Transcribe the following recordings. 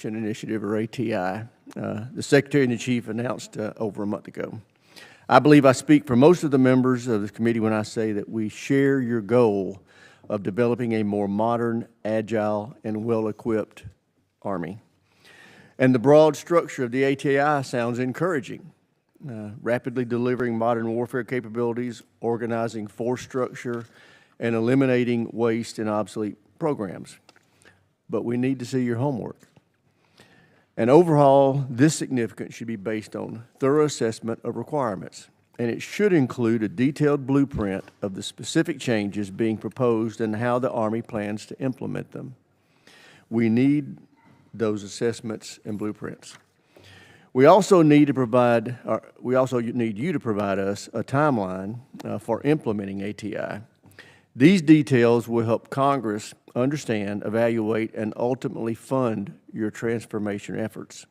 Initiative, or ATI, the Secretary and the Chief announced over a month ago. I believe I speak for most of the members of this committee when I say that we share your goal of developing a more modern, agile, and well-equipped Army. And the broad structure of the ATI sounds encouraging. Rapidly delivering modern warfare capabilities, organizing force structure, and eliminating waste and obsolete programs. But we need to see your homework. An overhaul this significant should be based on thorough assessment of requirements, and it should include a detailed blueprint of the specific changes being proposed and how the Army plans to implement them. We need those assessments and blueprints. We also need you to provide us a timeline for implementing ATI. These details will help Congress understand, evaluate, and ultimately fund your transformation efforts.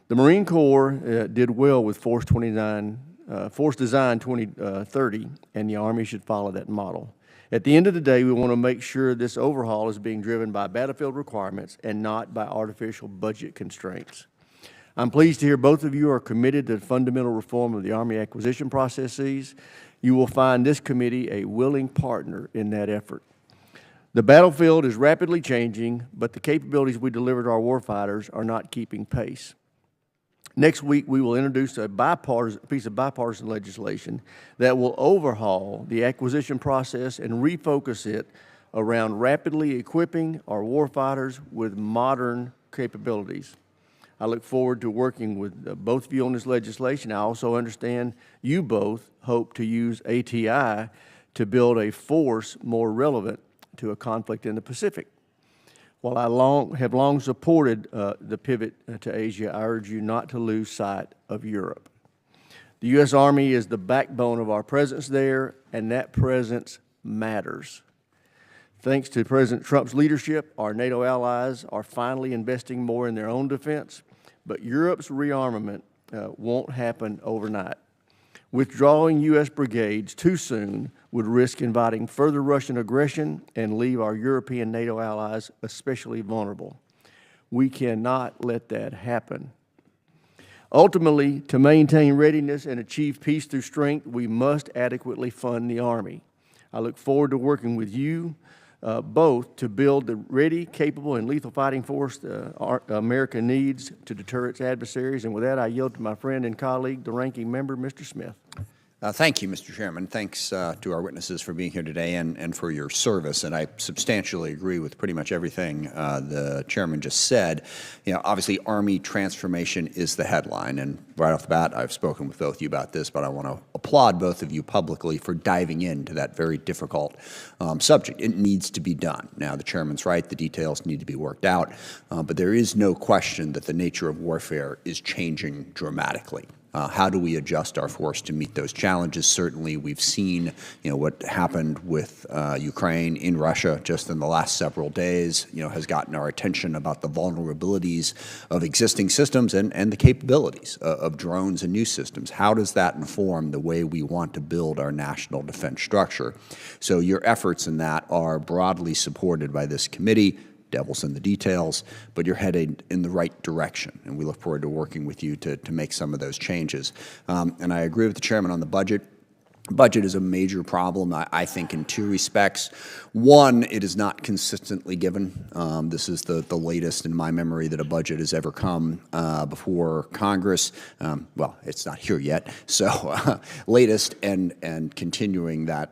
The Marine Corps did well with Force Design 2030, and the Army should follow that model. At the end of the day, we want to make sure this overhaul is being driven by battlefield requirements and not by artificial budget constraints. I'm pleased to hear both of you are committed to fundamental reform of the Army acquisition processes. You will find this committee a willing partner in that effort. The battlefield is rapidly changing, but the capabilities we deliver to our warfighters are not keeping pace. Next week, we will introduce a piece of bipartisan legislation that will overhaul the acquisition process and refocus it around rapidly equipping our warfighters with modern capabilities. I look forward to working with both of you on this legislation. I also understand you both hope to use ATI to build a force more relevant to a conflict in the Pacific. While I have long supported the pivot to Asia, I urge you not to lose sight of Europe. The U.S. Army is the backbone of our presence there, and that presence matters. Thanks to President Trump's leadership, our NATO allies are finally investing more in their own defense, but Europe's rearmament won't happen overnight. Withdrawing U.S. brigades too soon would risk inviting further Russian aggression and leave our European NATO allies especially vulnerable. We cannot let that happen. Ultimately, to maintain readiness and achieve peace through strength, we must adequately fund the Army. I look forward to working with you both to build the ready, capable, and lethal fighting force America needs to deter its adversaries. And with that, I yield to my friend and colleague, the ranking member, Mr. Smith. Thank you, Mr. Chairman. Thanks to our witnesses for being here today and for your service. And I substantially agree with pretty much everything the Chairman just said. You know, obviously, Army transformation is the headline. And right off the bat, I've spoken with both of you about this, but I want to applaud both of you publicly for diving into that very difficult subject. It needs to be done. Now, the Chairman's right. The details need to be worked out. But there is no question that the nature of warfare is changing dramatically. How do we adjust our force to meet those challenges? Certainly, we've seen, what happened with Ukraine in Russia just in the last several days, has gotten our attention about the vulnerabilities of existing systems and the capabilities of drones and new systems. How does that inform the way we want to build our national defense structure? So your efforts in that are broadly supported by this committee. Devil's in the details, but you're headed in the right direction, and we look forward to working with you to make some of those changes. And I agree with the Chairman on the budget. Budget is a major problem, I think, in two respects. One, it is not consistently given. This is the latest in my memory that a budget has ever come before Congress. Well, it's not here yet, so latest and continuing that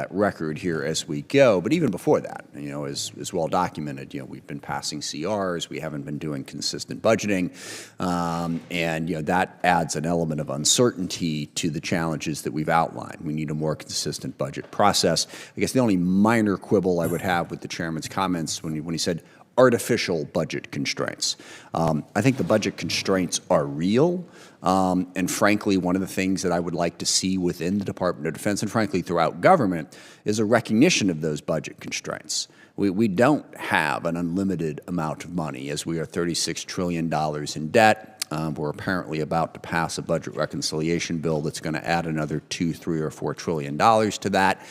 record here as we go. But even before that, as well documented, we've been passing CRs, we haven't been doing consistent budgeting, and that adds an element of uncertainty to the challenges that we've outlined. We need a more consistent budget process. I guess the only minor quibble I would have with the Chairman's comments when he said artificial budget constraints. I think the budget constraints are real. And frankly, one of the things that I would like to see within the Department of Defense and frankly throughout government is a recognition of those budget constraints. We don't have an unlimited amount of money as we are $36 trillion in debt. We're apparently about to pass a budget reconciliation bill that's going to add another $2, $3, or $4 trillion to that.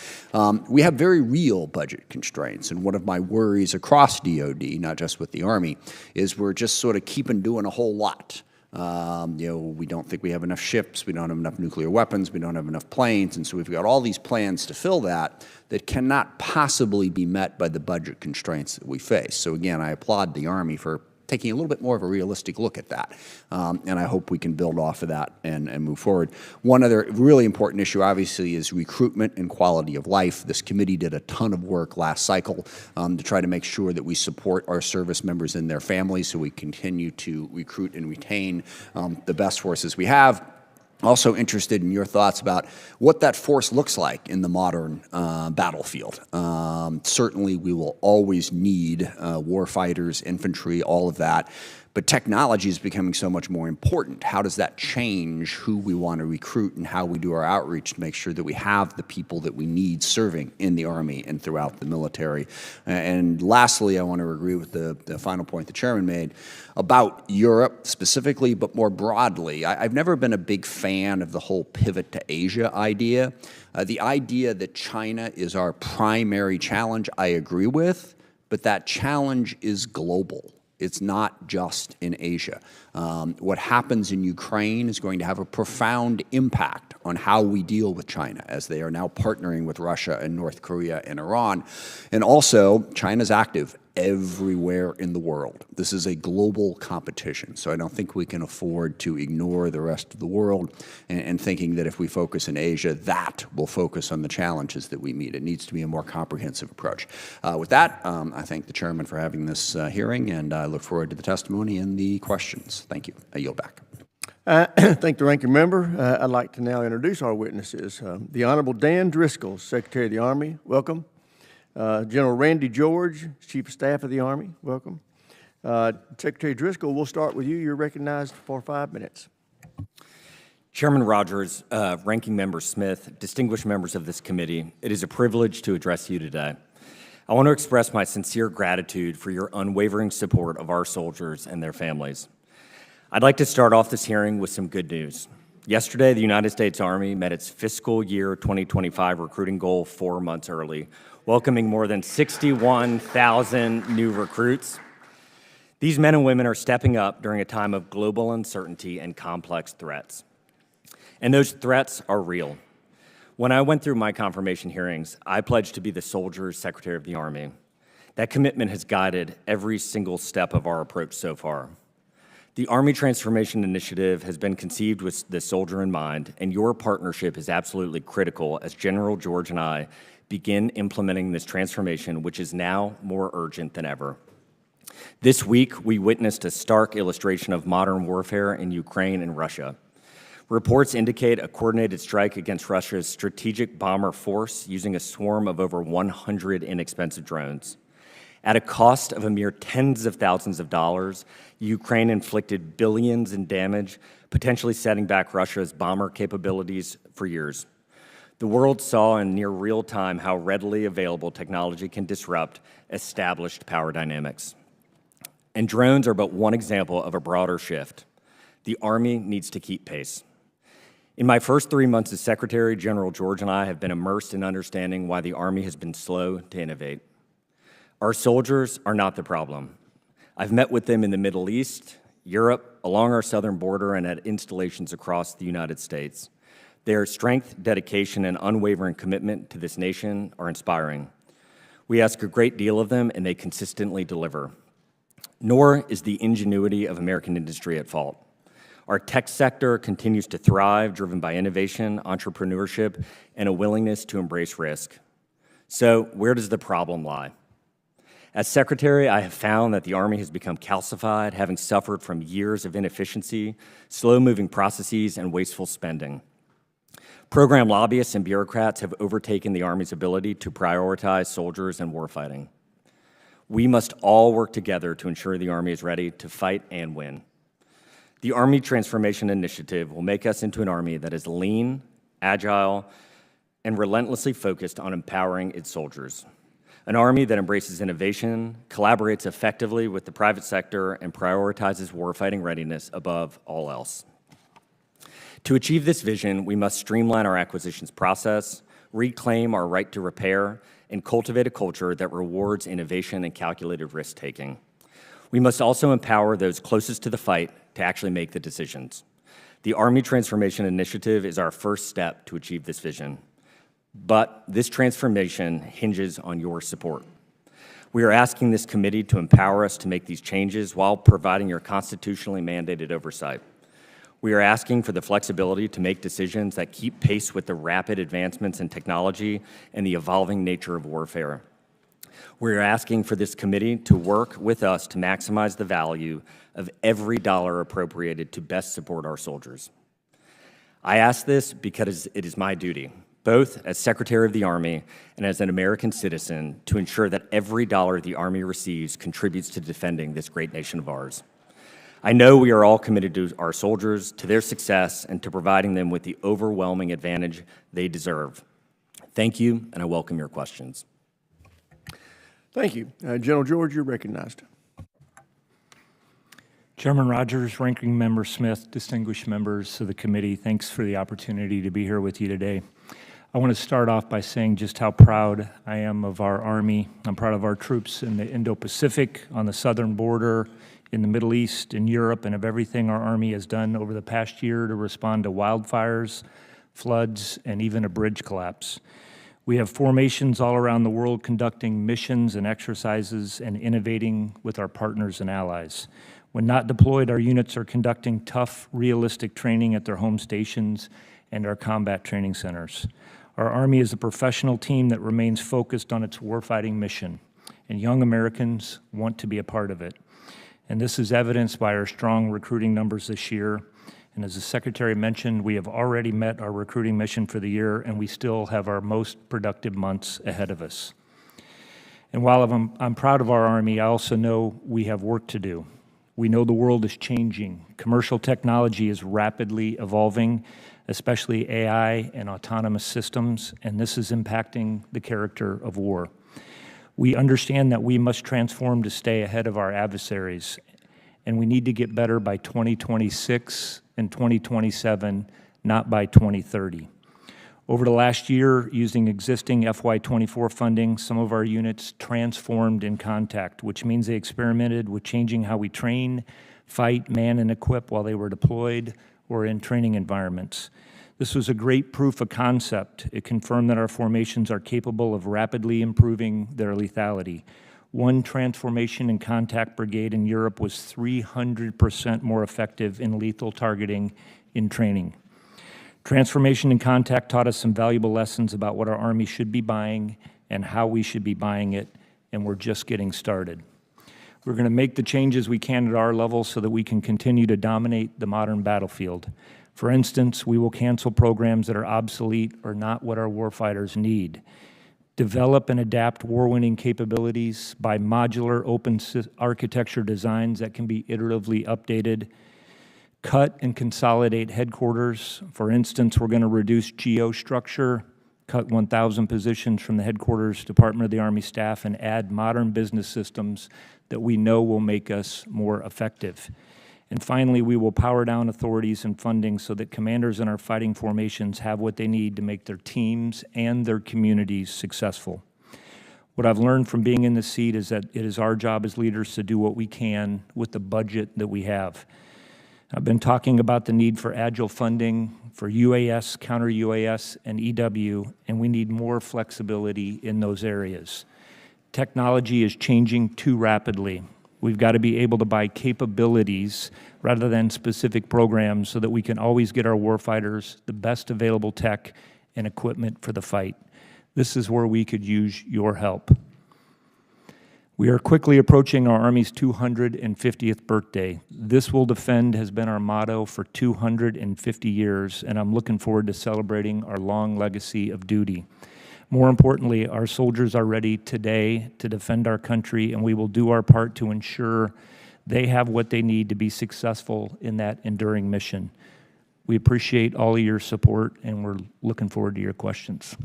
We have very real budget constraints, and one of my worries across DoD, not just with the Army, is we're just sort of keeping doing a whole lot. We don't think we have enough ships, we don't have enough nuclear weapons, we don't have enough planes, and so we've got all these plans to fill that cannot possibly be met by the budget constraints that we face. So again, I applaud the Army for taking a little bit more of a realistic look at that, and I hope we can build off of that and move forward. One other really important issue, obviously, is recruitment and quality of life. This committee did a ton of work last cycle to try to make sure that we support our service members and their families so we continue to recruit and retain the best forces we have. Also interested in your thoughts about what that force looks like in the modern battlefield. Certainly, we will always need war fighters, infantry, all of that. But technology is becoming so much more important. How does that change who we want to recruit and how we do our outreach to make sure that we have the people that we need serving in the Army and throughout the military? And lastly, I want to agree with the final point the chairman made about Europe specifically, but more broadly. I've never been a big fan of the whole pivot to Asia idea. The idea that China is our primary challenge, I agree with, but that challenge is global. It's not just in Asia. What happens in Ukraine is going to have a profound impact on how we deal with China, as they are now partnering with Russia and North Korea and Iran. And also, China's active everywhere in the world. This is a global competition, so I don't think we can afford to ignore the rest of the world and thinking that if we focus in Asia, that will focus on the challenges that we meet. It needs to be a more comprehensive approach. With that, I thank the chairman for having this hearing, and I look forward to the testimony and the questions. Thank you. I yield back. Thank the ranking member. I'd like to now introduce our witnesses. The Honorable Dan Driscoll, Secretary of the Army, welcome. General Randy George, Chief of Staff of the Army, welcome. Secretary Driscoll, we'll start with you. You're recognized for 5 minutes. Chairman Rogers, Ranking Member Smith, distinguished members of this committee, it is a privilege to address you today. I want to express my sincere gratitude for your unwavering support of our soldiers and their families. I'd like to start off this hearing with some good news. Yesterday, the United States Army met its fiscal year 2025 recruiting goal 4 months early, welcoming more than 61,000 new recruits. These men and women are stepping up during a time of global uncertainty and complex threats. And those threats are real. When I went through my confirmation hearings, I pledged to be the soldier's Secretary of the Army. That commitment has guided every single step of our approach so far. The Army Transformation Initiative has been conceived with the soldier in mind, and your partnership is absolutely critical as General George and I begin implementing this transformation, which is now more urgent than ever. This week, we witnessed a stark illustration of modern warfare in Ukraine and Russia. Reports indicate a coordinated strike against Russia's strategic bomber force using a swarm of over 100 inexpensive drones. At a cost of a mere tens of thousands of dollars, Ukraine inflicted billions in damage, potentially setting back Russia's bomber capabilities for years. The world saw in near real time how readily available technology can disrupt established power dynamics. And drones are but one example of a broader shift. The Army needs to keep pace. In my first 3 months as Secretary, General George and I have been immersed in understanding why the Army has been slow to innovate. Our soldiers are not the problem. I've met with them in the Middle East, Europe, along our southern border, and at installations across the United States. Their strength, dedication, and unwavering commitment to this nation are inspiring. We ask a great deal of them, and they consistently deliver. Nor is the ingenuity of American industry at fault. Our tech sector continues to thrive, driven by innovation, entrepreneurship, and a willingness to embrace risk. So, where does the problem lie? As Secretary, I have found that the Army has become calcified, having suffered from years of inefficiency, slow-moving processes, and wasteful spending. Program lobbyists and bureaucrats have overtaken the Army's ability to prioritize soldiers and warfighting. We must all work together to ensure the Army is ready to fight and win. The Army Transformation Initiative will make us into an Army that is lean, agile, and relentlessly focused on empowering its soldiers. An Army that embraces innovation, collaborates effectively with the private sector, and prioritizes warfighting readiness above all else. To achieve this vision, we must streamline our acquisitions process, reclaim our right to repair, and cultivate a culture that rewards innovation and calculated risk-taking. We must also empower those closest to the fight to actually make the decisions. The Army Transformation Initiative is our first step to achieve this vision. But this transformation hinges on your support. We are asking this committee to empower us to make these changes while providing your constitutionally mandated oversight. We are asking for the flexibility to make decisions that keep pace with the rapid advancements in technology and the evolving nature of warfare. We are asking for this committee to work with us to maximize the value of every dollar appropriated to best support our soldiers. I ask this because it is my duty, both as Secretary of the Army and as an American citizen, to ensure that every dollar the Army receives contributes to defending this great nation of ours. I know we are all committed to our soldiers, to their success, and to providing them with the overwhelming advantage they deserve. Thank you, and I welcome your questions. Thank you. General George, you're recognized. Chairman Rogers, Ranking Member Smith, distinguished members of the committee, thanks for the opportunity to be here with you today. I want to start off by saying just how proud I am of our Army. I'm proud of our troops in the Indo-Pacific, on the southern border, in the Middle East, in Europe, and of everything our Army has done over the past year to respond to wildfires, floods, and even a bridge collapse. We have formations all around the world conducting missions and exercises and innovating with our partners and allies. When not deployed, our units are conducting tough, realistic training at their home stations and our combat training centers. Our Army is a professional team that remains focused on its warfighting mission, and young Americans want to be a part of it. And this is evidenced by our strong recruiting numbers this year. And as the Secretary mentioned, we have already met our recruiting mission for the year, and we still have our most productive months ahead of us. And while I'm proud of our Army, I also know we have work to do. We know the world is changing. Commercial technology is rapidly evolving, especially AI and autonomous systems, and this is impacting the character of war. We understand that we must transform to stay ahead of our adversaries, and we need to get better by 2026 and 2027, not by 2030. Over the last year, using existing FY24 funding, some of our units transformed in contact, which means they experimented with changing how we train, fight, man, and equip while they were deployed or in training environments. This was a great proof of concept. It confirmed that our formations are capable of rapidly improving their lethality. One transformation in contact brigade in Europe was 300% more effective in lethal targeting in training. Transformation in contact taught us some valuable lessons about what our Army should be buying and how we should be buying it, and we're just getting started. We're going to make the changes we can at our level so that we can continue to dominate the modern battlefield. For instance, we will cancel programs that are obsolete or not what our warfighters need. Develop and adapt war-winning capabilities by modular open architecture designs that can be iteratively updated. Cut and consolidate headquarters. For instance, we're going to reduce geostructure, cut 1,000 positions from the headquarters Department of the Army staff, and add modern business systems that we know will make us more effective. And finally, we will power down authorities and funding so that commanders in our fighting formations have what they need to make their teams and their communities successful. What I've learned from being in this seat is that it is our job as leaders to do what we can with the budget that we have. I've been talking about the need for agile funding for UAS, counter-UAS, and EW, and we need more flexibility in those areas. Technology is changing too rapidly. We've got to be able to buy capabilities rather than specific programs so that we can always get our warfighters the best available tech and equipment for the fight. This is where we could use your help. We are quickly approaching our Army's 250th birthday. This will defend has been our motto for 250 years, and I'm looking forward to celebrating our long legacy of duty. More importantly, our soldiers are ready today to defend our country, and we will do our part to ensure they have what they need to be successful in that enduring mission. We appreciate all of your support, and we're looking forward to your questions.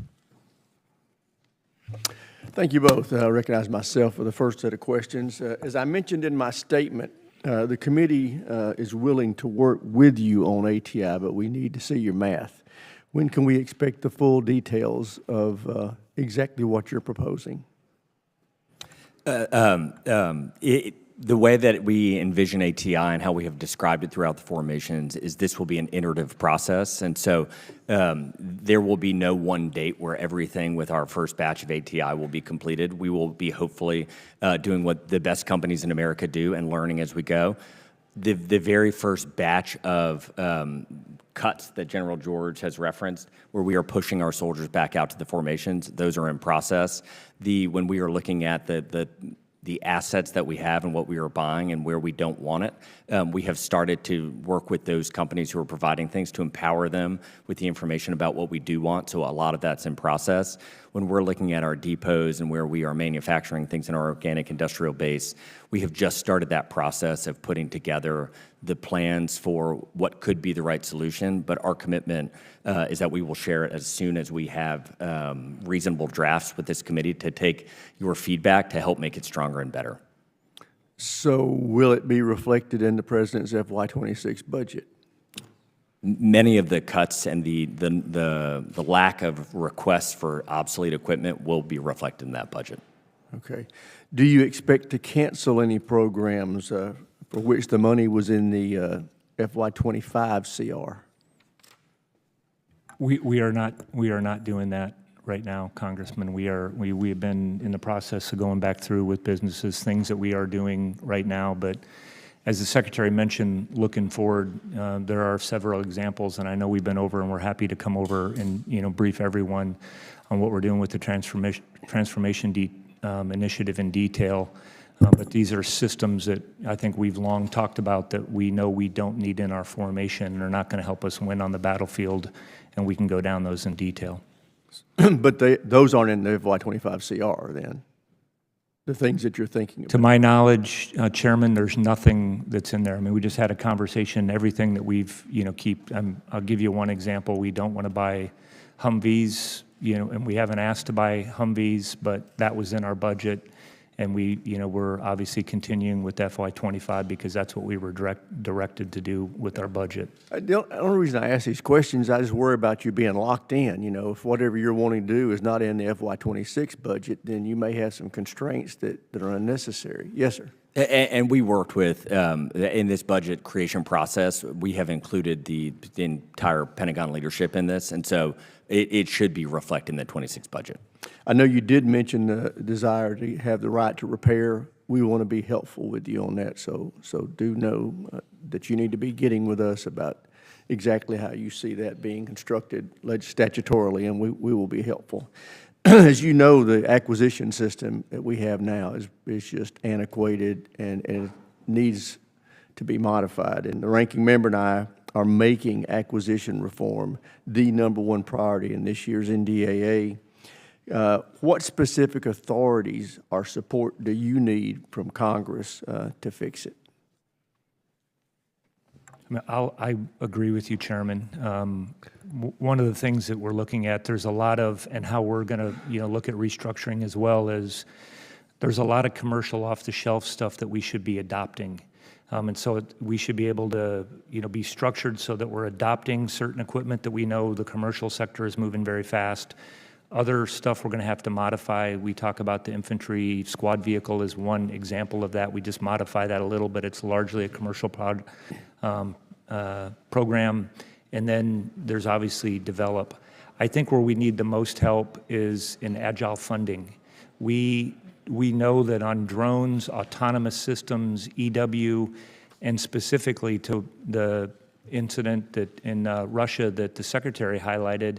Thank you both. I recognize myself for the first set of questions. As I mentioned in my statement, the committee is willing to work with you on ATI, but we need to see your math. When can we expect the full details of exactly what you're proposing? The way that we envision ATI and how we have described it throughout the formations is this will be an iterative process. And so there will be no one date where everything with our first batch of ATI will be completed. We will be hopefully doing what the best companies in America do and learning as we go. The very first batch of cuts that General George has referenced, where we are pushing our soldiers back out to the formations, those are in process. When we are looking at the assets that we have and what we are buying and where we don't want it, we have started to work with those companies who are providing things to empower them with the information about what we do want. So a lot of that's in process. When we're looking at our depots and where we are manufacturing things in our organic industrial base, we have just started that process of putting together the plans for what could be the right solution. But our commitment is that we will share it as soon as we have reasonable drafts with this committee to take your feedback to help make it stronger and better. So will it be reflected in the President's FY26 budget? Many of the cuts and the lack of requests for obsolete equipment will be reflected in that budget. Okay. Do you expect to cancel any programs for which the money was in the FY25 CR? We are not doing that right now, Congressman. We have been in the process of going back through with businesses, things that we are doing right now, but as the Secretary mentioned, looking forward, there are several examples, and I know we've been over, and we're happy to come over and brief everyone on what we're doing with the transformation initiative in detail. But these are systems that I think we've long talked about that we know we don't need in our formation and are not going to help us win on the battlefield, and we can go down those in detail. But those aren't in the FY25 CR then? The things that you're thinking about? To my knowledge, Chairman, there's nothing that's in there. I mean, we just had a conversation, everything that we've, I'll give you one example. We don't want to buy Humvees, and we haven't asked to buy Humvees, but that was in our budget. And we're obviously continuing with FY25 because that's what we were directed to do with our budget. The only reason I ask these questions, I just worry about you being locked in. If whatever you're wanting to do is not in the FY26 budget, then you may have some constraints that are unnecessary. Yes, sir. And we worked with, in this budget creation process, we have included the entire Pentagon leadership in this, and so it should be reflected in the 26 budget. I know you did mention the desire to have the right to repair. We want to be helpful with you on that, so do know that you need to be getting with us about exactly how you see that being constructed statutorily, and we will be helpful. As you know, the acquisition system that we have now is just antiquated and it needs to be modified. And the ranking member and I are making acquisition reform the #1 priority in this year's NDAA. What specific authorities or support do you need from Congress to fix it? I agree with you, Chairman. One of the things that we're looking at, there's a lot of, and how we're going to look at restructuring as well, is there's a lot of commercial off-the-shelf stuff that we should be adopting. And so we should be able to be structured so that we're adopting certain equipment that we know the commercial sector is moving very fast. Other stuff we're going to have to modify. We talk about the infantry squad vehicle as one example of that. We just modify that a little, but it's largely a commercial program. And then there's obviously develop. I think where we need the most help is in agile funding. We know that on drones, autonomous systems, EW, and specifically to the incident that in Russia that the Secretary highlighted,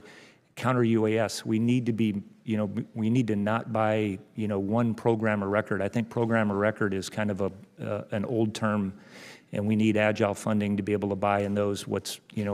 counter UAS, we need to be, we need to not buy, one program or record. I think program or record is kind of an old term, and we need agile funding to be able to buy in those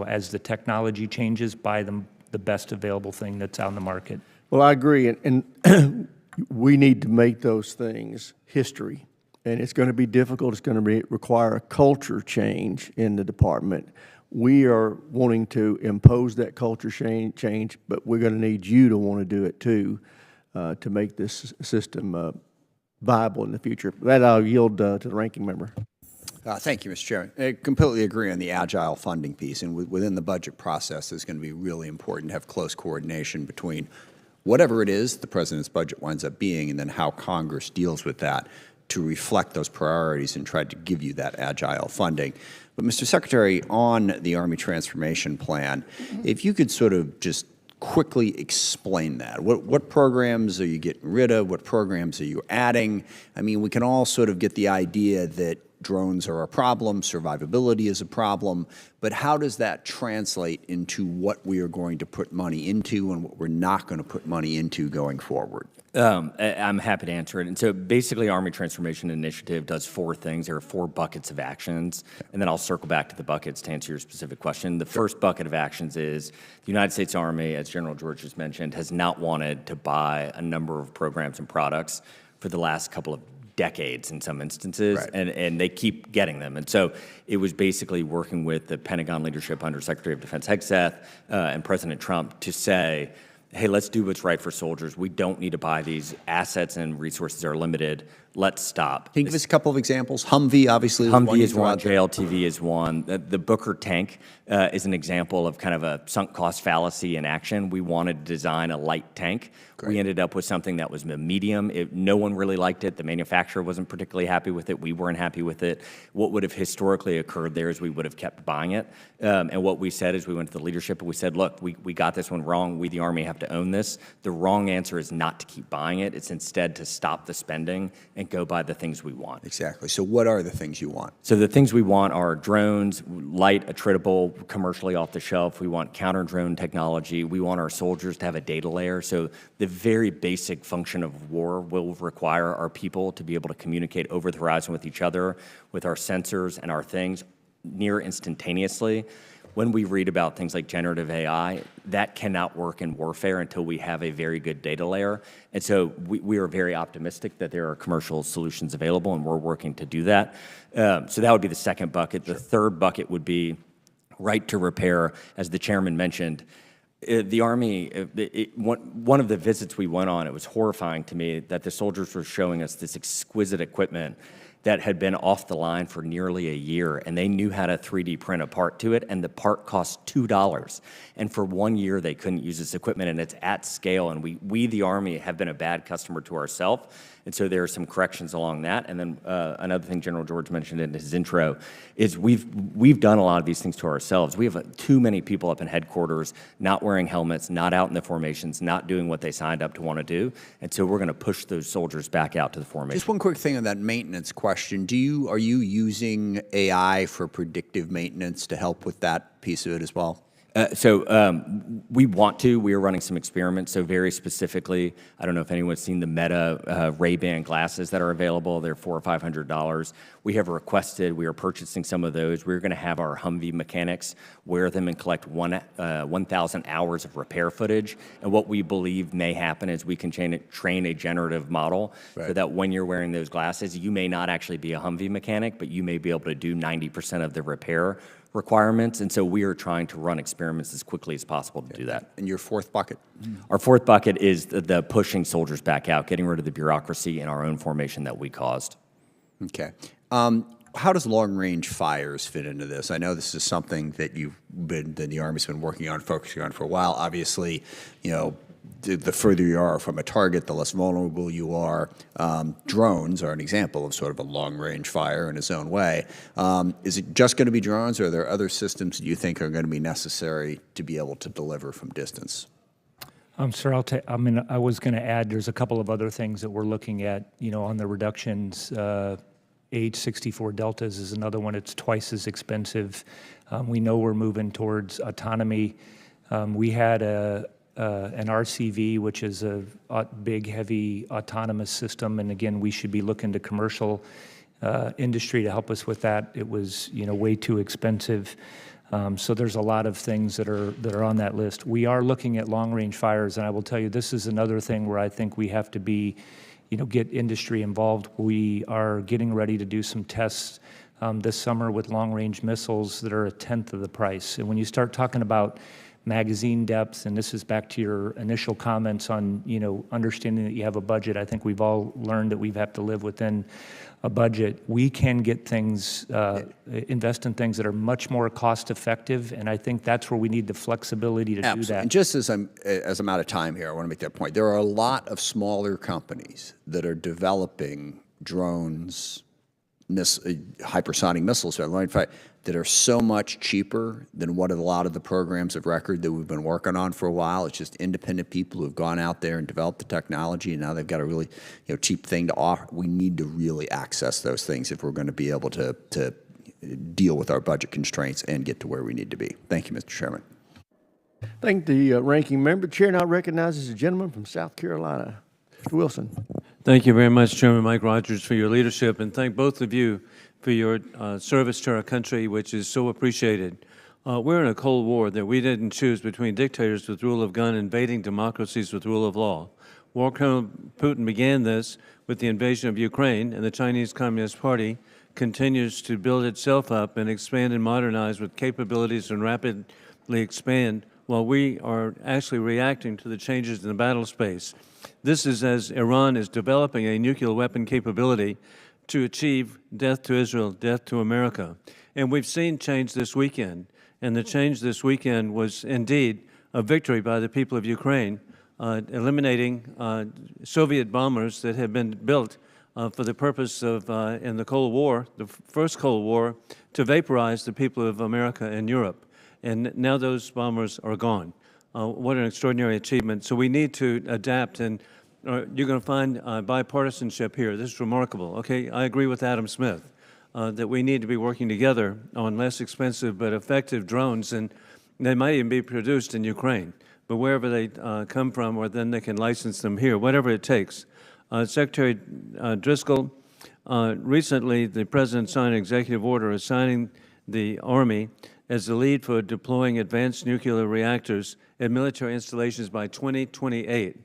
as the technology changes, buy them the best available thing that's on the market. Well, I agree, and we need to make those things history, and it's going to be difficult. It's going to require a culture change in the department. We are wanting to impose that culture change, but we're going to need you to want to do it too. to make this system viable in the future. That I'll yield to the ranking member. Thank you, Mr. Chairman. I completely agree on the agile funding piece, and within the budget process, it's going to be really important to have close coordination between whatever it is the president's budget winds up being, and then how Congress deals with that to reflect those priorities and try to give you that agile funding. But, Mr. Secretary, on the Army Transformation Plan, if you could sort of just quickly explain that. What programs are you getting rid of? What programs are you adding? I mean, we can all sort of get the idea that drones are a problem, survivability is a problem, but how does that translate into what we are going to put money into and what we're not going to put money into going forward? I'm happy to answer it. And so basically, Army Transformation Initiative does 4 things. There are 4 buckets of actions, and then I'll circle back to the buckets to answer your specific question. The first bucket of actions is the United States Army, as General George has mentioned, has not wanted to buy a number of programs and products for the last couple of decades in some instances, right. and they keep getting them. And so it was basically working with the Pentagon leadership under Secretary of Defense Hegseth and President Trump to say, hey, let's do what's right for soldiers. We don't need to buy these. Assets and resources are limited. Let's stop. Can you give us a couple of examples? Humvee, obviously, Humvee is one, JLTV is one. The Booker tank is an example of kind of a sunk cost fallacy in action. We wanted to design a light tank. Great. We ended up with something that was a medium. No one really liked it. The manufacturer wasn't particularly happy with it. We weren't happy with it. What would have historically occurred there is we would have kept buying it. And what we said is we went to the leadership and we said, look, we got this one wrong. We, the Army, have to own this. The wrong answer is not to keep buying it. It's instead to stop the spending and go buy the things we want. Exactly. So what are the things you want? So the things we want are drones, light, attritable, commercially off the shelf. We want counter-drone technology. We want our soldiers to have a data layer. So the very basic function of war will require our people to be able to communicate over the horizon with each other, with our sensors and our things near instantaneously. When we read about things like generative AI, that cannot work in warfare until we have a very good data layer. And so we are very optimistic that there are commercial solutions available, and we're working to do that. So that would be the second bucket. Sure. The third bucket would be right to repair, as the chairman mentioned. The Army, one of the visits we went on, it was horrifying to me that the soldiers were showing us this exquisite equipment that had been off the line for nearly a year, and they knew how to 3D print a part to it, and the part cost $2. And for 1 year, they couldn't use this equipment, and it's at scale, and we the Army, have been a bad customer to ourselves, and so there are some corrections along that. And then another thing General George mentioned in his intro is we've done a lot of these things to ourselves. We have too many people up in headquarters not wearing helmets, not out in the formations, not doing what they signed up to want to do, and so we're going to push those soldiers back out to the formation. Just one quick thing on that maintenance question. Are you using AI for predictive maintenance to help with that piece of it as well? We want to. We are running some experiments. So very specifically, I don't know if anyone's seen the Meta Ray-Ban glasses that are available. They're $400 or $500. We have requested, we are purchasing some of those. We're going to have our Humvee mechanics wear them and collect 1,000 hours of repair footage. And what we believe may happen is we can train a generative model, right, so that when you're wearing those glasses, you may not actually be a Humvee mechanic, but you may be able to do 90% of the repair requirements. And so we are trying to run experiments as quickly as possible to do that. And your fourth bucket? Our fourth bucket is the pushing soldiers back out, getting rid of the bureaucracy in our own formation that we caused. Okay. How does long-range fires fit into this? I know this is something that the Army's been working on, focusing on for a while. Obviously, the further you are from a target, the less vulnerable you are. Drones are an example of sort of a long-range fire in its own way. Is it just going to be drones, or are there other systems that you think are going to be necessary to be able to deliver from distance? Sir, I was going to add, there's a couple of other things that we're looking at, on the reductions. Age 64 Deltas is another one. It's twice as expensive. We know we're moving towards autonomy. We had an RCV, which is a big, heavy autonomous system, and again, we should be looking to commercial industry to help us with that. It was, way too expensive. So there's a lot of things that are on that list. We are looking at long-range fires, and I will tell you, this is another thing where I think we have to be, get industry involved. We are getting ready to do some tests this summer with long-range missiles that are 1/10 of the price. And when you start talking about magazine depth, and this is back to your initial comments on, understanding that you have a budget. I think we've all learned that we have to live within a budget. We can get things, invest in things that are much more cost effective, and I think that's where we need the flexibility to do that. And just as I'm out of time here, I want to make that point. There are a lot of smaller companies that are developing drones, hypersonic missiles that are so much cheaper than what a lot of the programs of record that we've been working on for a while. It's just independent people who've gone out there and developed the technology, and now they've got a really cheap thing to offer. We need to really access those things if we're going to be able to deal with our budget constraints and get to where we need to be. Thank you, Mr. Chairman. Thank the ranking member. The chair now recognizes the gentleman from South Carolina, Mr. Wilson. Thank you very much, Chairman Mike Rogers, for your leadership, and thank both of you for your service to our country, which is so appreciated. We're in a Cold War that we didn't choose between dictators with rule of gun invading democracies with rule of law. War Colonel Putin began this with the invasion of Ukraine, and the Chinese Communist Party continues to build itself up and expand and modernize with capabilities and rapidly expand while we are actually reacting to the changes in the battle space. This is as Iran is developing a nuclear weapon capability to achieve death to Israel, death to America. And we've seen change this weekend, and the change this weekend was indeed a victory by the people of Ukraine, eliminating Soviet bombers that had been built for the purpose of, in the Cold War, the first Cold War, to vaporize the people of America and Europe. And now those bombers are gone. What an extraordinary achievement. So we need to adapt, and you're going to find bipartisanship here. This is remarkable. Okay, I agree with Adam Smith that we need to be working together on less expensive but effective drones, and they might even be produced in Ukraine, but wherever they come from, or then they can license them here, whatever it takes. Secretary Driscoll, recently the President signed an executive order assigning the Army as the lead for deploying advanced nuclear reactors at military installations by 2028.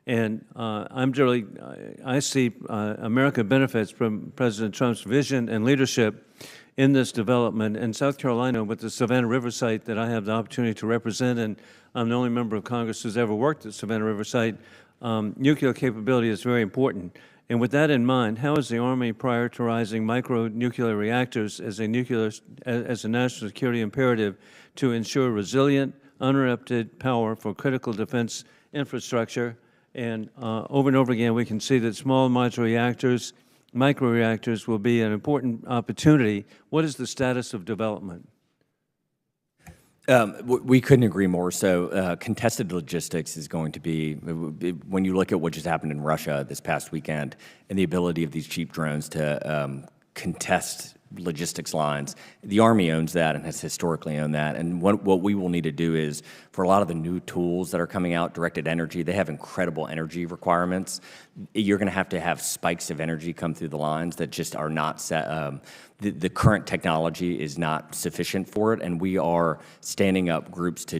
And I see America benefits from President Trump's vision and leadership in this development. In South Carolina, with the Savannah River site that I have the opportunity to represent, and I'm the only member of Congress who's ever worked at Savannah River site, nuclear capability is very important. And with that in mind, how is the Army prioritizing micro-nuclear reactors as a national security imperative to ensure resilient, uninterrupted power for critical defense infrastructure? And over again, we can see that small modular reactors, micro-reactors will be an important opportunity. What is the status of development? We couldn't agree more. So contested logistics is going to be, when you look at what just happened in Russia this past weekend and the ability of these cheap drones to contest logistics lines, the Army owns that and has historically owned that. And what we will need to do is, for a lot of the new tools that are coming out, directed energy, they have incredible energy requirements. You're going to have spikes of energy come through the lines that just are not set. The current technology is not sufficient for it, and we are standing up groups to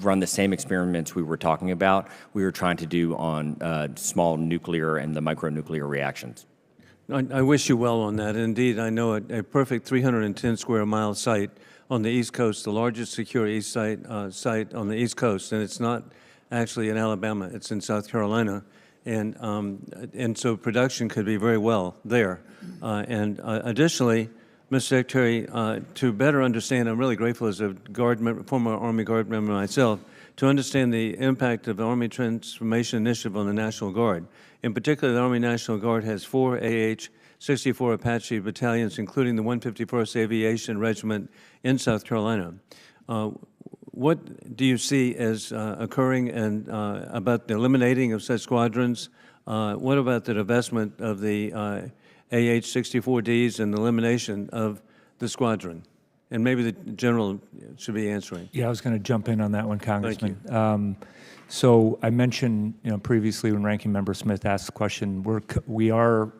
run the same experiments we were talking about. We were trying to do on small nuclear and the micronuclear reactions. I wish you well on that. Indeed, I know a perfect 310 square mile site on the East Coast, the largest secure site on the East Coast, and it's not actually in Alabama, it's in South Carolina. And so production could be very well there. Additionally, Mr. Secretary, to better understand, I'm really grateful as a former Army Guard member myself, to understand the impact of the Army Transformation Initiative on the National Guard. In particular, the Army National Guard has 4 AH-64 Apache battalions, including the 151st Aviation Regiment in South Carolina. What do you see as occurring and about the eliminating of such squadrons? What about the divestment of the AH-64Ds and the elimination of the squadron? And maybe the general should be answering. Yeah, I was going to jump in on that one, Congressman. Thank you. So I mentioned, previously when Ranking Member Smith asked the question, we are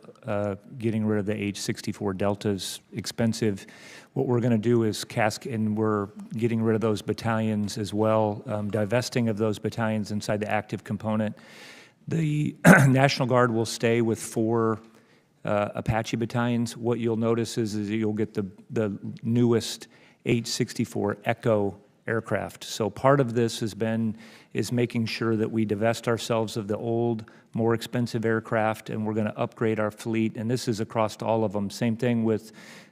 getting rid of the H-64 Deltas, expensive. What we're going to do is and we're getting rid of those battalions as well, divesting of those battalions inside the active component. The National Guard will stay with 4 Apache battalions. What you'll notice is you'll get the newest H-64 Echo aircraft. So part of this is making sure that we divest ourselves of the old, more expensive aircraft, and we're going to upgrade our fleet, and this is across all of them. Same thing with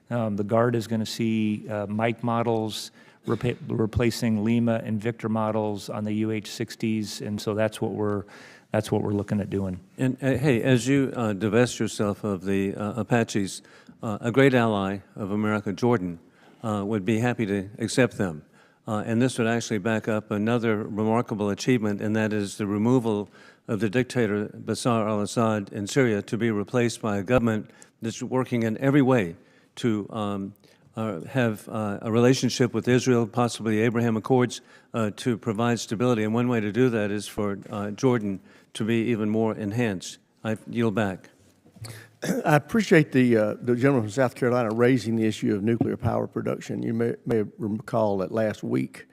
the Guard is going to see Mike models replacing Lima and Victor models on the UH-60s, and so that's what we're looking at doing. And hey, as you divest yourself of the Apaches, a great ally of America, Jordan, would be happy to accept them. And this would actually back up another remarkable achievement, and that is the removal of the dictator Bashar al-Assad in Syria to be replaced by a government that's working in every way to have a relationship with Israel, possibly the Abraham Accords, to provide stability. And one way to do that is for Jordan to be even more enhanced. I yield back. I appreciate the gentleman from South Carolina raising the issue of nuclear power production. You may recall that last week,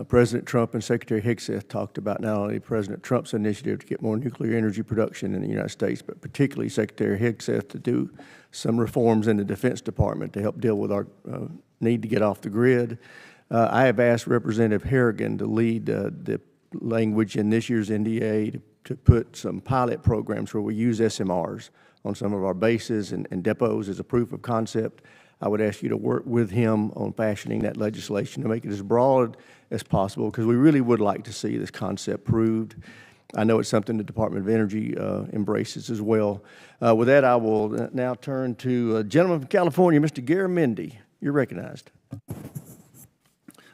President Trump and Secretary Higseth talked about not only President Trump's initiative to get more nuclear energy production in the United States, but particularly Secretary Higseth to do some reforms in the Defense Department to help deal with our need to get off the grid. I have asked Representative Harrigan to lead the language in this year's NDA to put some pilot programs where we use SMRs on some of our bases and depots as a proof of concept. I would ask you to work with him on fashioning that legislation to make it as broad as possible, because we really would like to see this concept proved. I know it's something the Department of Energy embraces as well. With that, I will now turn to a gentleman from California, Mr. Garamendi. You're recognized.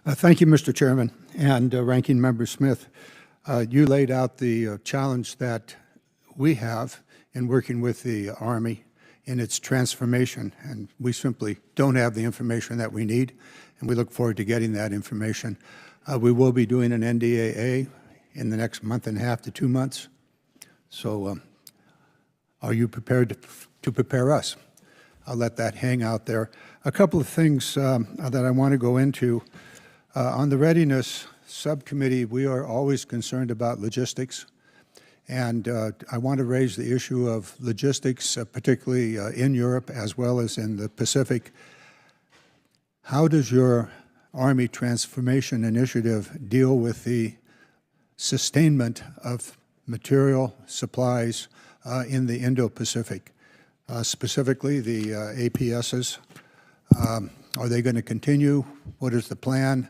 Thank you, Mr. Chairman, and Ranking Member Smith. You laid out the challenge that we have in working with the Army in its transformation, and we simply don't have the information that we need, and we look forward to getting that information. We will be doing an NDAA in the next month and a half to 2 months. So are you prepared to prepare us? I'll let that hang out there. A couple of things that I want to go into. On the Readiness Subcommittee, we are always concerned about logistics. And I want to raise the issue of logistics, particularly in Europe as well as in the Pacific. How does your Army Transformation Initiative deal with the sustainment of material supplies in the Indo-Pacific? Specifically, the APSs. Are they going to continue? What is the plan?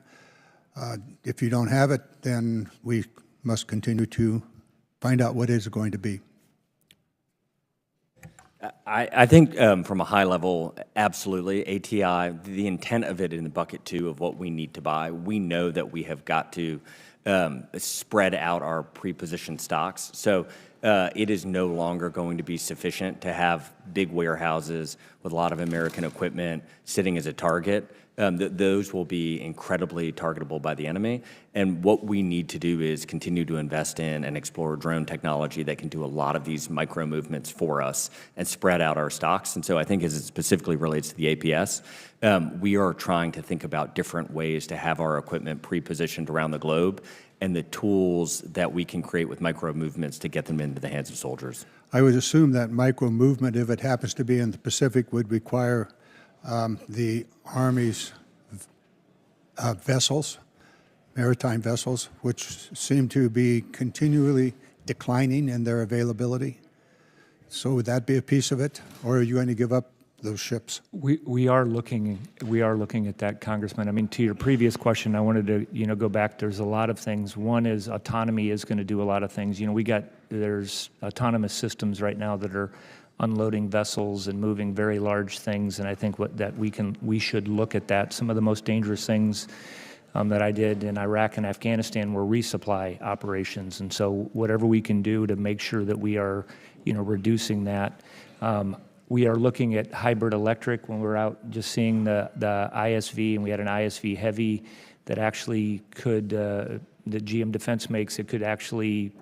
If you don't have it, then we must continue to find out what is going to be. I think from a high level, absolutely, ATI, the intent of it in the bucket two of what we need to buy, we know that we have got to spread out our pre-positioned stocks. So it is no longer going to be sufficient to have big warehouses with a lot of American equipment sitting as a target. Those will be incredibly targetable by the enemy. And what we need to do is continue to invest in and explore drone technology that can do a lot of these micro movements for us and spread out our stocks. And so I think as it specifically relates to the APS, we are trying to think about different ways to have our equipment pre-positioned around the globe and the tools that we can create with micro movements to get them into the hands of soldiers. I would assume that micro movement, if it happens to be in the Pacific, would require the Army's vessels, maritime vessels, which seem to be continually declining in their availability. So would that be a piece of it, or are you going to give up those ships? We are looking at that, Congressman. I mean, to your previous question, I wanted to go back. There's a lot of things. One is autonomy is going to do a lot of things. There's autonomous systems right now that are unloading vessels and moving very large things, and I think we should look at that. Some of the most dangerous things that I did in Iraq and Afghanistan were resupply operations, and so whatever we can do to make sure that we are reducing that. We are looking at hybrid electric. When we're out just seeing the ISV, and we had an ISV heavy that actually could, that GM Defense makes, it could actually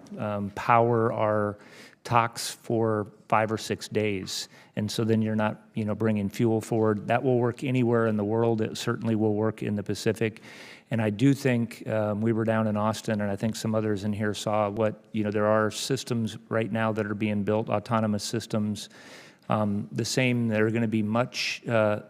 power our TOCs for 5 or 6 days. And so then you're not, bringing fuel forward. That will work anywhere in the world. It certainly will work in the Pacific. And I do think we were down in Austin, and I think some others in here saw there are systems right now that are being built, autonomous systems, that are going to be much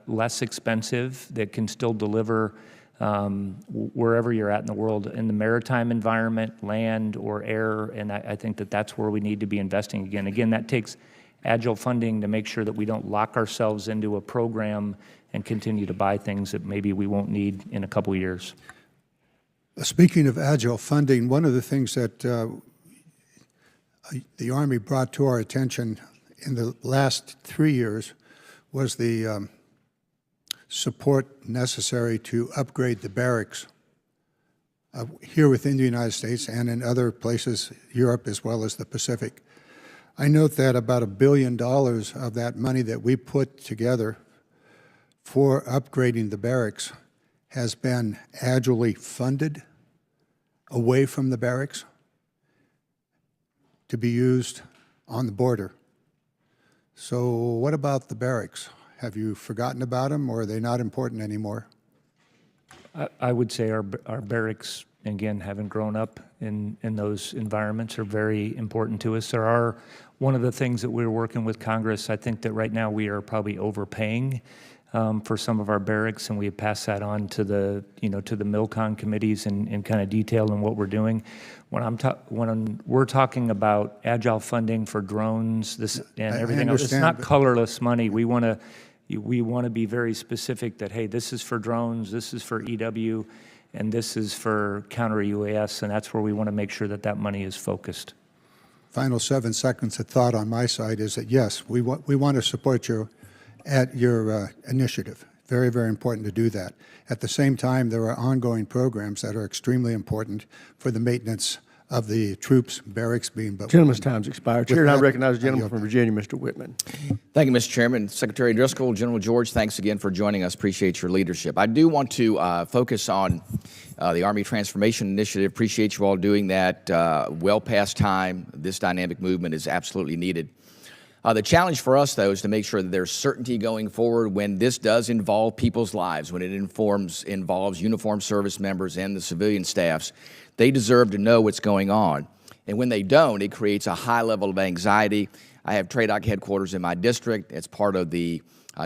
less expensive, that can still deliver wherever you're at in the world, in the maritime environment, land or air, and I think that that's where we need to be investing again. Again, that takes agile funding to make sure that we don't lock ourselves into a program and continue to buy things that maybe we won't need in a couple years. Speaking of agile funding, one of the things that the Army brought to our attention in the last 3 years was the support necessary to upgrade the barracks here within the United States and in other places, Europe as well as the Pacific. I note that about $1 billion of that money that we put together for upgrading the barracks has been agilely funded away from the barracks to be used on the border. So what about the barracks? Have you forgotten about them, or are they not important anymore? I would say our barracks, again, having grown up in those environments, are very important to us. There are one of the things that we're working with Congress. I think that right now we are probably overpaying for some of our barracks, and we have passed that on to the to the MILCON committees in kind of detail in what we're doing. When we're talking about agile funding for drones, and everything else, it's not colorless money. We want to be very specific that, hey, this is for drones, this is for EW, and this is for counter UAS, and that's where we want to make sure that that money is focused. Final 7 seconds of thought on my side is that, yes, we want to support your initiative. Very, very important to do that. At the same time, there are ongoing programs that are extremely important for the maintenance of the troops, barracks being built. Gentleman's time's expired. Chair, I that, recognize the gentleman from Virginia, Mr. Whitman. Thank you, Mr. Chairman. Secretary Driscoll, General George, thanks again for joining us. Appreciate your leadership. I do want to focus on the Army Transformation Initiative. Appreciate you all doing that. Well past time. This dynamic movement is absolutely needed. The challenge for us, though, is to make sure that there's certainty going forward when this does involve people's lives, when it involves uniformed service members and the civilian staffs. They deserve to know what's going on. And when they don't, it creates a high level of anxiety. I have TRADOC headquarters in my district. It's part of the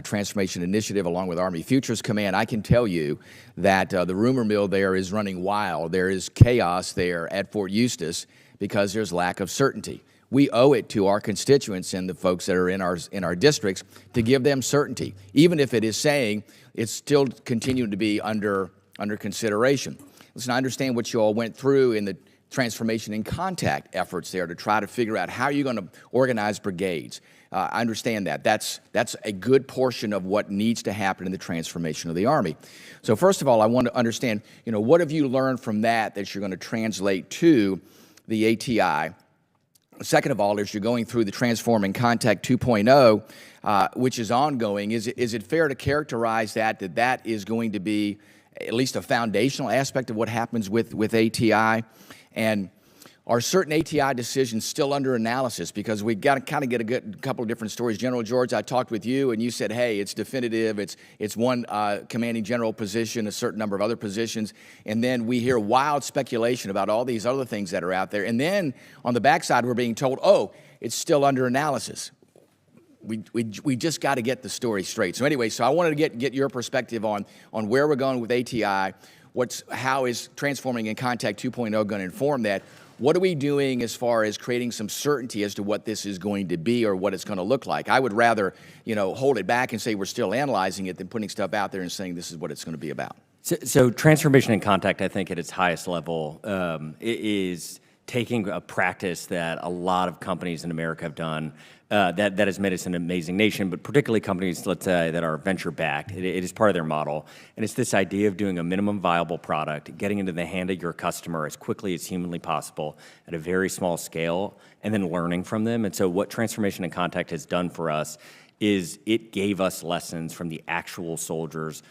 Transformation Initiative along with Army Futures Command. I can tell you that the rumor mill there is running wild. There is chaos there at Fort Eustis because there's lack of certainty. We owe it to our constituents and the folks that are in our districts to give them certainty, even if it is saying it's still continuing to be under consideration. Listen, I understand what you all went through in the transformation and contact efforts there to try to figure out how you're going to organize brigades. I understand that. That's a good portion of what needs to happen in the transformation of the Army. So first of all, I want to understand, what have you learned from that you're going to translate to the ATI? Second of all, as you're going through the Transform and Contact 2.0, which is ongoing, is it fair to characterize that is going to be at least a foundational aspect of what happens with ATI? And are certain ATI decisions still under analysis? Because we've got to kind of get a couple of different stories. General George, I talked with you, and you said, hey, it's definitive. It's one commanding general position, a certain number of other positions. And then we hear wild speculation about all these other things that are out there. And then on the backside, we're being told, oh, it's still under analysis. We just got to get the story straight. So anyway, I wanted to get your perspective on where we're going with ATI. How is Transforming and Contact 2.0 going to inform that? What are we doing as far as creating some certainty as to what this is going to be or what it's going to look like? I would rather, hold it back and say we're still analyzing it than putting stuff out there and saying this is what it's going to be about. So Transformation and Contact, I think at its highest level, is taking a practice that a lot of companies in America have done that has made us an amazing nation, but particularly companies, let's say, that are venture-backed. It is part of their model. And it's this idea of doing a minimum viable product, getting into the hand of your customer as quickly as humanly possible at a very small scale, and then learning from them. And so what Transformation and Contact has done for us is it gave us lessons from the actual soldiers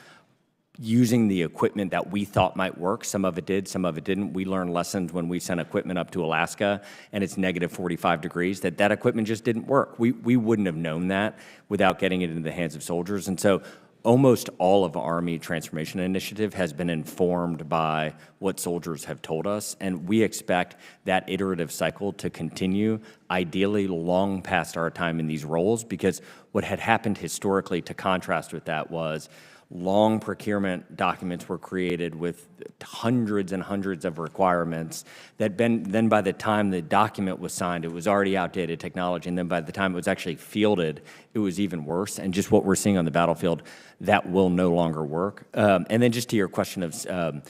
using the equipment that we thought might work. Some of it did, some of it didn't. We learned lessons when we sent equipment up to Alaska and it's negative 45 degrees, that equipment just didn't work. We wouldn't have known that without getting it into the hands of soldiers. And so almost all of Army Transformation Initiative has been informed by what soldiers have told us, and we expect that iterative cycle to continue, ideally long past our time in these roles, because what had happened historically, to contrast with that, was long procurement documents were created with hundreds and hundreds of requirements that then by the time the document was signed, it was already outdated technology, and then by the time it was actually fielded, it was even worse. And just what we're seeing on the battlefield, that will no longer work. And then just to your question of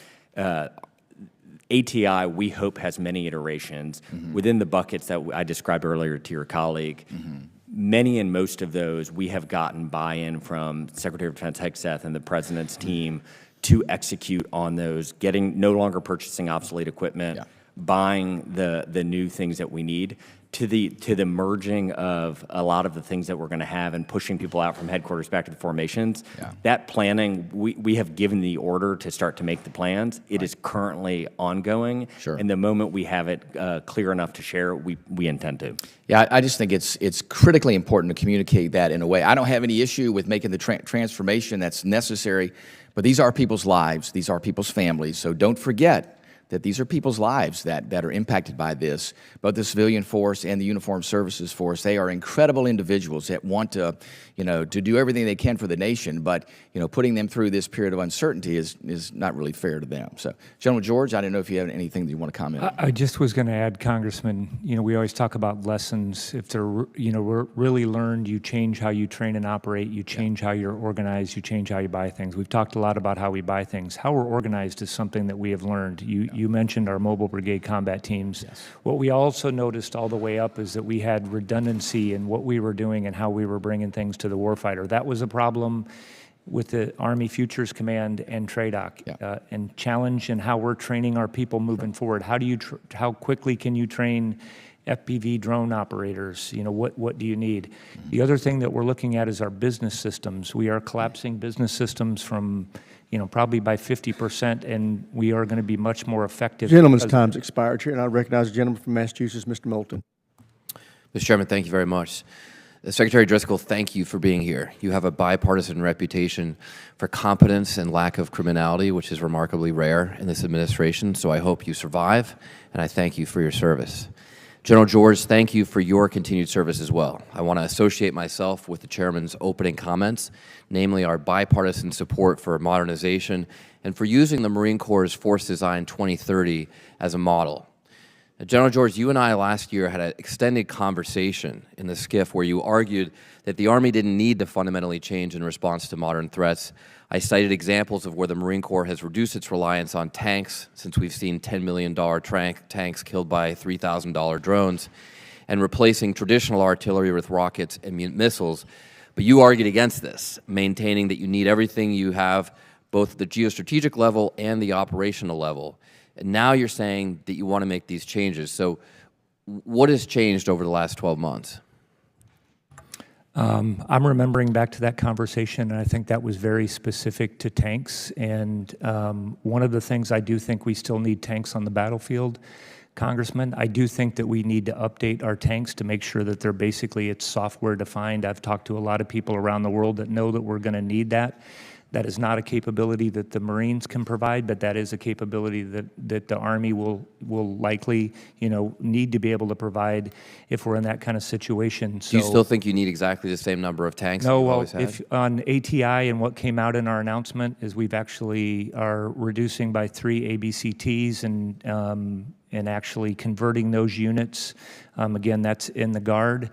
ATI, we hope, has many iterations. Within the buckets that I described earlier to your colleague. Many and most of those, we have gotten buy-in from Secretary of Defense Hegseth and the President's team to execute on those, no longer purchasing obsolete equipment, buying the new things that we need, to the merging of a lot of the things that we're going to have and pushing people out from headquarters back to the formations. That planning, we have given the order to start to make the plans. It is currently ongoing. And the moment we have it clear enough to share, we intend to. Yeah, I just think it's critically important to communicate that in a way. I don't have any issue with making the transformation that's necessary, but these are people's lives, these are people's families, so don't forget that these are people's lives that are impacted by this. Both the civilian force and the uniformed services force, they are incredible individuals that want to, to do everything they can for the nation, but, putting them through this period of uncertainty is not really fair to them. So, General George, I didn't know if you have anything that you want to comment on. I just was going to add, Congressman, we always talk about lessons. If they're, really learned, you change how you train and operate, you change how you're organized, you change how you buy things. We've talked a lot about how we buy things. How we're organized is something that we have learned. You mentioned our mobile brigade combat teams. What we also noticed all the way up is that we had redundancy in what we were doing and how we were bringing things to the warfighter. That was a problem with the Army Futures Command and TRADOC, and challenge in how we're training our people moving forward. How quickly can you train FPV drone operators? What do you need? The other thing that we're looking at is our business systems. We are collapsing business systems from probably by 50%, and we are going to be much more effective. Gentleman's time's expired, Chair, and I recognize the gentleman from Massachusetts, Mr. Moulton. Mr. Chairman, thank you very much. Secretary Driscoll, thank you for being here. You have a bipartisan reputation for competence and lack of criminality, which is remarkably rare in this administration, so I hope you survive, and I thank you for your service. General George, thank you for your continued service as well. I want to associate myself with the Chairman's opening comments, namely our bipartisan support for modernization and for using the Marine Corps' Force Design 2030 as a model. Now, General George, you and I last year had an extended conversation in the SCIF where you argued that the Army didn't need to fundamentally change in response to modern threats. I cited examples of where the Marine Corps has reduced its reliance on tanks, since we've seen $10 million tanks killed by $3,000 drones, and replacing traditional artillery with rockets and missiles. But you argued against this, maintaining that you need everything you have, both at the geostrategic level and the operational level. And now you're saying that you want to make these changes. So what has changed over the last 12 months? I'm remembering back to that conversation, and I think that was very specific to tanks. And one of the things I do think we still need tanks on the battlefield, Congressman. I do think that we need to update our tanks to make sure that it's software defined. I've talked to a lot of people around the world that know that we're going to need that. That is not a capability that the Marines can provide, but that is a capability that the Army will likely, need to be able to provide if we're in that kind of situation. So, do you still think you need exactly the same number of tanks that you've always had? If on ATI and what came out in our announcement is we've actually are reducing by 3 ABCTs and actually converting those units. Again, that's in the Guard.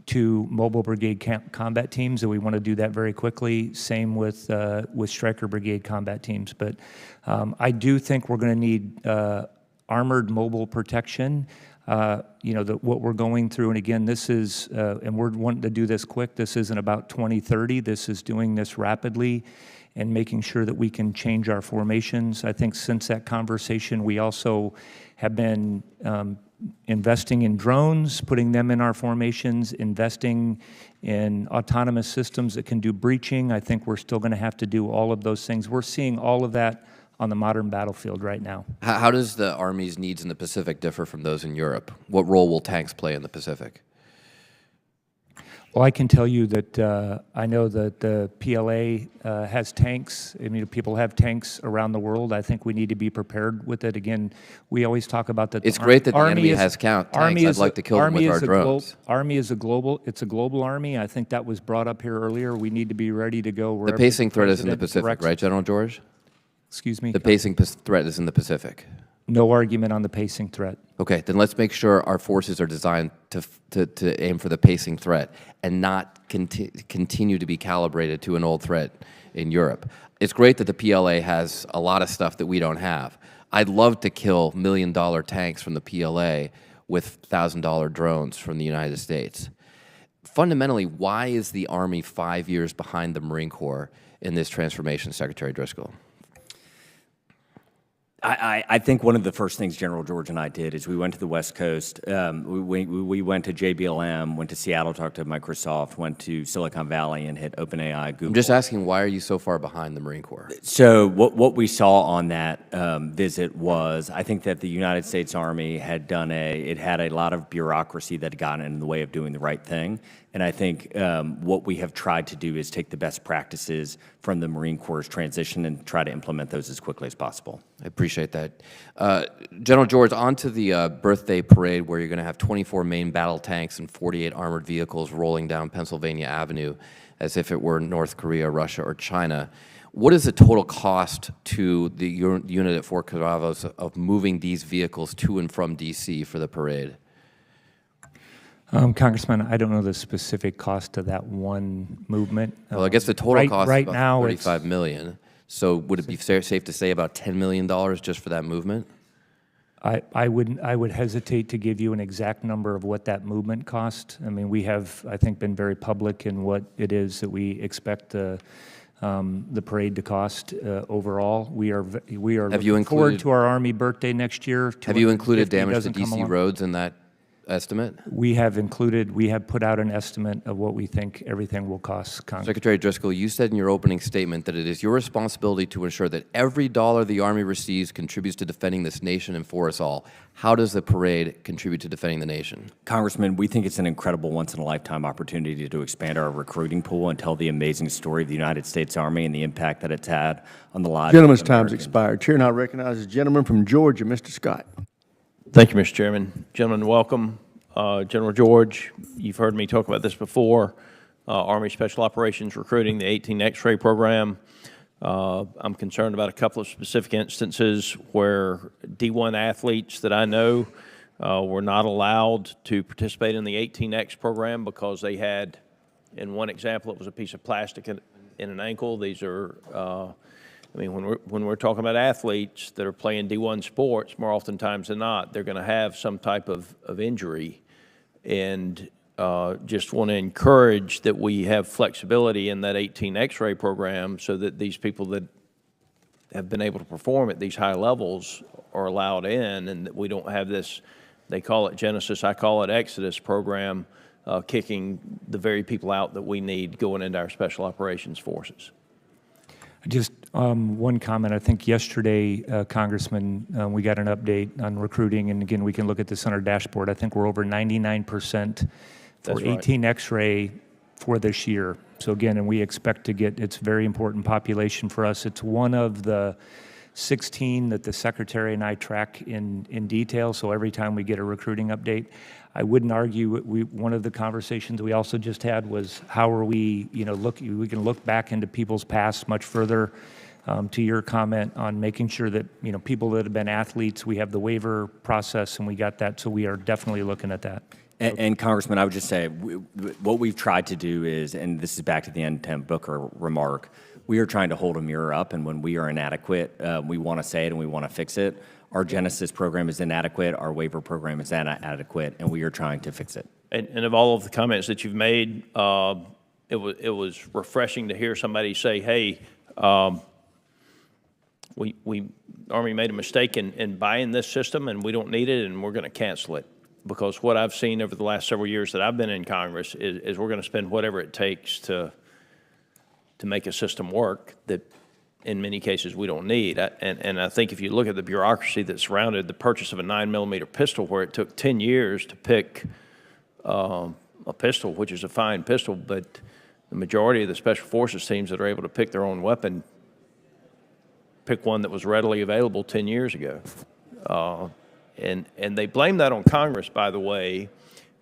To mobile brigade combat teams, and we want to do that very quickly. Same with Stryker brigade combat teams. But I do think we're going to need armored mobile protection. What we're going through, and again, this is, and we're wanting to do this quick. This isn't about 2030. This is doing this rapidly and making sure that we can change our formations. I think since that conversation, we also have been investing in drones, putting them in our formations, investing in autonomous systems that can do breaching. I think we're still going to have to do all of those things. We're seeing all of that on the modern battlefield right now. How does the Army's needs in the Pacific differ from those in Europe? What role will tanks play in the Pacific? Well, I can tell you that I know that the PLA has tanks. I mean, people have tanks around the world. I think we need to be prepared with it. Again, we always talk about that. It's great that the enemy has tanks. I'd like to kill them with our drones. Army is a global army. I think that was brought up here earlier. We need to be ready to go wherever The pacing threat is in the president Pacific, directs. right, General George? Excuse me? The pacing threat is in the Pacific. No argument on the pacing threat. Okay, then let's make sure our forces are designed to aim for the pacing threat and not continue to be calibrated to an old threat in Europe. It's great that the PLA has a lot of stuff that we don't have. I'd love to kill $1 million tanks from the PLA with $1,000 drones from the United States. Fundamentally, why is the Army 5 years behind the Marine Corps in this transformation, Secretary Driscoll? I think one of the first things General George and I did is we went to the West Coast. We went to JBLM, went to Seattle, talked to Microsoft, went to Silicon Valley and hit OpenAI, Google. I'm just asking, why are you so far behind the Marine Corps? So what we saw on that visit was, I think that the United States Army had it had a lot of bureaucracy that had gotten in the way of doing the right thing. And I think what we have tried to do is take the best practices from the Marine Corps' transition and try to implement those as quickly as possible. I appreciate that. General George, on to the birthday parade where you're going to have 24 main battle tanks and 48 armored vehicles rolling down Pennsylvania Avenue as if it were North Korea, Russia, or China. What is the total cost to the unit at Fort Carabo's of moving these vehicles to and from D.C. for the parade? Congressman, I don't know the specific cost of that one movement. Well, I guess the total cost right is about now $35 million. So would it be safe to say about $10 million just for that movement? I would hesitate to give you an exact number of what that movement cost. I mean, we have, I think, been very public in what it is that we expect the parade to cost overall. We are looking forward to our Army birthday next year. Have you included damage to D.C. roads in that estimate? We have put out an estimate of what we think everything will cost, Congress. Secretary Driscoll, you said in your opening statement that it is your responsibility to ensure that every dollar the Army receives contributes to defending this nation and for us all. How does the parade contribute to defending the nation? Congressman, we think it's an incredible once-in-a-lifetime opportunity to expand our recruiting pool and tell the amazing story of the United States Army and the impact that it's had on the lives Gentleman's of time's Americans. expired. Chair now recognizes the gentleman from Georgia, Mr. Scott. Thank you, Mr. Chairman. Gentlemen, welcome. General George, you've heard me talk about this before. Army Special Operations recruiting, the 18 X-ray program. I'm concerned about a couple of specific instances where D1 athletes that I know were not allowed to participate in the 18X program because they had, in one example, it was a piece of plastic in an ankle. These are I mean, when we're talking about athletes that are playing D1 sports, more oftentimes than not, they're going to have some type of injury. And just want to encourage that we have flexibility in that 18 X-ray program so that these people that have been able to perform at these high levels are allowed in, and that we don't have this, they call it Genesis, I call it Exodus program, kicking the very people out that we need going into our special operations forces. Just one comment. I think yesterday, Congressman, we got an update on recruiting, and again, we can look at this on our dashboard. I think we're over 99% for 18 X-ray for this year. So again, and we expect to get, it's a very important population for us. It's one of the 16 that the Secretary and I track in detail, so every time we get a recruiting update. I wouldn't argue, one of the conversations we also just had was how are we, we can look back into people's past much further. To your comment on making sure that, people that have been athletes, we have the waiver process and we got that, so we are definitely looking at that. And Congressman, I would just say, what we've tried to do is, and this is back to the N10 Booker remark, we are trying to hold a mirror up, and when we are inadequate, we want to say it and we want to fix it. Our Genesis program is inadequate, our waiver program is inadequate, and we are trying to fix it. And of all of the comments that you've made, it was refreshing to hear somebody say, hey, Army made a mistake in buying this system and we don't need it and we're going to cancel it. Because what I've seen over the last several years that I've been in Congress is we're going to spend whatever it takes to make a system work that in many cases we don't need. And I think if you look at the bureaucracy that surrounded the purchase of a 9mm pistol where it took 10 years to pick a pistol, which is a fine pistol, but the majority of the Special Forces teams that are able to pick their own weapon pick one that was readily available 10 years ago. And they blame that on Congress, by the way,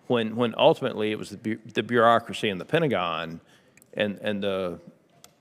when ultimately it was the bureaucracy in the Pentagon and the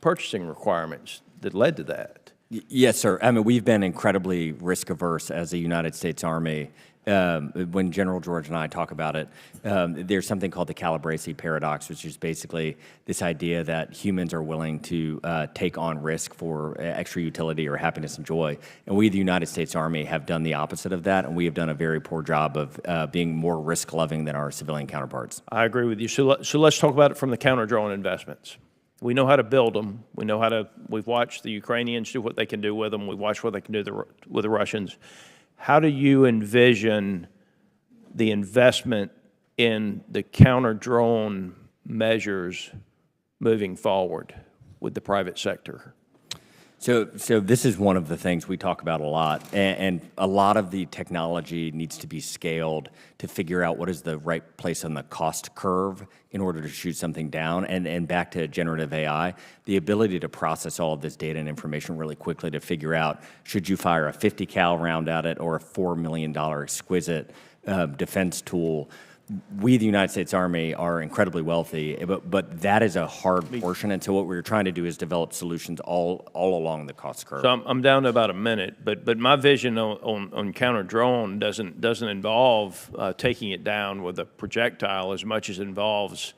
purchasing requirements that led to that. Yes, sir. I mean, we've been incredibly risk-averse as a United States Army. When General George and I talk about it, there's something called the Calabrese paradox, which is basically this idea that humans are willing to take on risk for extra utility or happiness and joy. And we, the United States Army, have done the opposite of that, and we have done a very poor job of being more risk-loving than our civilian counterparts. I agree with you. So let's talk about it from the counter-drone investments. We know how to build them. We know how to, we've watched the Ukrainians do what they can do with them. We've watched what they can do with the Russians. How do you envision the investment in the counter-drone measures moving forward with the private sector? So this is one of the things we talk about a lot, and a lot of the technology needs to be scaled to figure out what is the right place on the cost curve in order to shoot something down. And back to generative AI, the ability to process all of this data and information really quickly to figure out, should you fire a 50 cal round at it or a $4 million exquisite defense tool? We, the United States Army, are incredibly wealthy, but that is a hard portion. And so what we're trying to do is develop solutions all along the cost curve. So I'm down to about a minute, but my vision on counter-drone doesn't involve taking it down with a projectile as much as it involves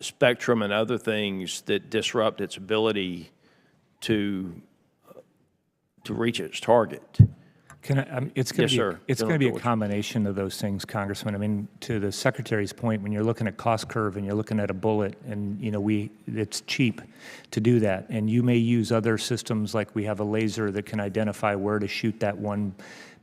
spectrum and other things that disrupt its ability to reach its target. It's going Yes, sir. to be a George. combination of those things, Congressman. I mean, to the Secretary's point, when you're looking at cost curve and you're looking at a bullet, and it's cheap to do that, and you may use other systems like we have a laser that can identify where to shoot that one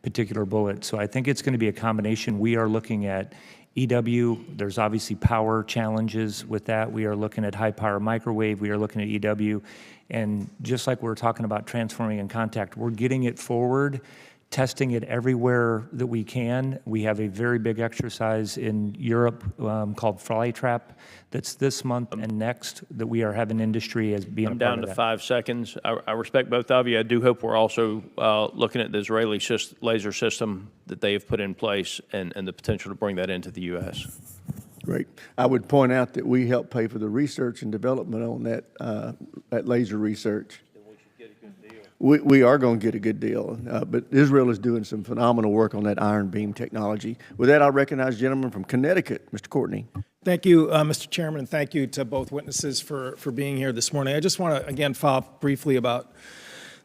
particular bullet. So I think it's going to be a combination. We are looking at EW. There's obviously power challenges with that. We are looking at high power microwave. We are looking at EW, and just like we're talking about transforming in contact, we're getting it forward, testing it everywhere that we can. We have a very big exercise in Europe called Flytrap that's this month and next that we are having industry as being I'm a part down of to that. 5 seconds. I respect both of you. I do hope we're also looking at the Israeli laser system that they have put in place and the potential to bring that into the U.S. Great. I would point out that we help pay for the research and development on that laser research. We are going to get a good deal, but Israel is doing some phenomenal work on that iron beam technology. With that, I'll recognize the gentleman from Connecticut, Mr. Courtney. Thank you, Mr. Chairman, and thank you to both witnesses for being here this morning. I just want to, again, follow up briefly about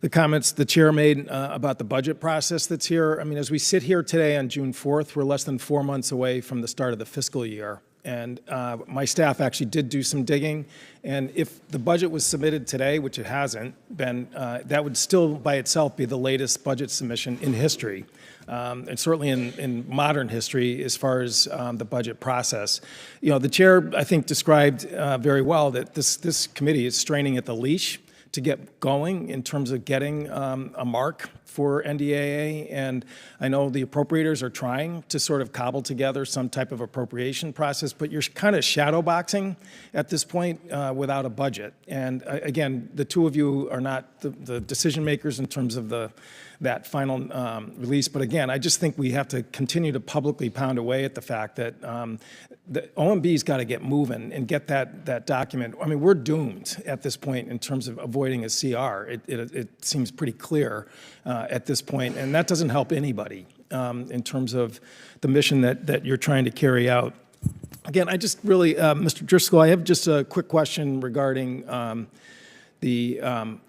the comments the chair made about the budget process that's here. I mean, as we sit here today on June 4th, we're less than 4 months away from the start of the fiscal year. And my staff actually did do some digging. And if the budget was submitted today, which it hasn't been, that would still by itself be the latest budget submission in history. And certainly in modern history as far as the budget process. You know, the chair, I think, described very well that this committee is straining at the leash to get going in terms of getting a mark for NDAA. And I know the appropriators are trying to sort of cobble together some type of appropriation process, but you're kind of shadow boxing at this point without a budget. And again, the two of you are not the decision makers in terms of that final release. But again, I just think we have to continue to publicly pound away at the fact that the OMB's got to get moving and get that document. I mean, we're doomed at this point in terms of avoiding a CR. It seems pretty clear at this point, and that doesn't help anybody in terms of the mission that you're trying to carry out. Again, I just really, Mr. Driscoll, I have just a quick question regarding the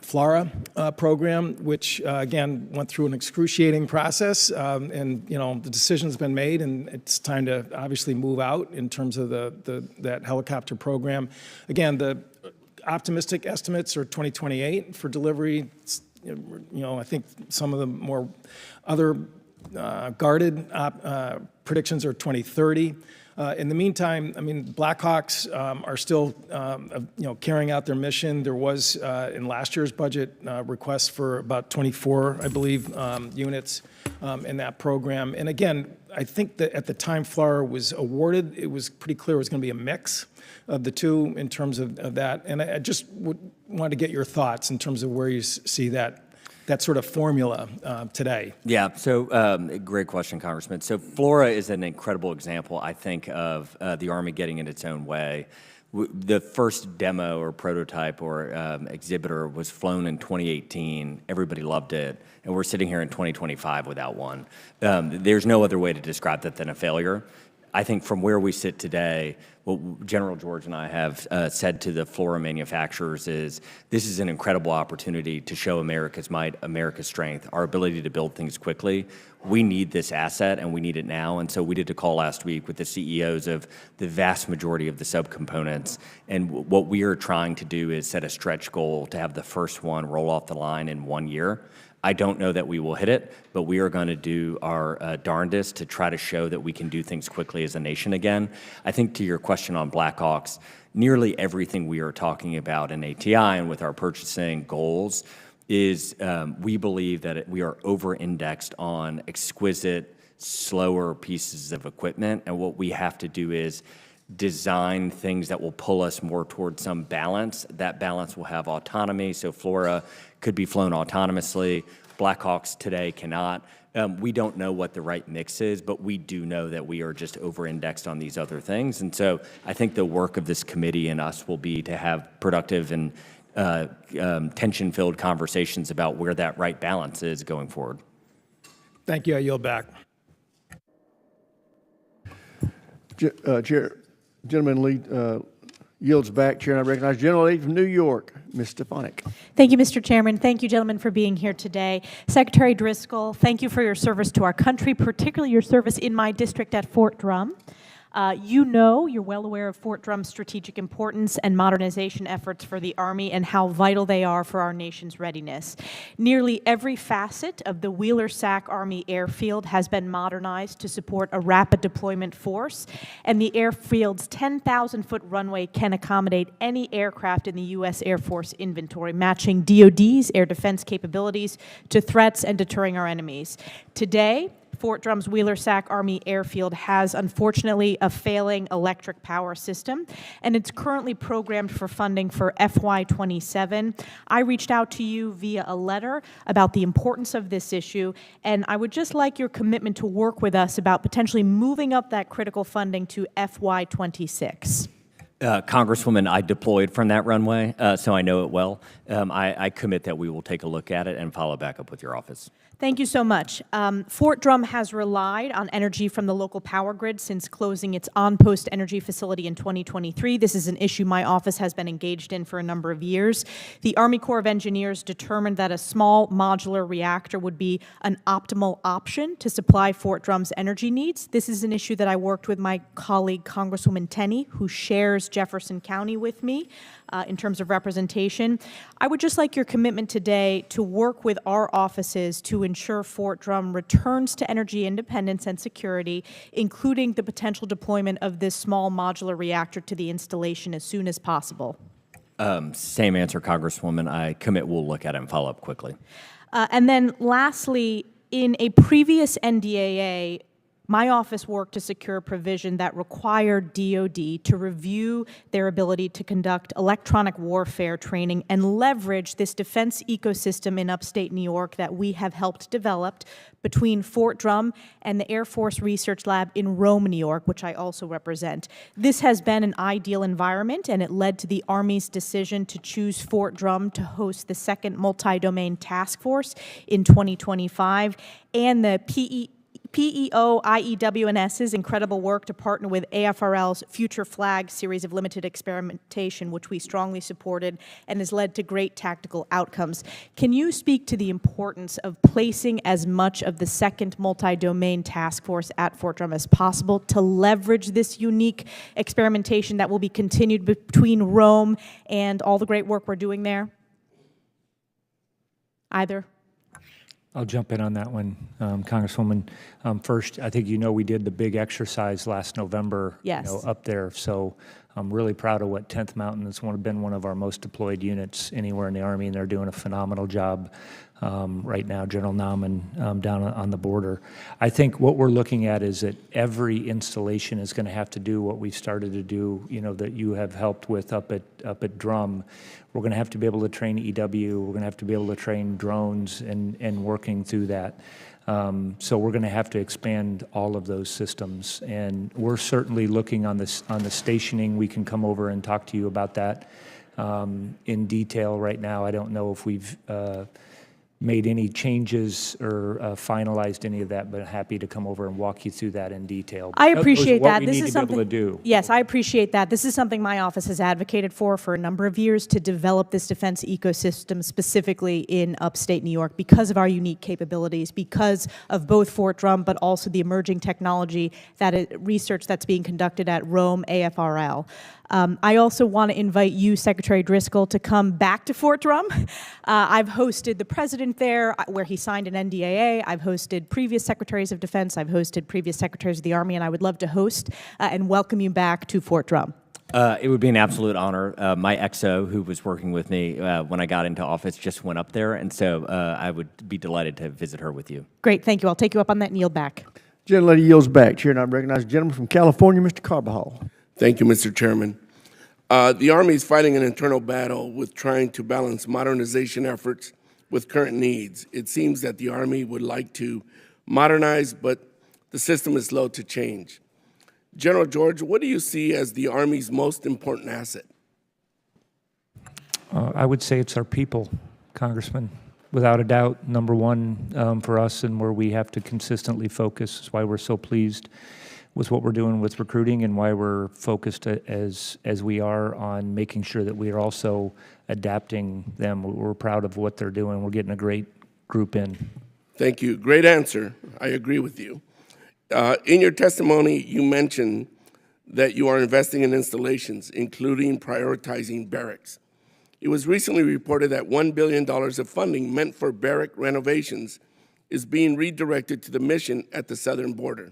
FLRAA program, which again went through an excruciating process, and the decision's been made, and it's time to obviously move out in terms of that helicopter program. Again, the optimistic estimates are 2028 for delivery. I think some of the more other guarded predictions are 2030. In the meantime, I mean, Blackhawks are still, carrying out their mission. There was, in last year's budget, requests for about 24, I believe, units in that program. And again, I think that at the time FLRAA was awarded, it was pretty clear it was going to be a mix of the two in terms of that. And I just wanted to get your thoughts in terms of where you see that sort of formula today. Yeah, so great question, Congressman. So FLRAA is an incredible example, I think, of the Army getting in its own way. The first demo or prototype or exhibitor was flown in 2018. Everybody loved it. And we're sitting here in 2025 without one. There's no other way to describe that than a failure. I think from where we sit today, what General George and I have said to the FLRAA manufacturers is this is an incredible opportunity to show America's might, America's strength, our ability to build things quickly. We need this asset, and we need it now. And so we did a call last week with the CEOs of the vast majority of the subcomponents. And what we are trying to do is set a stretch goal to have the first one roll off the line in 1 year. I don't know that we will hit it, but we are going to do our darndest to try to show that we can do things quickly as a nation again. I think to your question on Blackhawks, nearly everything we are talking about in ATI and with our purchasing goals is we believe that we are over-indexed on exquisite, slower pieces of equipment, and what we have to do is design things that will pull us more towards some balance. That balance will have autonomy, so FLRAA could be flown autonomously. Blackhawks today cannot. We don't know what the right mix is, but we do know that we are just over-indexed on these other things. And so I think the work of this committee and us will be to have productive and tension-filled conversations about where that right balance is going forward. Thank you. I yield back. Gentleman lead yields back. Chair, and I recognize General Lead from New York, Ms. Stefanik. Thank you, Mr. Chairman. Thank you, gentlemen, for being here today. Secretary Driscoll, thank you for your service to our country, particularly your service in my district at Fort Drum. You're well aware of Fort Drum's strategic importance and modernization efforts for the Army and how vital they are for our nation's readiness. Nearly every facet of the Wheeler-Sac Army Airfield has been modernized to support a rapid deployment force, and the airfield's 10,000-foot runway can accommodate any aircraft in the U.S. Air Force inventory, matching DoD's air defense capabilities to threats and deterring our enemies. Today, Fort Drum's Wheeler-Sac Army Airfield has, unfortunately, a failing electric power system, and it's currently programmed for funding for FY27. I reached out to you via a letter about the importance of this issue, and I would just like your commitment to work with us about potentially moving up that critical funding to FY26. Congresswoman, I deployed from that runway, so I know it well. I commit that we will take a look at it and follow back up with your office. Thank you so much. Fort Drum has relied on energy from the local power grid since closing its on-post energy facility in 2023. This is an issue my office has been engaged in for a number of years. The Army Corps of Engineers determined that a small modular reactor would be an optimal option to supply Fort Drum's energy needs. This is an issue that I worked with my colleague, Congresswoman Tenney, who shares Jefferson County with me in terms of representation. I would just like your commitment today to work with our offices to ensure Fort Drum returns to energy independence and security, including the potential deployment of this small modular reactor to the installation as soon as possible. Same answer, Congresswoman. I commit we'll look at it and follow up quickly. And then lastly, in a previous NDAA, my office worked to secure a provision that required DoD to review their ability to conduct electronic warfare training and leverage this defense ecosystem in upstate New York that we have helped develop between Fort Drum and the Air Force Research Lab in Rome, New York, which I also represent. This has been an ideal environment, and it led to the Army's decision to choose Fort Drum to host the second multi-domain task force in 2025, and the PEO, IEW, and S's incredible work to partner with AFRL's Future Flag series of limited experimentation, which we strongly supported and has led to great tactical outcomes. Can you speak to the importance of placing as much of the second multi-domain task force at Fort Drum as possible to leverage this unique experimentation that will be continued between Rome and all the great work we're doing there? Either? I'll jump in on that one, Congresswoman. First, I think you know we did the big exercise last November. Yes. Up there. So I'm really proud of what 10th Mountain has been one of our most deployed units anywhere in the Army, and they're doing a phenomenal job right now. General Nauman down on the border. I think what we're looking at is that every installation is going to have to do what we started to do. That you have helped with up at Drum. We're going to have to be able to train EW. We're going to have to be able to train drones and working through that. So we're going to have to expand all of those systems, and we're certainly looking on the stationing. We can come over and talk to you about that in detail right now. I don't know if we've made any changes or finalized any of that, but happy to come over and walk you through that in detail. I appreciate What that. we This need is to be able something. to do. Yes, I appreciate that. This is something my office has advocated for a number of years, to develop this defense ecosystem specifically in upstate New York because of our unique capabilities, because of both Fort Drum, but also the emerging technology research that's being conducted at Rome AFRL. I also want to invite you, Secretary Driscoll, to come back to Fort Drum. I've hosted the president there, where he signed an NDAA. I've hosted previous secretaries of defense. I've hosted previous secretaries of the Army, and I would love to host and welcome you back to Fort Drum. It would be an absolute honor. My XO, who was working with me when I got into office, just went up there, and so I would be delighted to visit her with you. Great, thank you. I'll take you up on that and yield back. Gentlelady yields back. Chair now recognizes the gentleman from California, Mr. Carbajal. Thank you, Mr. Chairman. The Army is fighting an internal battle with trying to balance modernization efforts with current needs. It seems that the Army would like to modernize, but the system is slow to change. General George, what do you see as the Army's most important asset? I would say it's our people, Congressman. Without a doubt, number one for us, and where we have to consistently focus. Is why we're so pleased with what we're doing with recruiting, and why we're focused as we are on making sure that we are also adapting them. We're proud of what they're doing. We're getting a great group in. Thank you. Great answer. I agree with you. In your testimony, you mentioned that you are investing in installations, including prioritizing barracks. It was recently reported that $1 billion of funding meant for barrack renovations is being redirected to the mission at the southern border.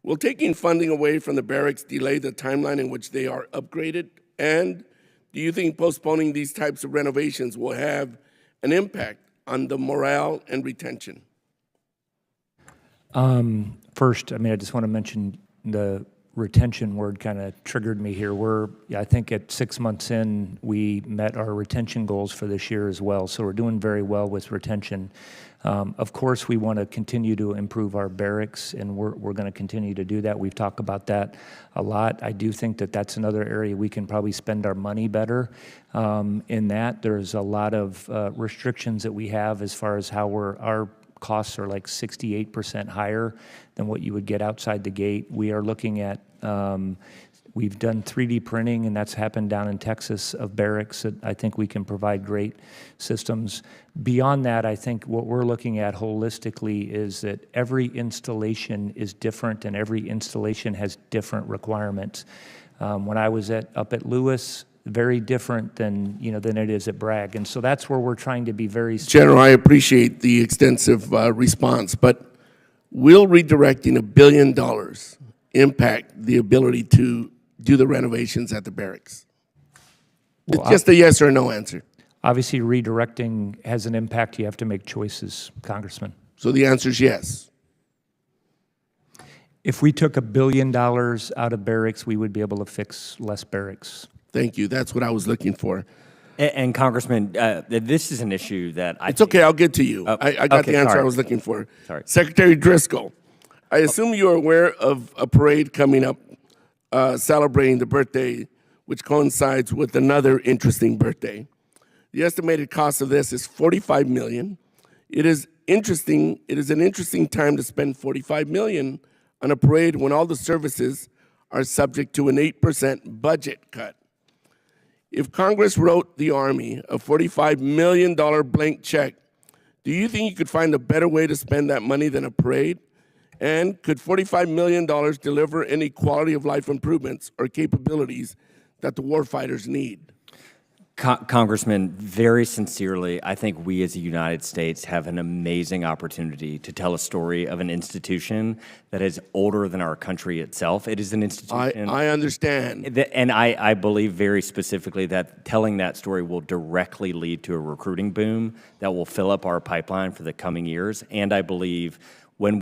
Will taking funding away from the barracks delay the timeline in which they are upgraded? And do you think postponing these types of renovations will have an impact on the morale and retention? First, I just want to mention the retention word kind of triggered me here. I think at 6 months in, we met our retention goals for this year as well. So we're doing very well with retention. Of course, we want to continue to improve our barracks, and we're going to continue to do that. We've talked about that a lot. I do think that that's another area we can probably spend our money better. In that, there's a lot of restrictions that we have as far as how our costs are like 68% higher than what you would get outside the gate. We are looking at, we've done 3D printing, and that's happened down in Texas, of barracks that I think we can provide great systems. Beyond that, I think what we're looking at holistically is that every installation is different, and every installation has different requirements. When I was up at Lewis, very different than it is at Bragg, and so that's where we're trying to be very. General, I appreciate the extensive response, but will redirecting $1 billion impact the ability to do the renovations at the barracks? Well, it's just a yes or no answer. Obviously, redirecting has an impact. You have to make choices, Congressman. So the answer is yes. If we took $1 billion out of barracks, we would be able to fix less barracks. Thank you. That's what I was looking for. And Congressman, this is an issue that It's okay. I'll get to you. I got the answer I was looking for. Sorry. Secretary Driscoll, I assume you are aware of a parade coming up celebrating the birthday, which coincides with another interesting birthday. The estimated cost of this is $45 million. It is interesting. It is an interesting time to spend $45 million on a parade when all the services are subject to an 8% budget cut. If Congress wrote the Army a $45 million blank check, do you think you could find a better way to spend that money than a parade? And could $45 million deliver any quality of life improvements or capabilities that the warfighters need? Congressman, very sincerely, I think we as the United States have an amazing opportunity to tell a story of an institution that is older than our country itself. It is an institution. I understand. And I believe very specifically that telling that story will directly lead to a recruiting boom that will fill up our pipeline for the coming years. And I believe when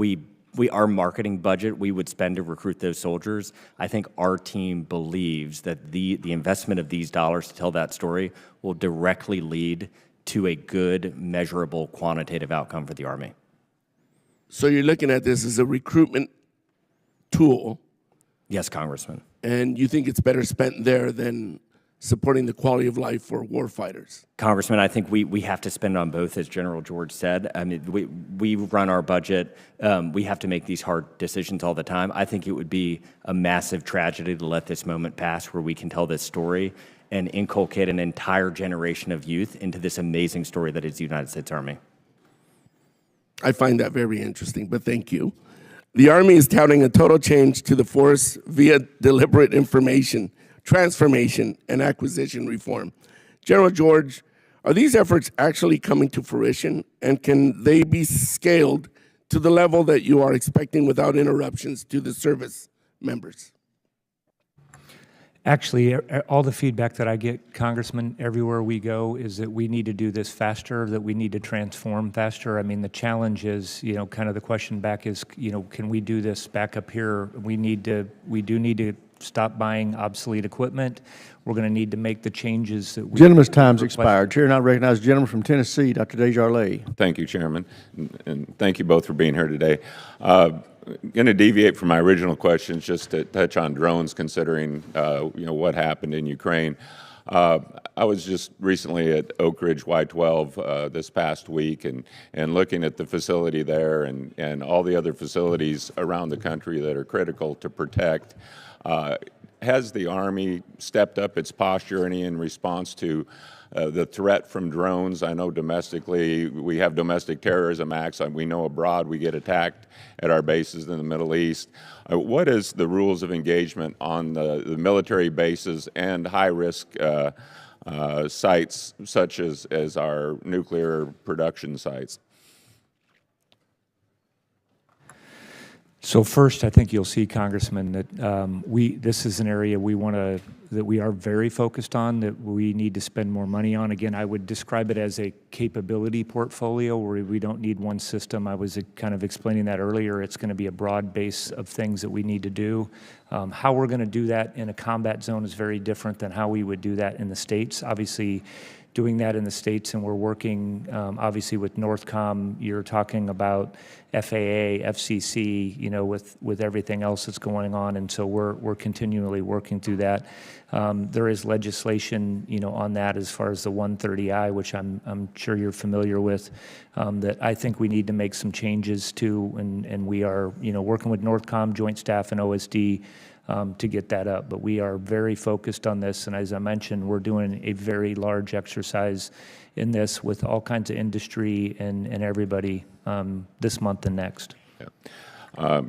our marketing budget we would spend to recruit those soldiers, I think our team believes that the investment of these dollars to tell that story will directly lead to a good, measurable, quantitative outcome for the Army. So you're looking at this as a recruitment tool, Yes, Congressman. and you think it's better spent there than supporting the quality of life for warfighters? Congressman, I think we have to spend on both, as General George said. I mean, we run our budget. We have to make these hard decisions all the time. I think it would be a massive tragedy to let this moment pass where we can tell this story and inculcate an entire generation of youth into this amazing story that is the United States Army. I find that very interesting, but thank you. The Army is touting a total change to the force via deliberate information, transformation, and acquisition reform. General George, are these efforts actually coming to fruition, and can they be scaled to the level that you are expecting without interruptions to the service members? Actually, all the feedback that I get, Congressman, everywhere we go is that we need to do this faster, that we need to transform faster. I mean, the challenge is, kind of the question back is, can we do this back up here? We do need to stop buying obsolete equipment. We're going to need to make the changes that we... Gentleman's time's expired. Chair now recognizes the gentleman from Tennessee, Dr. Desjardins. Thank you, Chairman, and thank you both for being here today. Going to deviate from my original questions just to touch on drones, considering what happened in Ukraine. I was just recently at Oak Ridge Y-12 this past week and looking at the facility there and all the other facilities around the country that are critical to protect. Has the Army stepped up its posture any in response to the threat from drones? I know domestically we have domestic terrorism acts. We know abroad we get attacked at our bases in the Middle East. What is the rules of engagement on the military bases and high-risk sites such as our nuclear production sites? So first, I think you'll see, Congressman, that this is an area that we are very focused on, that we need to spend more money on. Again, I would describe it as a capability portfolio where we don't need one system. I was kind of explaining that earlier. It's going to be a broad base of things that we need to do. How we're going to do that in a combat zone is very different than how we would do that in the States. Obviously, doing that in the States, and we're working obviously with Northcom. You're talking about FAA, FCC, with everything else that's going on, and so we're continually working through that. There is legislation, on that as far as the 130I, which I'm sure you're familiar with, that I think we need to make some changes to, and we are, working with Northcom, Joint Staff, and OSD. To get that up. But we are very focused on this, and as I mentioned, we're doing a very large exercise in this with all kinds of industry and everybody this month and next. Yeah.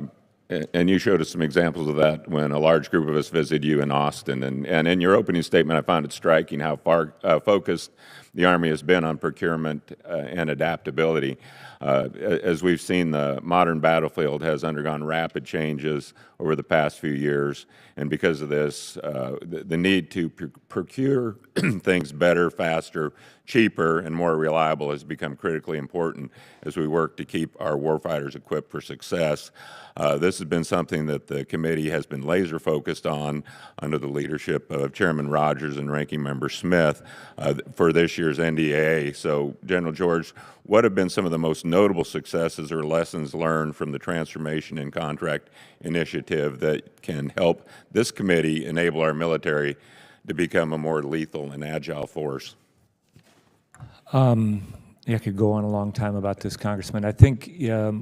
And you showed us some examples of that when a large group of us visited you in Austin. And in your opening statement, I found it striking how far focused the Army has been on procurement and adaptability. As we've seen, the modern battlefield has undergone rapid changes over the past few years, and because of this, the need to procure things better, faster, cheaper, and more reliable has become critically important as we work to keep our warfighters equipped for success. This has been something that the committee has been laser focused on under the leadership of Chairman Rogers and Ranking Member Smith for this year's NDAA. So, General George, what have been some of the most notable successes or lessons learned from the Transformation and Contract Initiative that can help this committee enable our military to become a more lethal and agile force? I could go on a long time about this, Congressman. I think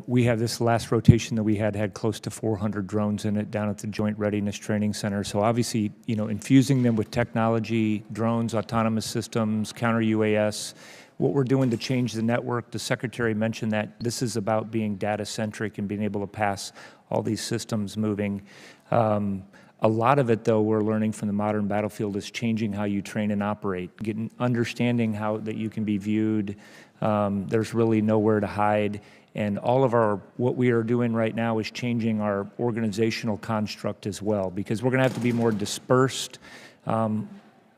we have this last rotation that we had close to 400 drones in it down at the Joint Readiness Training Center. So obviously, infusing them with technology, drones, autonomous systems, counter-UAS, what we're doing to change the network. The Secretary mentioned that this is about being data-centric and being able to pass all these systems moving. A lot of it, though, we're learning from the modern battlefield is changing how you train and operate, understanding how that you can be viewed. There's really nowhere to hide. And all of what we are doing right now is changing our organizational construct as well, because we're going to have to be more dispersed,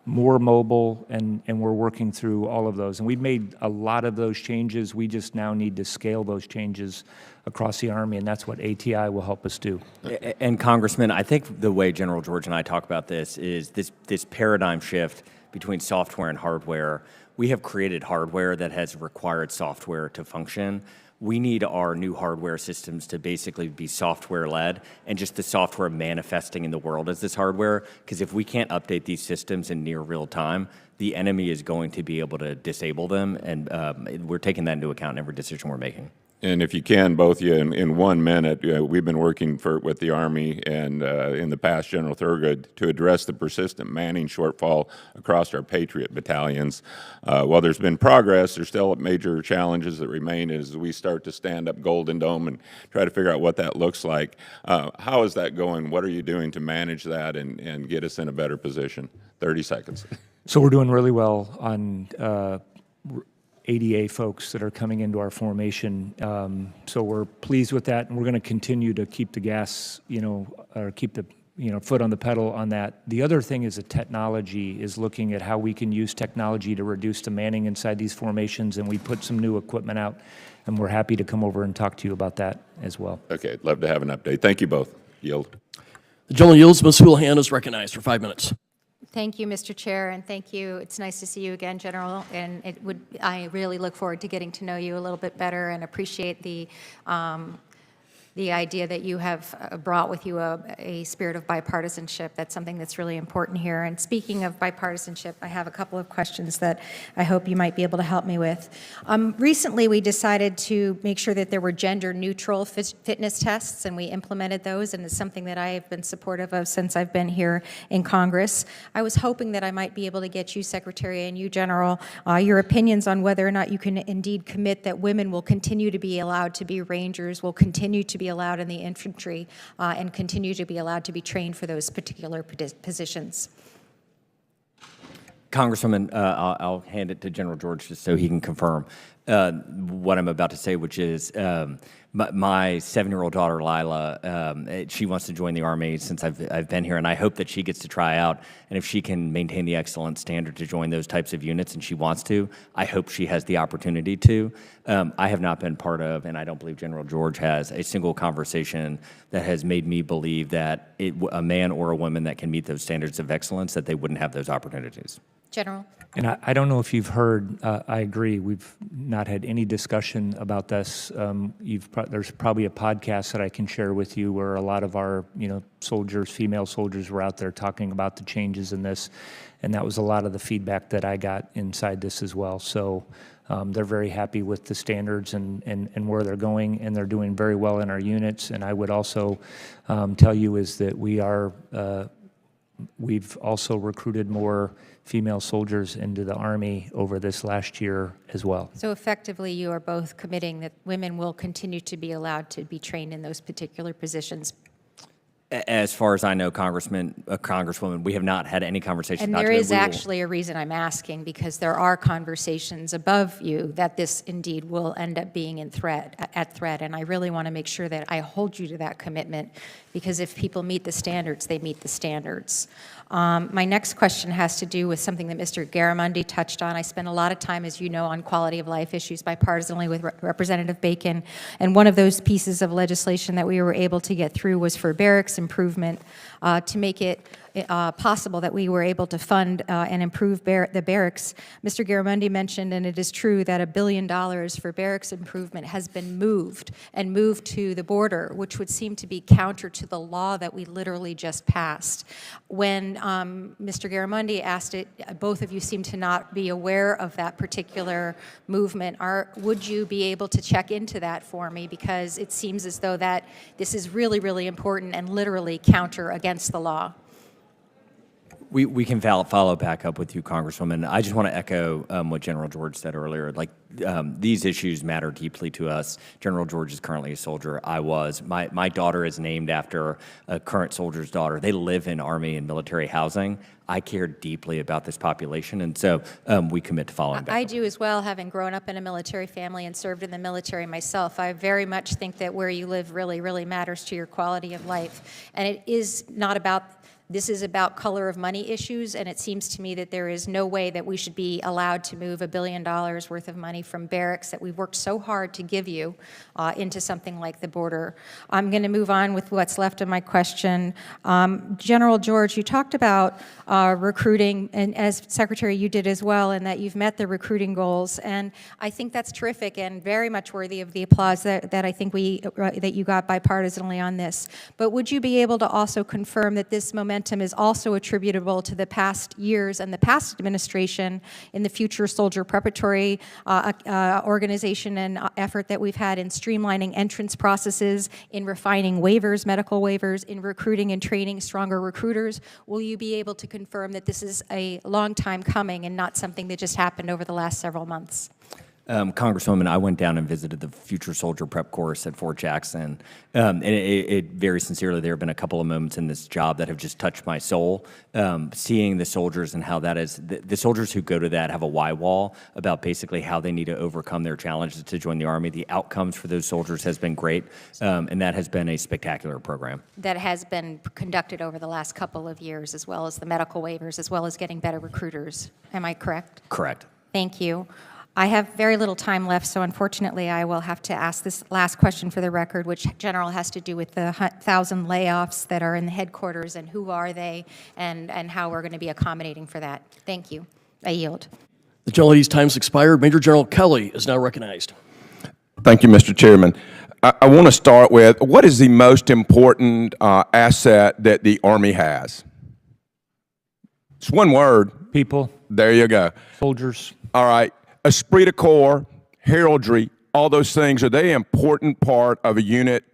more mobile, and we're working through all of those. And we've made a lot of those changes. We just now need to scale those changes across the Army, and that's what ATI will help us do. And Congressman, I think the way General George and I talk about this is this paradigm shift between software and hardware. We have created hardware that has required software to function. We need our new hardware systems to basically be software-led and just the software manifesting in the world as this hardware, because if we can't update these systems in near real time, the enemy is going to be able to disable them, and we're taking that into account in every decision we're making. And if you can, both of you, in 1 minute, we've been working with the Army and in the past, General Thurgood, to address the persistent manning shortfall across our Patriot battalions. While there's been progress, there's still major challenges that remain as we start to stand up Golden Dome and try to figure out what that looks like. How is that going? What are you doing to manage that and get us in a better position? 30 seconds. So we're doing really well on ADA folks that are coming into our formation. So we're pleased with that, and we're going to continue to keep the gas, or keep the foot on the pedal on that. The other thing is the technology is looking at how we can use technology to reduce the manning inside these formations, and we put some new equipment out, and we're happy to come over and talk to you about that as well. Okay, I'd love to have an update. Thank you both. Yield. The gentleman yields. Ms. Houlihan is recognized for 5 minutes. Thank you, Mr. Chair, and thank you. It's nice to see you again, General, and I really look forward to getting to know you a little bit better and appreciate the idea that you have brought with you a spirit of bipartisanship. That's something that's really important here. And speaking of bipartisanship, I have a couple of questions that I hope you might be able to help me with. Recently, we decided to make sure that there were gender-neutral fitness tests, and we implemented those, and it's something that I have been supportive of since I've been here in Congress. I was hoping that I might be able to get you, Secretary, and you, General, your opinions on whether or not you can indeed commit that women will continue to be allowed to be Rangers, will continue to be allowed in the infantry, and continue to be allowed to be trained for those particular positions. Congresswoman, I'll hand it to General George just so he can confirm what I'm about to say, which is my 7-year-old daughter, Lila, she wants to join the Army since I've been here, and I hope that she gets to try out, and if she can maintain the excellent standard to join those types of units, and she wants to, I hope she has the opportunity to. I have not been part of, and I don't believe General George has, a single conversation that has made me believe that a man or a woman that can meet those standards of excellence, that they wouldn't have those opportunities. General? And I don't know if you've heard, I agree, we've not had any discussion about this. There's probably a podcast that I can share with you where a lot of our soldiers, female soldiers, were out there talking about the changes in this, and that was a lot of the feedback that I got inside this as well. So they're very happy with the standards and where they're going, and they're doing very well in our units. And I would also tell you is that we've also recruited more female soldiers into the Army over this last year as well. So effectively, you are both committing that women will continue to be allowed to be trained in those particular positions. As far as I know, Congresswoman, we have not had any conversation. And there is actually a reason I'm asking, because there are conversations above you that this indeed will end up being at threat. And I really want to make sure that I hold you to that commitment, because if people meet the standards, they meet the standards. My next question has to do with something that Mr. Garamendi touched on. I spent a lot of time, as you know, on quality of life issues bipartisanly with Representative Bacon, and one of those pieces of legislation that we were able to get through was for barracks improvement, to make it possible that we were able to fund and improve the barracks. Mr. Garamendi mentioned, and it is true, that $1 billion for barracks improvement has been moved to the border, which would seem to be counter to the law that we literally just passed. When Mr. Garamendi asked it, both of you seem to not be aware of that particular movement. Would you be able to check into that for me? Because it seems as though that this is really, really important and literally counter against the law. We can follow back up with you, Congresswoman. I just want to echo what General George said earlier. Like, these issues matter deeply to us. General George is currently a soldier. I was. My daughter is named after a current soldier's daughter. They live in Army and military housing. I care deeply about this population, and so we commit to following back. I do as well, having grown up in a military family and served in the military myself. I very much think that where you live really, really matters to your quality of life. And it is not about This is about color of money issues, and it seems to me that there is no way that we should be allowed to move $1 billion worth of money from barracks that we've worked so hard to give you into something like the border. I'm going to move on with what's left of my question. General George, you talked about recruiting, and as Secretary, you did as well, and that you've met the recruiting goals, and I think that's terrific and very much worthy of the applause that I think that you got bipartisanly on this. But would you be able to also confirm that this momentum is also attributable to the past years and the past administration in the future soldier preparatory organization and effort that we've had in streamlining entrance processes, in refining waivers, medical waivers, in recruiting and training stronger recruiters? Will you be able to confirm that this is a long time coming and not something that just happened over the last several months? Congresswoman, I went down and visited the Future Soldier Prep course at Fort Jackson, and it very sincerely, there have been a couple of moments in this job that have just touched my soul. Seeing the soldiers and how that is, the soldiers who go to that have a why wall about basically how they need to overcome their challenges to join the Army. The outcomes for those soldiers has been great, and that has been a spectacular program. That has been conducted over the last couple of years, as well as the medical waivers, as well as getting better recruiters. Am I correct? Correct. Thank you. I have very little time left, so unfortunately I will have to ask this last question for the record, which, General, has to do with the 1,000 layoffs that are in the headquarters, and who are they, and how we're going to be accommodating for that. Thank you. I yield. The gentlelady's time's expired. Major General Kelly is now recognized. Thank you, Mr. Chairman. I want to start with, what is the most important asset that the Army has? It's one word. People. There you go. Soldiers. All right. Esprit de corps, heraldry, all those things, are they an important part of a unit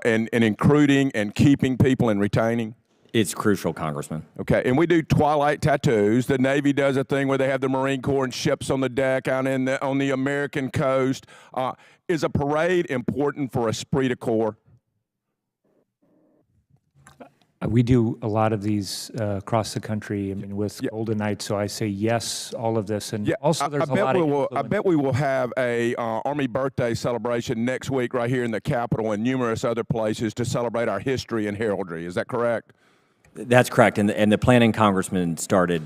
in recruiting and keeping people and retaining? It's crucial, Congressman. Okay, and we do twilight tattoos. The Navy does a thing where they have the Marine Corps and ships on the deck out on the American coast. Is a parade important for esprit de corps? We do a lot of these across the country, I mean, with Golden Knights, so I say yes, all of this, and also there's a lot of I bet we will have a Army birthday celebration next week right here in the Capitol and numerous other places to celebrate our history and heraldry. Is that correct? That's correct, and the planning, Congressman, started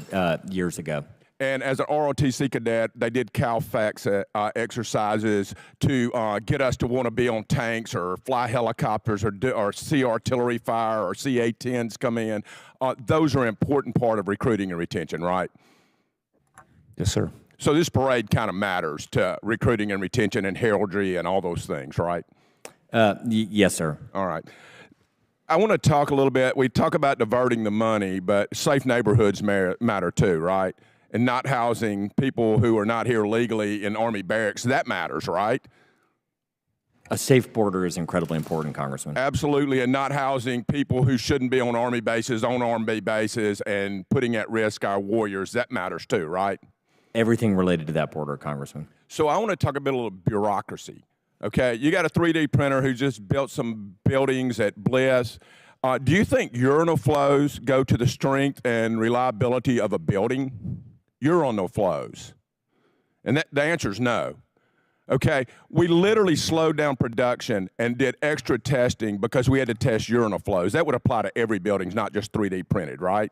years ago. And as an ROTC cadet, they did CALFAX exercises to get us to want to be on tanks or fly helicopters or see artillery fire or see A-10s come in. Those are an important part of recruiting and retention, right? Yes, sir. So this parade kind of matters to recruiting and retention and heraldry and all those things, right? Yes, sir. All right. I want to talk a little bit. We talk about diverting the money, but safe neighborhoods matter too, right? And not housing people who are not here legally in Army barracks, that matters, right? A safe border is incredibly important, Congressman. Absolutely, and not housing people who shouldn't be on Army bases, on Army bases, and putting at risk our warriors, that matters too, right? Everything related to that border, Congressman. So I want to talk a bit of bureaucracy, okay? You got a 3D printer who just built some buildings at Bliss. Do you think urinal flows go to the strength and reliability of a building? Urinal flows. And the answer is no. Okay, we literally slowed down production and did extra testing because we had to test urinal flows. That would apply to every building, not just 3D printed, right?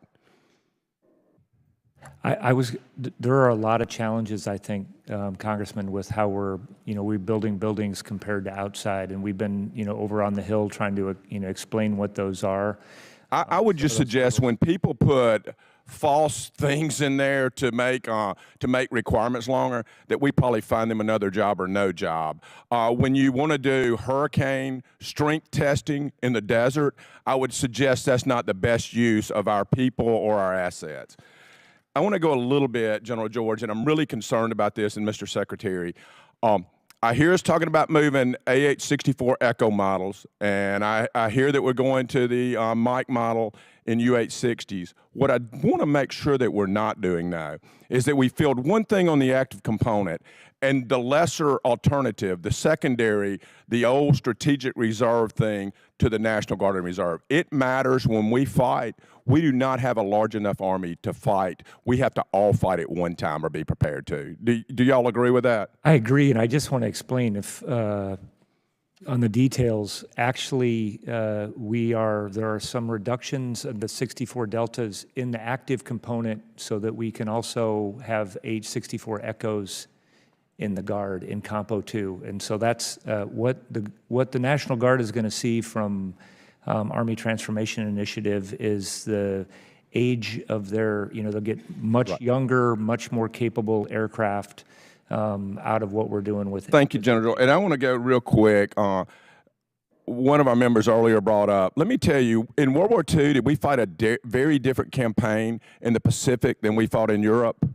There are a lot of challenges, I think, Congressman, with how we're building buildings compared to outside, and we've been, over on the Hill trying to, explain what those are. I would just suggest when people put false things in there to make requirements longer, that we probably find them another job or no job. When you want to do hurricane strength testing in the desert, I would suggest that's not the best use of our people or our assets. I want to go a little bit, General George, and I'm really concerned about this, and Mr. Secretary. I hear us talking about moving AH-64 Echo models, and I hear that we're going to the Mike model in UH-60s. What I want to make sure that we're not doing now is that we field one thing on the active component and the lesser alternative, the secondary, the old strategic reserve thing to the National Guard and Reserve. It matters when we fight. We do not have a large enough Army to fight. We have to all fight at one time or be prepared to. Do y'all agree with that? I agree, and I just want to explain if on the details, actually, there are some reductions of the 64 deltas in the active component so that we can also have H-64 Echoes in the Guard in Compo 2. And so that's what the National Guard is going to see from Army Transformation Initiative is the age of their, they'll get much younger, much more capable aircraft out of what we're doing with it. Thank you, General. And I want to go real quick. One of our members earlier brought up, let me tell you, in World War II, did we fight a very different campaign in the Pacific than we fought in Europe?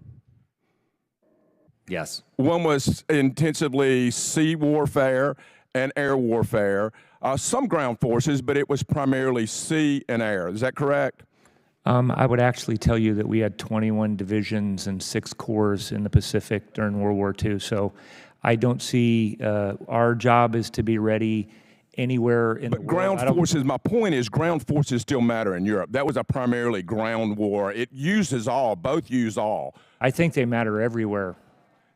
Yes. One was intensively sea warfare and air warfare, some ground forces, but it was primarily sea and air. Is that correct? I would actually tell you that we had 21 divisions and 6 corps in the Pacific during World War II. So I don't see our job is to be ready anywhere in the world. But ground forces, my point is ground forces still matter in Europe. That was a primarily ground war. It uses all, both use all. I think they matter everywhere.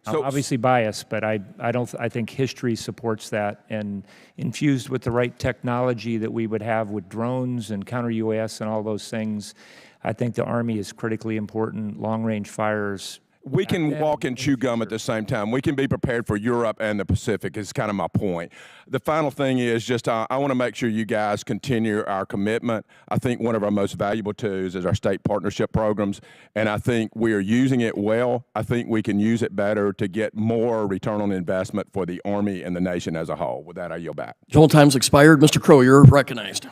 I'm obviously biased, but I think history supports that, and infused with the right technology that we would have with drones and counter-UAS and all those things, I think the Army is critically important. Long-range fires. We can walk and chew gum at the same time. We can be prepared for Europe and the Pacific is kind of my point. The final thing is just I want to make sure you guys continue our commitment. I think one of our most valuable tools is our state partnership programs, and I think we are using it well. I think we can use it better to get more return on investment for the Army and the nation as a whole. With that, I yield back. General, time's expired. Mr. Crow, you're recognized.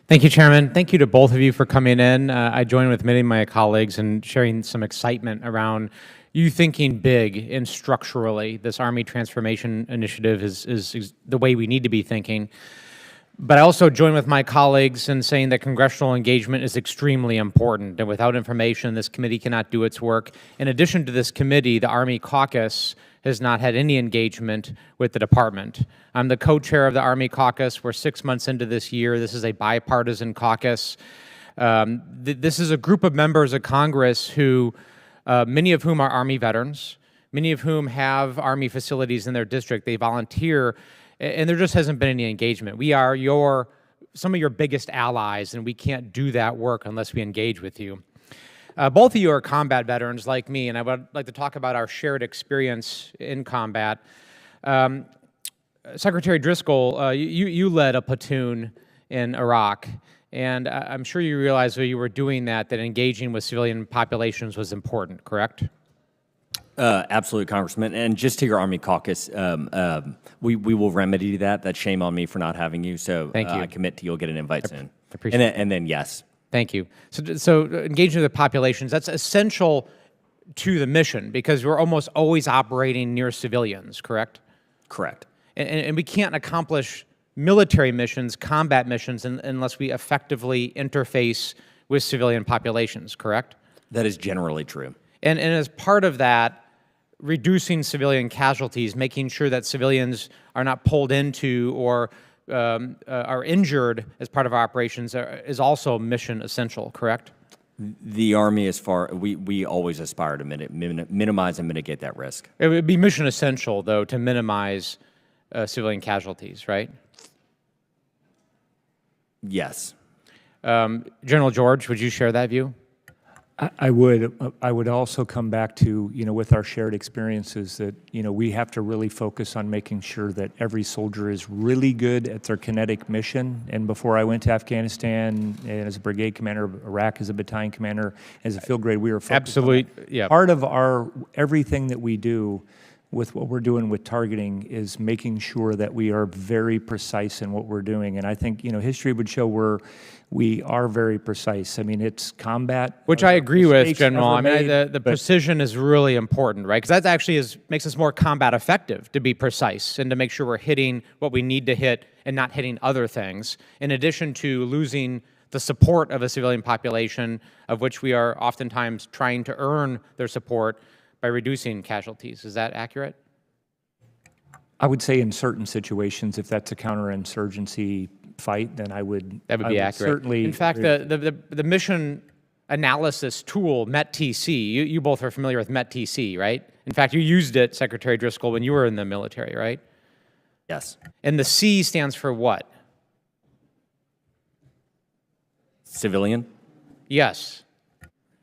Thank you, Chairman. Thank you to both of you for coming in. I join with many of my colleagues in sharing some excitement around you thinking big and structurally. This Army Transformation Initiative is the way we need to be thinking. But I also join with my colleagues in saying that congressional engagement is extremely important, and without information, this committee cannot do its work. In addition to this committee, the Army Caucus has not had any engagement with the department. I'm the co-chair of the Army Caucus. We're 6 months into this year. This is a bipartisan caucus. This is a group of members of Congress who, many of whom are Army veterans, many of whom have Army facilities in their district. They volunteer, and there just hasn't been any engagement. We are some of your biggest allies, and we can't do that work unless we engage with you. Both of you are combat veterans like me, and I would like to talk about our shared experience in combat. Secretary Driscoll, you led a platoon in Iraq, and I'm sure you realize while you were doing that engaging with civilian populations was important, correct? Absolutely, Congressman. And just to your Army Caucus, we will remedy that. That's shame on me for not having you. So thank you. I commit to you'll get an invite soon. Appreciate it. And then yes. Thank you. So engaging with the populations, that's essential to the mission because we're almost always operating near civilians, correct? Correct. And we can't accomplish military missions, combat missions, unless we effectively interface with civilian populations, correct? That is generally true. And as part of that, reducing civilian casualties, making sure that civilians are not pulled into or are injured as part of our operations is also mission essential, correct? The Army, we always aspire to minimize and mitigate that risk. It would be mission essential, though, to minimize civilian casualties, right? Yes. General George, would you share that view? I would also come back to, with our shared experiences that, we have to really focus on making sure that every soldier is really good at their kinetic mission. And before I went to Afghanistan as a brigade commander, Iraq as a battalion commander, as a field grade, we were focused on that. Yeah. Part of everything that we do, with what we're doing with targeting is making sure that we are very precise in what we're doing. And I think, history would show we are very precise. I mean, it's combat. Which I agree with, mistakes General. ever I mean, made, the precision is really important, right? Because that actually makes us more combat effective to be precise and to make sure we're hitting what we need to hit and not hitting other things, in addition to losing the support of a civilian population, of which we are oftentimes trying to earn their support by reducing casualties. Is that accurate? I would say in certain situations, if that's a counterinsurgency fight, then that would be accurate. Certainly. In fact, the mission analysis tool, METTC, you both are familiar with METTC, right? In fact, you used it, Secretary Driscoll, when you were in the military, right? Yes. And the C stands for what? Civilian? Yes.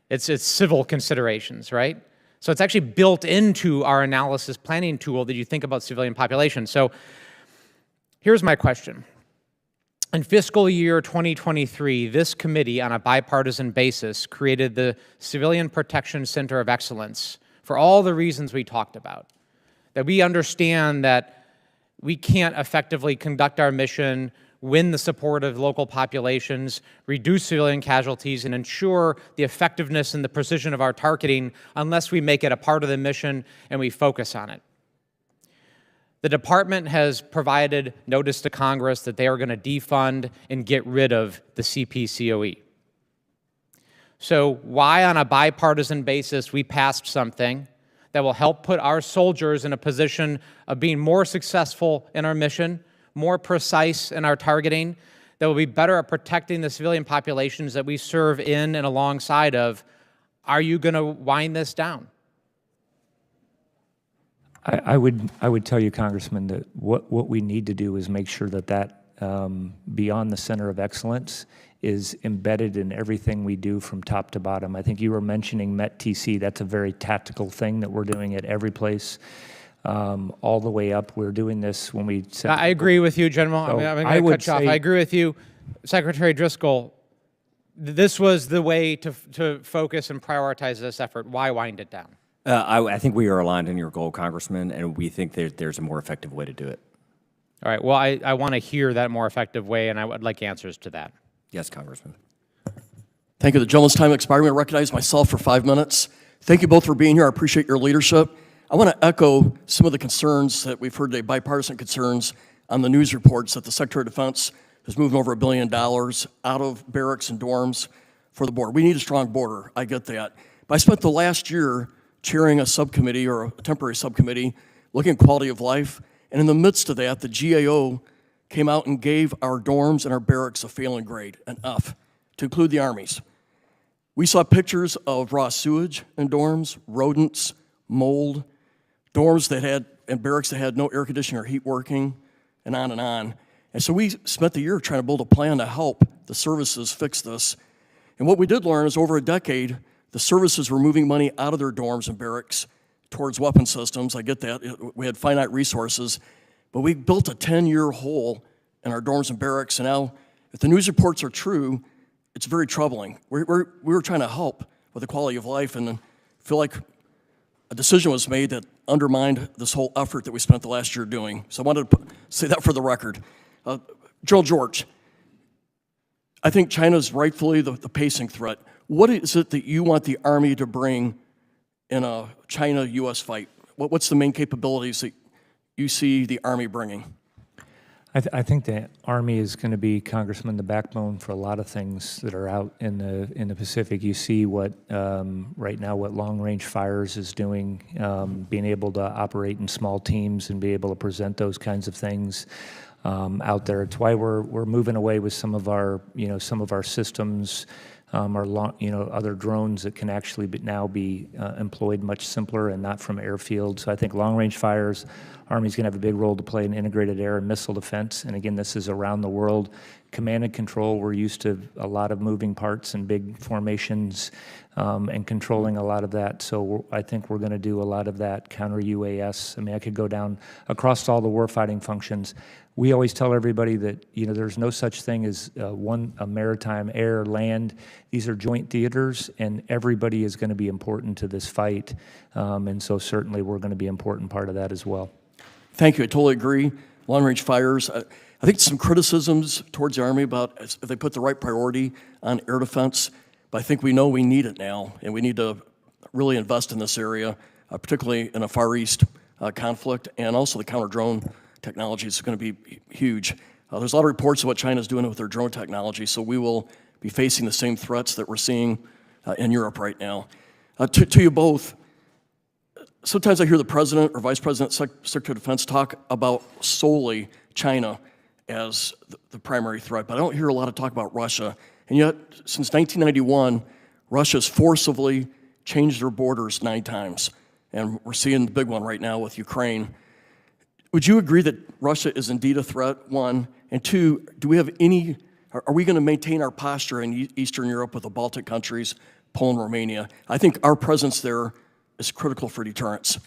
It's civil considerations, right? So it's actually built into our analysis planning tool that you think about civilian population. So here's my question. In fiscal year 2023, this committee, on a bipartisan basis, created the Civilian Protection Center of Excellence for all the reasons we talked about. That we understand that we can't effectively conduct our mission, win the support of local populations, reduce civilian casualties, and ensure the effectiveness and the precision of our targeting unless we make it a part of the mission and we focus on it. The department has provided notice to Congress that they are going to defund and get rid of the CPCOE. So why, on a bipartisan basis, we passed something that will help put our soldiers in a position of being more successful in our mission, more precise in our targeting, that will be better at protecting the civilian populations that we serve in and alongside of. Are you going to wind this down? I would tell you, Congressman, that what we need to do is make sure that beyond the center of excellence is embedded in everything we do from top to bottom. I think you were mentioning METTC. That's a very tactical thing that we're doing at every place. All the way up. We're doing this when we said... I agree with you, General. So I'm going to cut you off. I agree with you. Secretary Driscoll, this was the way to focus and prioritize this effort. Why wind it down? I think we are aligned in your goal, Congressman, and we think there's a more effective way to do it. All right. Well, I want to hear that more effective way, and I would like answers to that. Yes, Congressman. Thank you. The gentleman's time expired. I'm going to recognize myself for 5 minutes. Thank you both for being here. I appreciate your leadership. I want to echo some of the concerns that we've heard today, bipartisan concerns on the news reports that the Secretary of Defense is moving over $1 billion out of barracks and dorms for the border. We need a strong border. I get that. But I spent the last year chairing a subcommittee or a temporary subcommittee looking at quality of life. And in the midst of that, the GAO came out and gave our dorms and our barracks a failing grade, an F, to include the Army's. We saw pictures of raw sewage in dorms, rodents, mold, dorms that had, and barracks that had no air conditioning or heat working, and on and on. And so we spent the year trying to build a plan to help the services fix this. And what we did learn is over a decade, the services were moving money out of their dorms and barracks towards weapon systems. I get that. We had finite resources. But we built a 10-year hole in our dorms and barracks. And now, if the news reports are true, it's very troubling. We were trying to help with the quality of life, and I feel like a decision was made that undermined this whole effort that we spent the last year doing. So I wanted to say that for the record. General George, I think China's rightfully the pacing threat. What is it that you want the Army to bring in a China-U.S. fight? What's the main capabilities that you see the Army bringing? I think the Army is going to be, Congressman, the backbone for a lot of things that are out in the Pacific. You see what right now what long-range fires is doing, being able to operate in small teams and be able to present those kinds of things out there. It's why we're moving away with some of our systems. Other drones that can actually now be employed much simpler and not from airfield. So I think long-range fires, Army's going to have a big role to play in integrated air and missile defense. And again, this is around the world. Command and control, we're used to a lot of moving parts and big formations and controlling a lot of that. So I think we're going to do a lot of that counter-UAS. I mean, I could go down across all the warfighting functions. We always tell everybody that, there's no such thing as a maritime, air, land. These are joint theaters, and everybody is going to be important to this fight. And so certainly we're going to be an important part of that as well. Thank you. I totally agree. Long-range fires. I think some criticisms towards the Army about if they put the right priority on air defense, but I think we know we need it now, and we need to really invest in this area, particularly in a Far East conflict, and also the counter-drone technology is going to be huge. There's a lot of reports of what China's doing with their drone technology, so we will be facing the same threats that we're seeing in Europe right now. To you both, sometimes I hear the President or Vice President, Secretary of Defense talk about solely China as the primary threat, but I don't hear a lot of talk about Russia. And yet, since 1991, Russia's forcibly changed their borders 9 times. And we're seeing the big one right now with Ukraine. Would you agree that Russia is indeed a threat, 1? And 2, do we have are we going to maintain our posture in Eastern Europe with the Baltic countries, Poland, Romania? I think our presence there is critical for deterrence.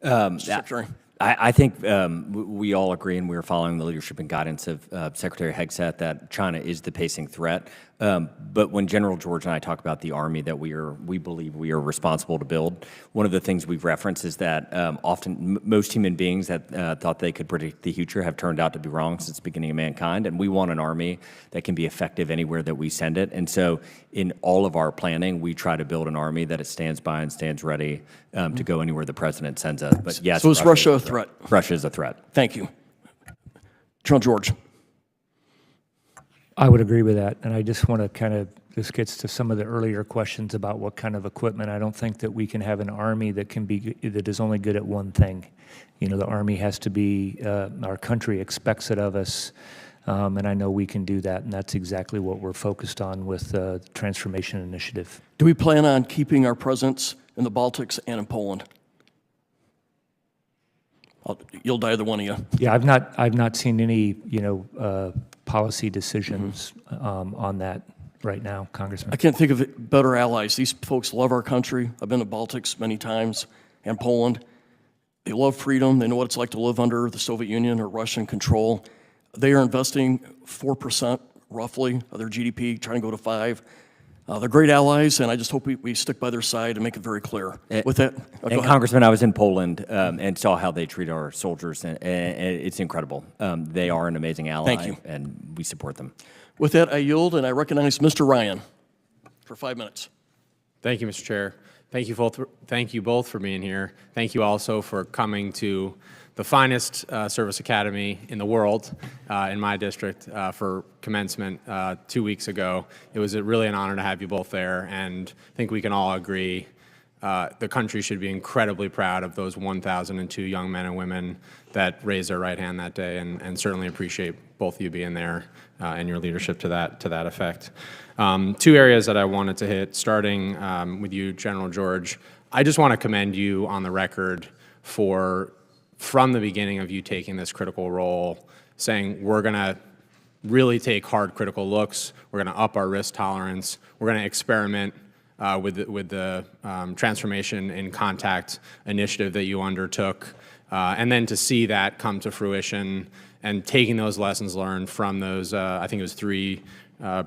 Secretary. I think we all agree, and we're following the leadership and guidance of Secretary Hegseth, that China is the pacing threat. But when General George and I talk about the Army that we believe we are responsible to build, one of the things we've referenced is that often most human beings that thought they could predict the future have turned out to be wrong since the beginning of mankind, and we want an Army that can be effective anywhere that we send it. And so in all of our planning, we try to build an Army that it stands by and stands ready to go anywhere the President sends us. But yes, so is Russia a threat? Russia is a threat. Thank you. General George. I would agree with that, and I just want to this gets to some of the earlier questions about what kind of equipment. I don't think that we can have an Army that is only good at one thing. The Army has to be, our country expects it of us, and I know we can do that, and that's exactly what we're focused on with the Transformation Initiative. Do we plan on keeping our presence in the Baltics and in Poland? You'll die, either one of you. Yeah, I've not seen any, policy decisions on that right now, Congressman. I can't think of better allies. These folks love our country. I've been to Baltics many times and Poland. They love freedom. They know what it's like to live under the Soviet Union or Russian control. They are investing 4% roughly of their GDP, trying to go to 5%. They're great allies, and I just hope we stick by their side and make it very clear. With that, and Congressman, I was in Poland and saw how they treat our soldiers, and it's incredible. They are an amazing ally, Thank you. And we support them. With that, I yield, and I recognize Mr. Ryan for 5 minutes. Thank you, Mr. Chair. Thank you both for being here. Thank you also for coming to the finest service academy in the world in my district for commencement 2 weeks ago. It was really an honor to have you both there, and I think we can all agree the country should be incredibly proud of those 1,002 young men and women that raised their right hand that day, and certainly appreciate both of you being there and your leadership to that effect. 2 areas that I wanted to hit, starting with you, General George. I just want to commend you on the record for, from the beginning of you taking this critical role, saying we're going to really take hard critical looks, we're going to up our risk tolerance, we're going to experiment with the Transformation in Contact initiative that you undertook, and then to see that come to fruition and taking those lessons learned from those, I think it was 3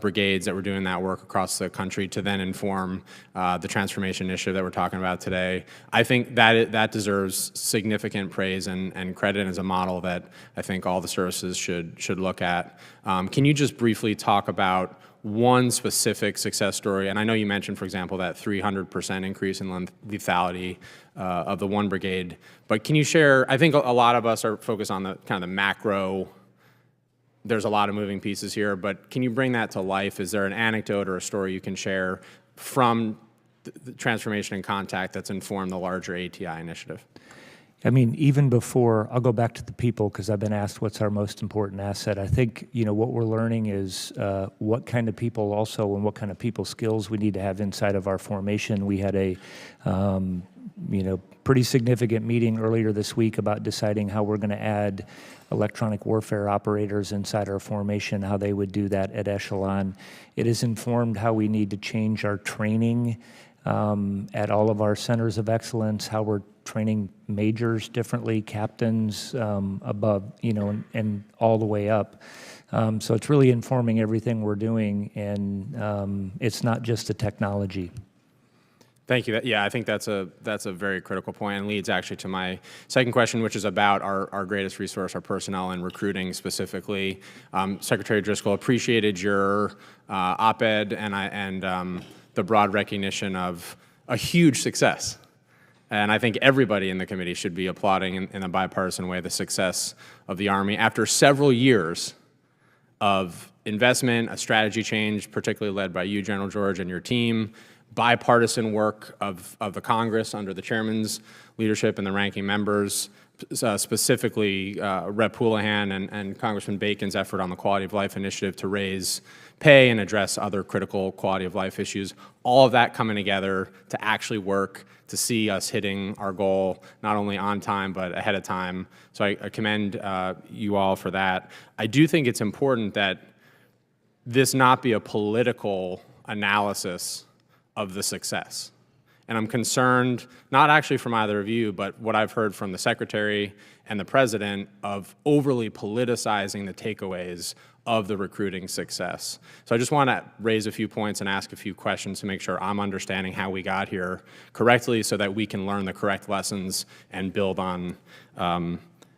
brigades that were doing that work across the country to then inform the Transformation Initiative that we're talking about today. I think that deserves significant praise and credit as a model that I think all the services should look at. Can you just briefly talk about one specific success story? And I know you mentioned, for example, that 300% increase in lethality of the 1 brigade, but can you share, I think a lot of us are focused on the kind of the macro. There's a lot of moving pieces here, but can you bring that to life? Is there an anecdote or a story you can share from the Transformation in Contact that's informed the larger ATI initiative? I mean, even before, I'll go back to the people because I've been asked what's our most important asset. I think, what we're learning is what kind of people also and what kind of people skills we need to have inside of our formation. We had a, pretty significant meeting earlier this week about deciding how we're going to add electronic warfare operators inside our formation, how they would do that at echelon. It has informed how we need to change our training at all of our centers of excellence, how we're training majors differently, captains above, and all the way up. So it's really informing everything we're doing, and it's not just the technology. Thank you. Yeah, I think that's a very critical point and leads actually to my second question, which is about our greatest resource, our personnel and recruiting specifically. Secretary Driscoll, appreciated your op-ed and the broad recognition of a huge success. And I think everybody in the committee should be applauding in a bipartisan way the success of the Army after several years of investment, a strategy change, particularly led by you, General George, and your team, bipartisan work of the Congress under the chairman's leadership and the ranking members, specifically Rep. Houlihan and Congressman Bacon's effort on the Quality of Life Initiative to raise pay and address other critical quality of life issues, all of that coming together to actually work to see us hitting our goal, not only on time, but ahead of time. So I commend you all for that. I do think it's important that this not be a political analysis of the success. And I'm concerned, not actually from either of you, but what I've heard from the Secretary and the President of overly politicizing the takeaways of the recruiting success. So I just want to raise a few points and ask a few questions to make sure I'm understanding how we got here correctly so that we can learn the correct lessons and build on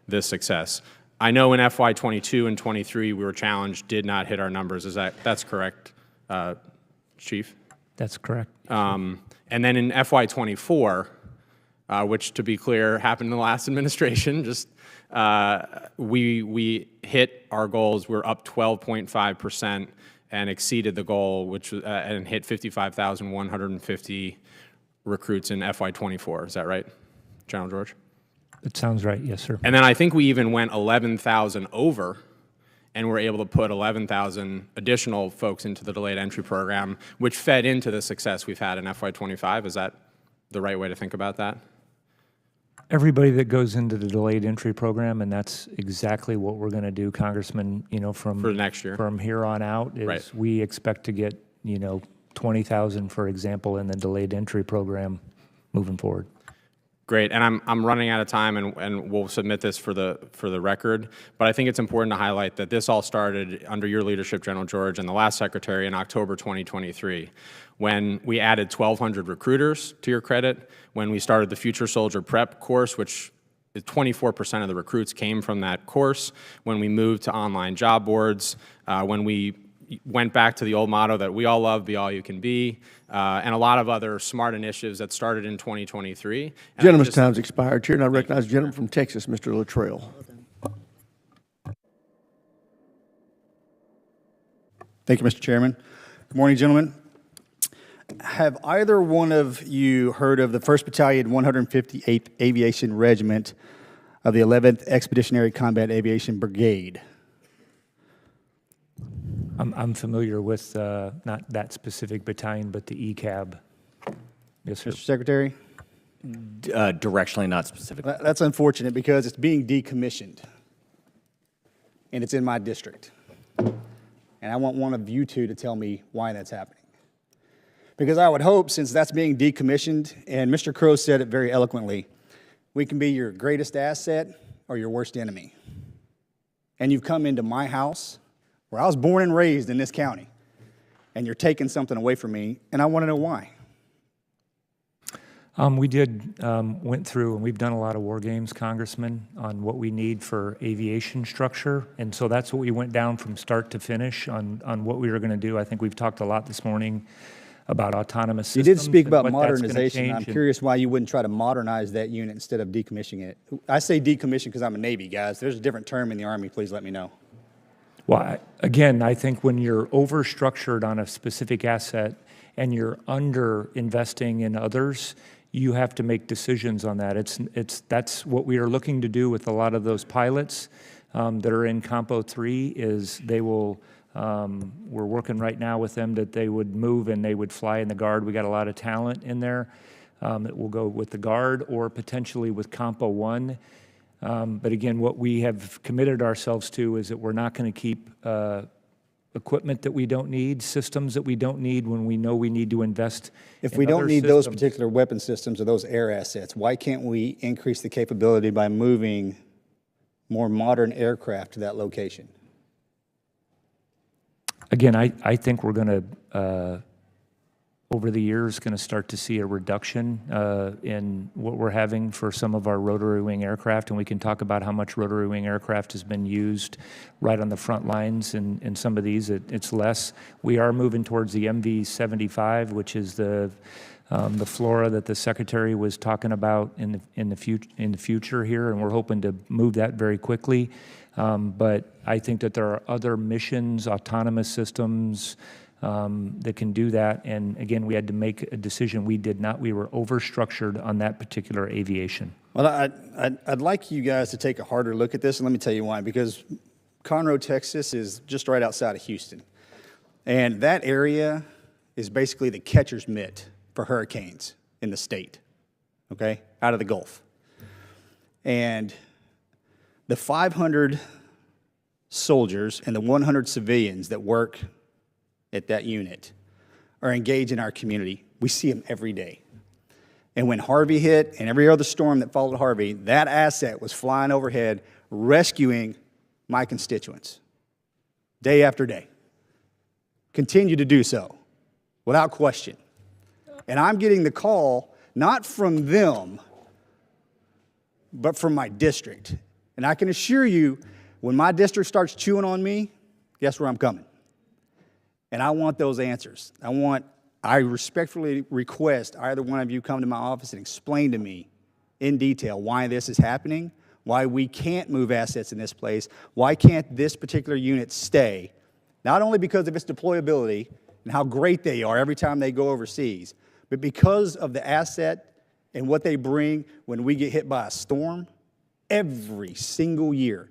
this success. I know in FY22 and 23 we were challenged, did not hit our numbers. That's correct, Chief? That's correct. And then in FY24, which to be clear happened in the last administration, just we hit our goals. We're up 12.5% and exceeded the goal, which and hit 55,150 recruits in FY24. Is that right, General George? It sounds right, yes, sir. And then I think we even went 11,000 over, and we're able to put 11,000 additional folks into the delayed entry program, which fed into the success we've had in FY25. Is that the right way to think about that? Everybody that goes into the delayed entry program, and that's exactly what we're going to do, Congressman, from for next year, from here on out, is right. We expect to get, 20,000, for example, in the delayed entry program moving forward. Great, and I'm running out of time, and we'll submit this for the record. But I think it's important to highlight that this all started under your leadership, General George, and the last Secretary in October 2023, when we added 1,200 recruiters. To your credit, when we started the Future Soldier Prep course, which 24% of the recruits came from that course. When we moved to online job boards, when we went back to the old motto that we all love, be all you can be, and a lot of other smart initiatives that started in 2023. Gentleman's time's expired. Chair, and I recognize the gentleman from Texas, Mr. Luttrell. Thank you, Mr. Chairman. Good morning, gentlemen. Have either one of you heard of the 1st Battalion, 158th Aviation Regiment of the 11th Expeditionary Combat Aviation Brigade? I'm familiar with not that specific battalion, but the ECAB. Yes, sir. Mr. Secretary? Directionally, not specifically. That's unfortunate because it's being decommissioned, and it's in my district. And I want one of you two to tell me why that's happening. Because I would hope, since that's being decommissioned, and Mr. Crow said it very eloquently, we can be your greatest asset or your worst enemy. And you've come into my house, where I was born and raised in this county, and you're taking something away from me, and I want to know why. We went through, and we've done a lot of war games, Congressman, on what we need for aviation structure, and so that's what we went down from start to finish on what we were going to do. I think we've talked a lot this morning about autonomous systems. You did speak about modernization. I'm curious why you wouldn't try to modernize that unit instead of decommissioning it. I say decommission because I'm a Navy, guys. There's a different term in the Army. Please let me know. Well, again, I think when you're overstructured on a specific asset and you're under investing in others, you have to make decisions on that. That's what we are looking to do with a lot of those pilots that are in Compo 3 is they will, we're working right now with them that they would move and they would fly in the Guard. We got a lot of talent in there that will go with the Guard or potentially with Compo 1. But again, what we have committed ourselves to is that we're not going to keep equipment that we don't need, systems that we don't need when we know we need to invest If in we don't other need those systems. particular weapon systems or those air assets, why can't we increase the capability by moving more modern aircraft to that location? Again, I think we're going to, over the years, going to start to see a reduction in what we're having for some of our rotary wing aircraft, and we can talk about how much rotary wing aircraft has been used right on the front lines. In some of these, it's less. We are moving towards the MV-75, which is the Flora that the Secretary was talking about in the future here, and we're hoping to move that very quickly. But I think that there are other missions, autonomous systems, that can do that. And again, we had to make a decision. We did not. We were overstructured on that particular aviation. Well, I'd like you guys to take a harder look at this, and let me tell you why. Because Conroe, Texas is just right outside of Houston. And that area is basically the catcher's mitt for hurricanes in the state, okay, out of the Gulf. And the 500 soldiers and the 100 civilians that work at that unit are engaged in our community. We see them every day. And when Harvey hit and every other storm that followed Harvey, that asset was flying overhead, rescuing my constituents day after day. Continue to do so, without question. And I'm getting the call, not from them, but from my district. And I can assure you, when my district starts chewing on me, guess where I'm coming? And I want those answers. I respectfully request either one of you come to my office and explain to me in detail why this is happening, why we can't move assets in this place, why can't this particular unit stay, not only because of its deployability and how great they are every time they go overseas, but because of the asset and what they bring when we get hit by a storm every single year.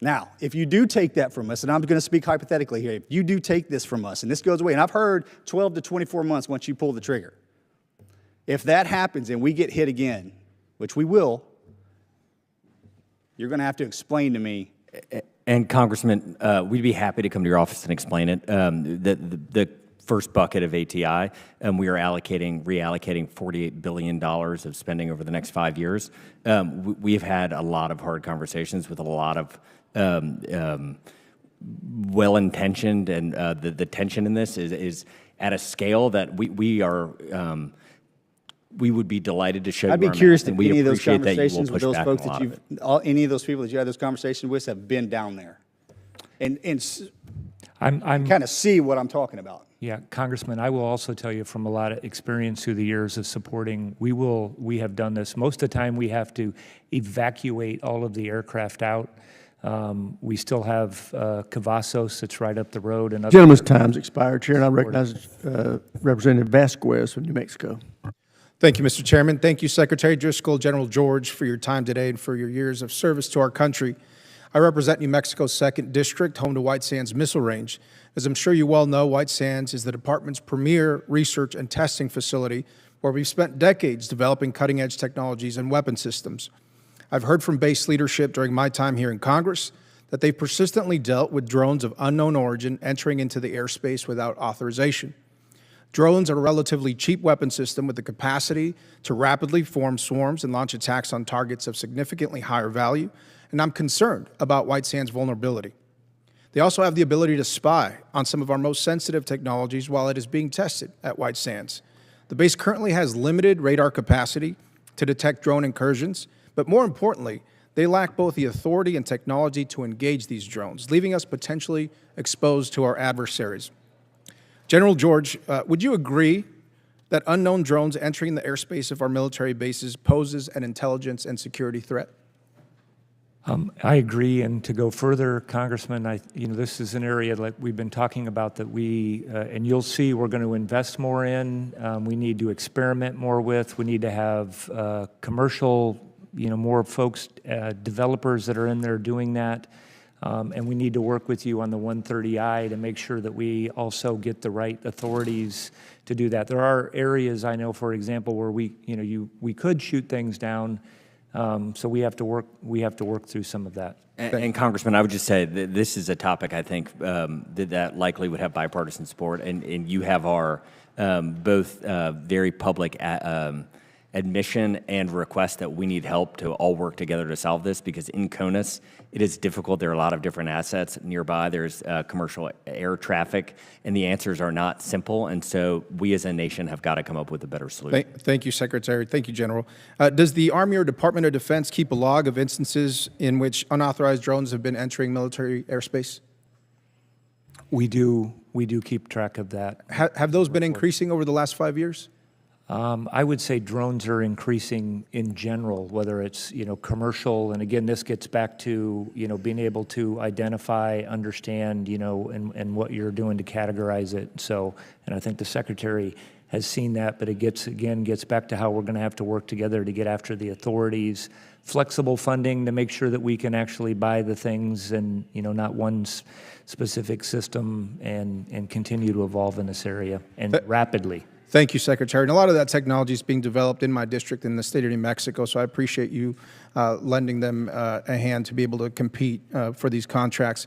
Now, if you do take that from us, and I'm going to speak hypothetically here, if you do take this from us and this goes away, and I've heard 12 to 24 months once you pull the trigger, if that happens and we get hit again, which we will, you're going to have to explain to me. And Congressman, we'd be happy to come to your office and explain it. The first bucket of ATI, we are reallocating $48 billion of spending over the next 5 years. We've had a lot of hard conversations with a lot of well-intentioned, and the tension in this is at a scale that we would be delighted to show you. I'd be our curious math, if and we any of those appreciate that you will conversations with push those back on folks a lot that of it. any of those people that you had those conversations with have been down there. And I'm kind of see what I'm talking about. Yeah, Congressman, I will also tell you from a lot of experience through the years of supporting, we have done this. Most of the time we have to evacuate all of the aircraft out. We still have Cavazos that's right up the road. And Gentleman's time's expired, Chair, and I recognize Representative Vasquez from New Mexico. Thank you, Mr. Chairman. Thank you, Secretary Driscoll, General George, for your time today and for your years of service to our country. I represent New Mexico's 2nd District, home to White Sands Missile Range. As I'm sure you well know, White Sands is the department's premier research and testing facility where we've spent decades developing cutting-edge technologies and weapon systems. I've heard from base leadership during my time here in Congress that they've persistently dealt with drones of unknown origin entering into the airspace without authorization. Drones are a relatively cheap weapon system with the capacity to rapidly form swarms and launch attacks on targets of significantly higher value, and I'm concerned about White Sands' vulnerability. They also have the ability to spy on some of our most sensitive technologies while it is being tested at White Sands. The base currently has limited radar capacity to detect drone incursions, but more importantly, they lack both the authority and technology to engage these drones, leaving us potentially exposed to our adversaries. General George, would you agree that unknown drones entering the airspace of our military bases poses an intelligence and security threat? I agree, and to go further, Congressman, this is an area like we've been talking about that and you'll see we're going to invest more in. We need to experiment more with. We need to have commercial, more folks, developers that are in there doing that. And we need to work with you on the 130I to make sure that we also get the right authorities to do that. There are areas I know, for example, where we could shoot things down So we have to work through some of that. And Congressman, I would just say that this is a topic I think that likely would have bipartisan support, and you have our both very public admission and request that we need help to all work together to solve this, because in CONUS, it is difficult. There are a lot of different assets nearby. There's commercial air traffic, and the answers are not simple. And so we as a nation have got to come up with a better solution. Thank you, Secretary. Thank you, General. Does the Army or Department of Defense keep a log of instances in which unauthorized drones have been entering military airspace? We do keep track of that. Have those been increasing over the last 5 years? I would say drones are increasing in general, whether it's, commercial, and again, this gets back to, being able to identify, understand, and what you're doing to categorize it. So, and I think the Secretary has seen that, but it gets back to how we're going to have to work together to get after the authorities, flexible funding to make sure that we can actually buy the things and, not one specific system, and continue to evolve in this area, and rapidly. Thank you, Secretary. And a lot of that technology is being developed in my district in the state of New Mexico, so I appreciate you lending them a hand to be able to compete for these contracts.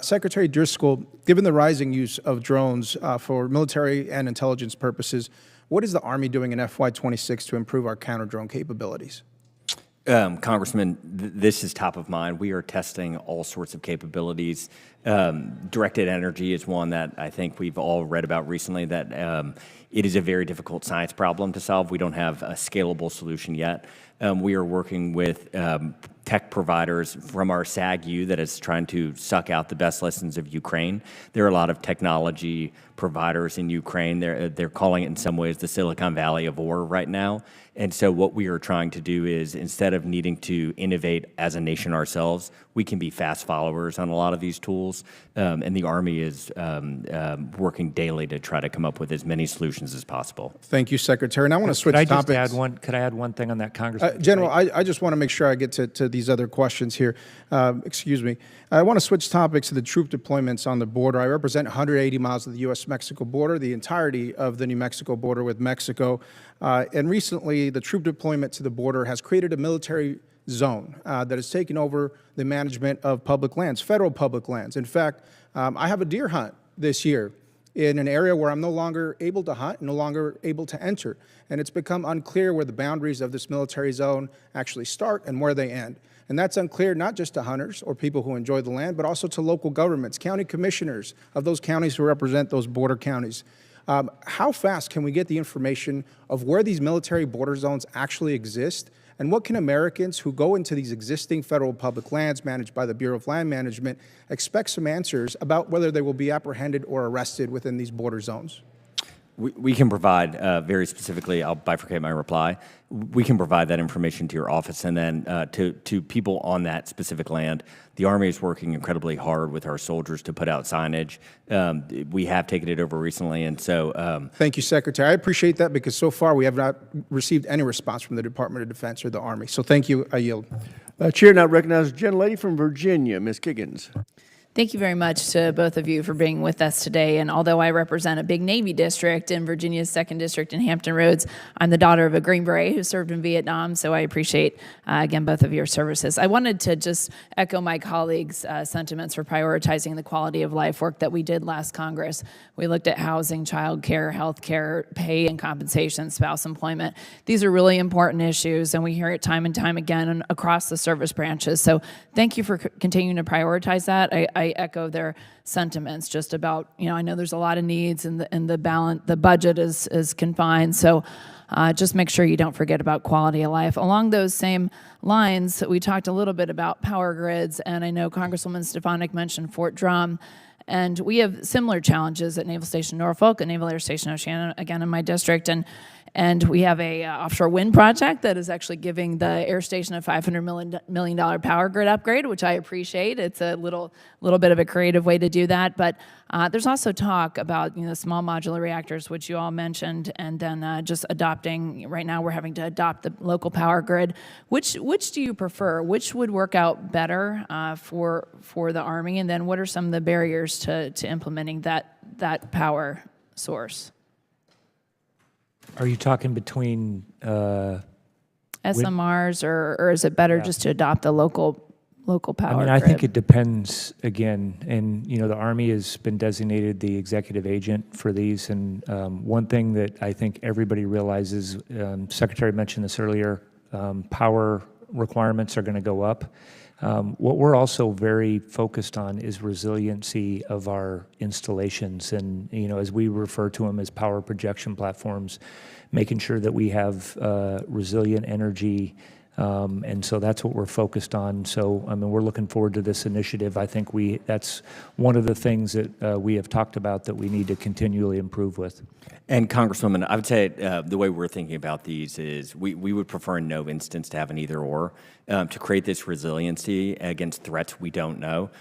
Secretary Driscoll, given the rising use of drones for military and intelligence purposes, what is the Army doing in FY26 to improve our counter-drone capabilities? Congressman, this is top of mind. We are testing all sorts of capabilities. Directed energy is one that I think we've all read about recently, that it is a very difficult science problem to solve. We don't have a scalable solution yet. We are working with tech providers from our SAG-U that is trying to suck out the best lessons of Ukraine. There are a lot of technology providers in Ukraine. They're calling it in some ways the Silicon Valley of war right now. And so what we are trying to do is, instead of needing to innovate as a nation ourselves, we can be fast followers on a lot of these tools. And the Army is working daily to try to come up with as many solutions as possible. Thank you, Secretary. And I want to switch topics. Could I add one thing on that, Congressman? General, I just want to make sure I get to these other questions here. Excuse me. I want to switch topics to the troop deployments on the border. I represent 180 miles of the U.S.-Mexico border, the entirety of the New Mexico border with Mexico. And recently, the troop deployment to the border has created a military zone that has taken over the management of public lands, federal public lands. In fact, I have a deer hunt this year in an area where I'm no longer able to hunt, no longer able to enter. And it's become unclear where the boundaries of this military zone actually start and where they end. And that's unclear not just to hunters or people who enjoy the land, but also to local governments, county commissioners of those counties who represent those border counties. How fast can we get the information of where these military border zones actually exist? And what can Americans who go into these existing federal public lands managed by the Bureau of Land Management expect some answers about whether they will be apprehended or arrested within these border zones? We can provide, very specifically, I'll bifurcate my reply, we can provide that information to your office, and then to people on that specific land. The Army is working incredibly hard with our soldiers to put out signage. We have taken it over recently, and so... Thank you, Secretary. I appreciate that, because so far we have not received any response from the Department of Defense or the Army. So thank you. I yield. Chair now recognizes the gentlelady from Virginia, Ms. Kiggins. Thank you very much to both of you for being with us today. And although I represent a big Navy district in Virginia's 2nd District in Hampton Roads, I'm the daughter of a Green Beret who served in Vietnam, so I appreciate, again, both of your services. I wanted to just echo my colleagues' sentiments for prioritizing the quality of life work that we did last Congress. We looked at housing, child care, health care, pay and compensation, spouse employment. These are really important issues, and we hear it time and time again across the service branches. So thank you for continuing to prioritize that. I echo their sentiments just about, I know there's a lot of needs, and the budget is confined. So just make sure you don't forget about quality of life. Along those same lines, we talked a little bit about power grids, and I know Congresswoman Stefanik mentioned Fort Drum. And we have similar challenges at Naval Station Norfolk and Naval Air Station Oceana, again in my district. And we have a offshore wind project that is actually giving the air station a $500 million power grid upgrade, which I appreciate. It's a little bit of a creative way to do that. But there's also talk about small modular reactors, which you all mentioned, and then just adopting. Right now, we're having to adopt the local power grid. Which do you prefer? Which would work out better for the Army? And then what are some of the barriers to implementing that power source? Are you talking between SMRs, or is it better just to adopt a local power I grid? think it depends, again, and the Army has been designated the executive agent for these, and one thing that I think everybody realizes, Secretary mentioned this earlier, power requirements are going to go up. What we're also very focused on is resiliency of our installations, and as we refer to them as power projection platforms, making sure that we have resilient energy. And so that's what we're focused on. So, we're looking forward to this initiative. I think that's one of the things that we have talked about that we need to continually improve with. And Congresswoman, I would say the way we're thinking about these is we would prefer in no instance to have an either or. To create this resiliency against threats we don't know.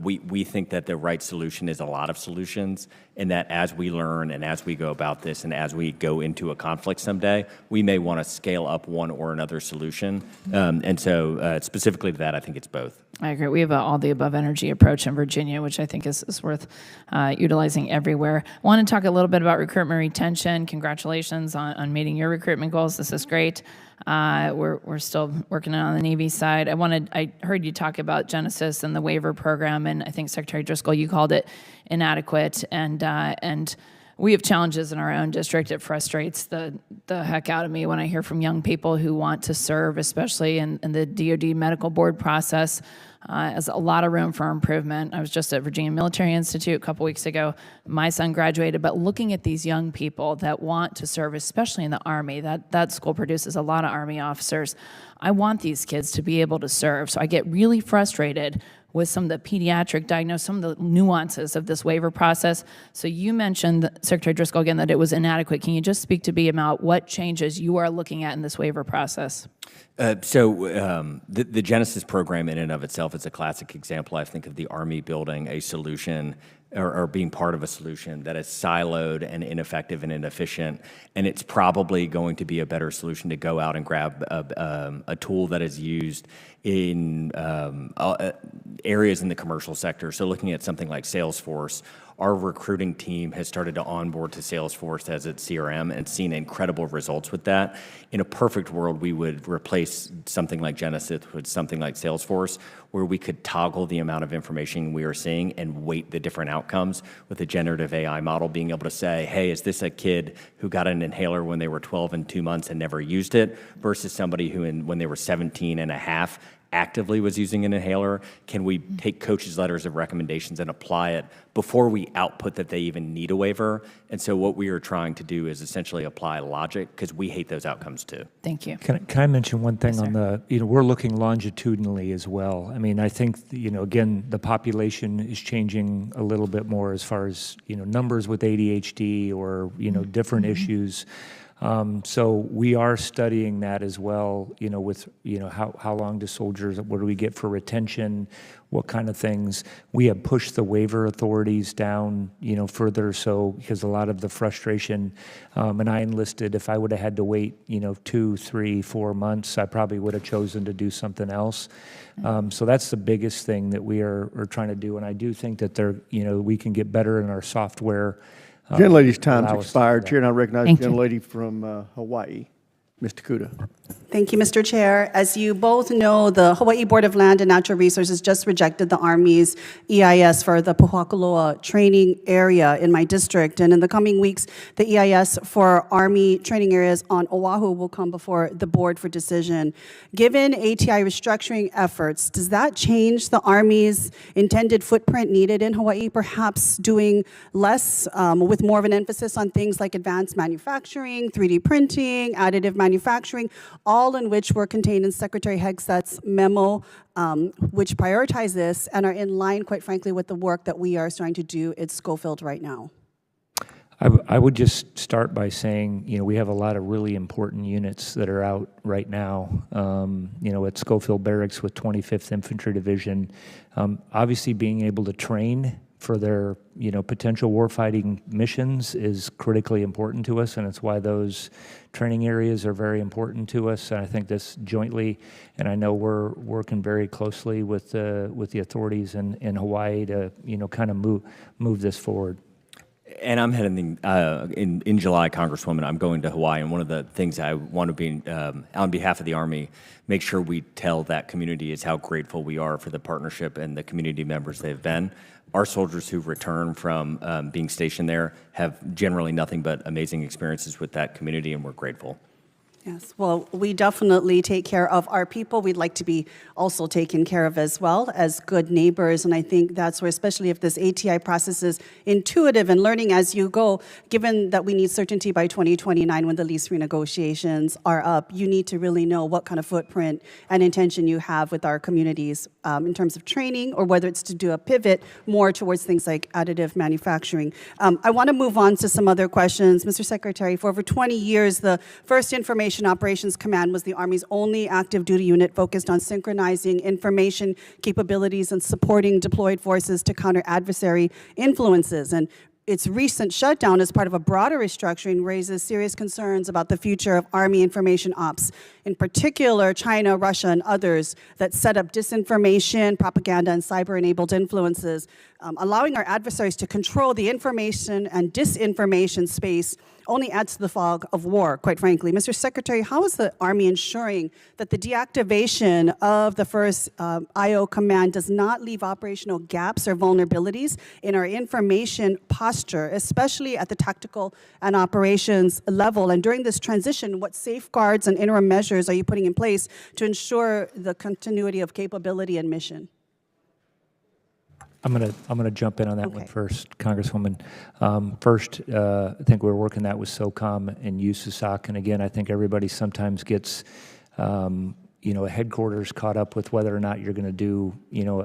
We think that the right solution is a lot of solutions, and that as we learn and as we go about this and as we go into a conflict someday, we may want to scale up one or another solution. And so specifically to that, I think it's both. I agree. We have an all-the-above energy approach in Virginia, which I think is worth utilizing everywhere. I want to talk a little bit about recruitment retention. Congratulations on meeting your recruitment goals. This is great. We're still working on the Navy side. I heard you talk about Genesis and the waiver program, and I think Secretary Driscoll, you called it inadequate, and we have challenges in our own district. It frustrates the heck out of me when I hear from young people who want to serve, especially in the DoD medical board process. There's a lot of room for improvement. I was just at Virginia Military Institute a couple weeks ago. My son graduated, but looking at these young people that want to serve, especially in the Army, that school produces a lot of Army officers. I want these kids to be able to serve, so I get really frustrated with some of the pediatric diagnosis, some of the nuances of this waiver process. So you mentioned, Secretary Driscoll, again, that it was inadequate. Can you just speak to me about what changes you are looking at in this waiver process? The Genesis program in and of itself is a classic example, I think, of the Army building a solution or being part of a solution that is siloed and ineffective and inefficient, and it's probably going to be a better solution to go out and grab a tool that is used in areas in the commercial sector. So looking at something like Salesforce, our recruiting team has started to onboard to Salesforce as its CRM and seen incredible results with that. In a perfect world, we would replace something like Genesis with something like Salesforce, where we could toggle the amount of information we are seeing and weight the different outcomes with a generative AI model, being able to say, hey, is this a kid who got an inhaler when they were 12 and 2 months and never used it versus somebody who, when they were 17 and a half, actively was using an inhaler? Can we take coaches' letters of recommendations and apply it before we output that they even need a waiver? And so what we are trying to do is essentially apply logic, because we hate those outcomes too. Thank you. Can I mention one thing on the, we're looking longitudinally as well. I think, again, the population is changing a little bit more as far as, numbers with ADHD or, different issues. So we are studying that as well, with, how long do soldiers, what do we get for retention, what kind of things. We have pushed the waiver authorities down, further, so because a lot of the frustration, and I enlisted, if I would have had to wait, 2, 3, 4 months, I probably would have chosen to do something else. So that's the biggest thing that we are trying to do, and I do think that we can get better in our software. Gentlelady's time's expired. Chair, and I recognize the Thank you. gentlelady from Hawaii, Ms. Takuda. Thank you, Mr. Chair. As you both know, the Hawaii Board of Land and Natural Resources just rejected the Army's EIS for the Pohakuloa training area in my district. And in the coming weeks, the EIS for Army training areas on Oahu will come before the board for decision. Given ATI restructuring efforts, does that change the Army's intended footprint needed in Hawaii, perhaps doing less with more of an emphasis on things like advanced manufacturing, 3D printing, additive manufacturing, all in which were contained in Secretary Hegseth's memo, which prioritize this and are in line, quite frankly, with the work that we are starting to do at Schofield right now? I would just start by saying, we have a lot of really important units that are out right now, at Schofield Barracks with 25th Infantry Division. Obviously, being able to train for their, potential warfighting missions is critically important to us, and it's why those training areas are very important to us. And I think this jointly, and I know we're working very closely with the authorities in Hawaii to, kind of move this forward. And I'm heading in July, Congresswoman. I'm going to Hawaii, and one of the things I want to be on behalf of the Army, make sure we tell that community is how grateful we are for the partnership and the community members they've been. Our soldiers who return from being stationed there have generally nothing but amazing experiences with that community, and we're grateful. Yes, well, we definitely take care of our people. We'd like to be also taken care of as well as good neighbors. And I think that's where, especially if this ATI process is intuitive and learning as you go, given that we need certainty by 2029 when the lease renegotiations are up, you need to really know what kind of footprint and intention you have with our communities in terms of training, or whether it's to do a pivot more towards things like additive manufacturing. I want to move on to some other questions. Mr. Secretary, for over 20 years, the First Information Operations Command was the Army's only active duty unit focused on synchronizing information capabilities and supporting deployed forces to counter adversary influences. And its recent shutdown as part of a broader restructuring raises serious concerns about the future of Army information ops, in particular China, Russia, and others that set up disinformation, propaganda, and cyber-enabled influences, allowing our adversaries to control the information and disinformation space only adds to the fog of war, quite frankly. Mr. Secretary, how is the Army ensuring that the deactivation of the first IO command does not leave operational gaps or vulnerabilities in our information posture, especially at the tactical and operations level? And during this transition, what safeguards and interim measures are you putting in place to ensure the continuity of capability and mission? I'm gonna jump in on that one first, Congresswoman. First, I think we're working that with SOCOM and USASOC, and again, I think everybody sometimes gets, headquarters caught up with whether or not you're going to do,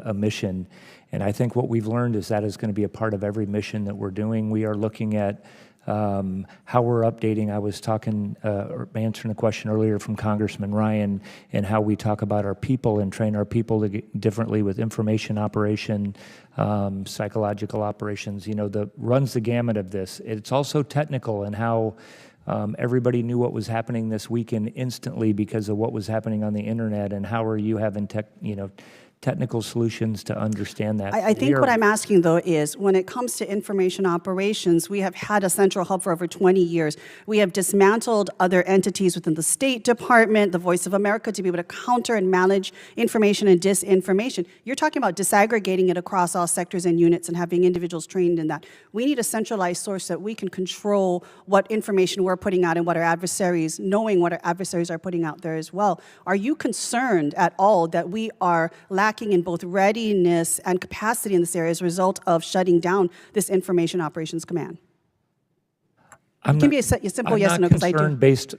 a mission. And I think what we've learned is that is going to be a part of every mission that we're doing. We are looking at how we're updating. I was talking, or answering a question earlier from Congressman Ryan, and how we talk about our people and train our people to get differently with information operation, psychological operations. Runs the gamut of this. It's also technical, and how everybody knew what was happening this weekend instantly because of what was happening on the internet, and how are you having technical solutions to understand that. I think what I'm asking, though, is when it comes to information operations, we have had a central hub for over 20 years. We have dismantled other entities within the State Department, the Voice of America, to be able to counter and manage information and disinformation. You're talking about disaggregating it across all sectors and units and having individuals trained in that. We need a centralized source that we can control what information we're putting out and what our adversaries, knowing what our adversaries are putting out there as well. Are you concerned at all that we are lacking in both readiness and capacity in this area as a result of shutting down this Information Operations Command? It can be a simple yes or no, because I do. Based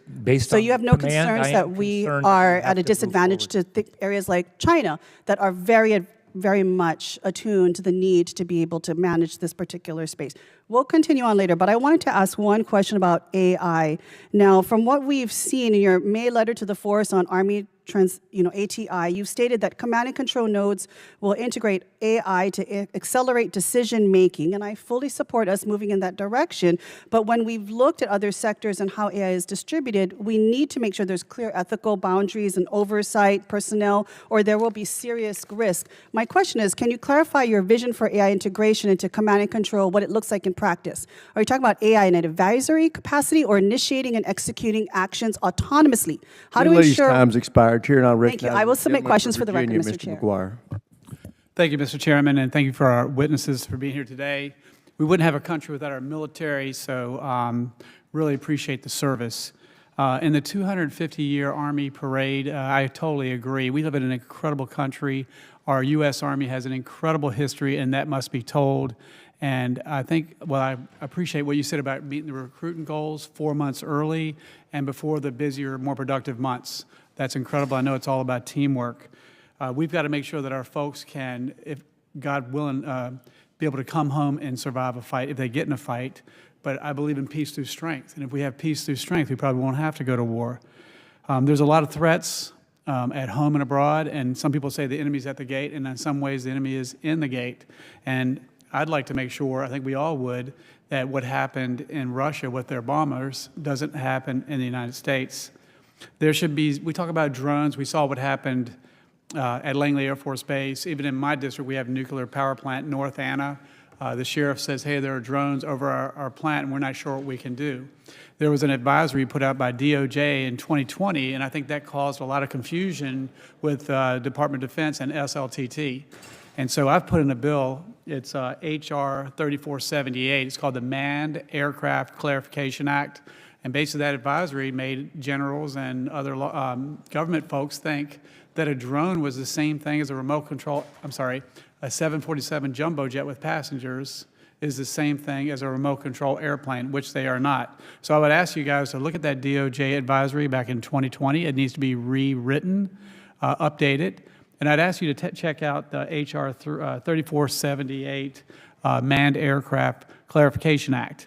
so on you have no command, concerns that we are at a disadvantage to areas like China that are very much attuned to the need to be able to manage this particular space. We'll continue on later, but I wanted to ask one question about AI. Now, from what we've seen in your May letter to the force on Army ATI, you've stated that command and control nodes will integrate AI to accelerate decision making, and I fully support us moving in that direction. But when we've looked at other sectors and how AI is distributed, we need to make sure there's clear ethical boundaries and oversight, personnel, or there will be serious risk. My question is, can you clarify your vision for AI integration into command and control, what it looks like in practice? Are you talking about AI in an advisory capacity or initiating and executing actions autonomously? How do we ensure... time's expired. Chair, and I'll recognize Thank you. I will submit the questions for the record, Virginia, Mr. Chair. McGuire. Thank you, Mr. Chairman, and thank you for our witnesses for being here today. We wouldn't have a country without our military, so really appreciate the service. In the 250-year Army parade, I totally agree. We live in an incredible country. Our U.S. Army has an incredible history, and that must be told. And I think, well, I appreciate what you said about meeting the recruiting goals 4 months early and before the busier, more productive months. That's incredible. I know it's all about teamwork. We've got to make sure that our folks can, if God willing, be able to come home and survive a fight if they get in a fight. But I believe in peace through strength. And if we have peace through strength, we probably won't have to go to war. There's a lot of threats at home and abroad. And some people say the enemy's at the gate. And in some ways, the enemy is in the gate. And I'd like to make sure, I think we all would, that what happened in Russia with their bombers doesn't happen in the United States. There should be, we talk about drones, we saw what happened at Langley Air Force Base. Even in my district, we have a nuclear power plant, North Anna. The sheriff says, hey, there are drones over our plant, and we're not sure what we can do. There was an advisory put out by DOJ in 2020, and I think that caused a lot of confusion with Department of Defense and SLTT. And so I've put in a bill, it's HR 3478, it's called the Manned Aircraft Clarification Act. And basically that advisory made generals and other government folks think that a drone was the same thing as a remote control, a 747 jumbo jet with passengers is the same thing as a remote control airplane, which they are not. So I would ask you guys to look at that DOJ advisory back in 2020. It needs to be rewritten, updated. And I'd ask you to check out the HR 3478 Manned Aircraft Clarification Act.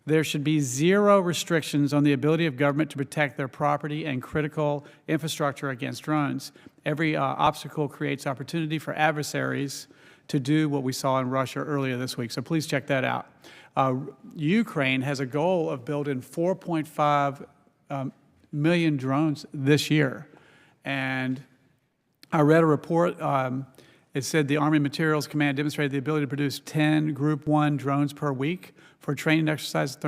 There should be zero restrictions on the ability of government to protect their property and critical infrastructure against drones. Every obstacle creates opportunity for adversaries to do what we saw in Russia earlier this week. So please check that out. Ukraine has a goal of building 4.5 million drones this year. And I read a report, it said the Army Materials Command demonstrated the ability to produce 10 Group 1 drones per week for training exercises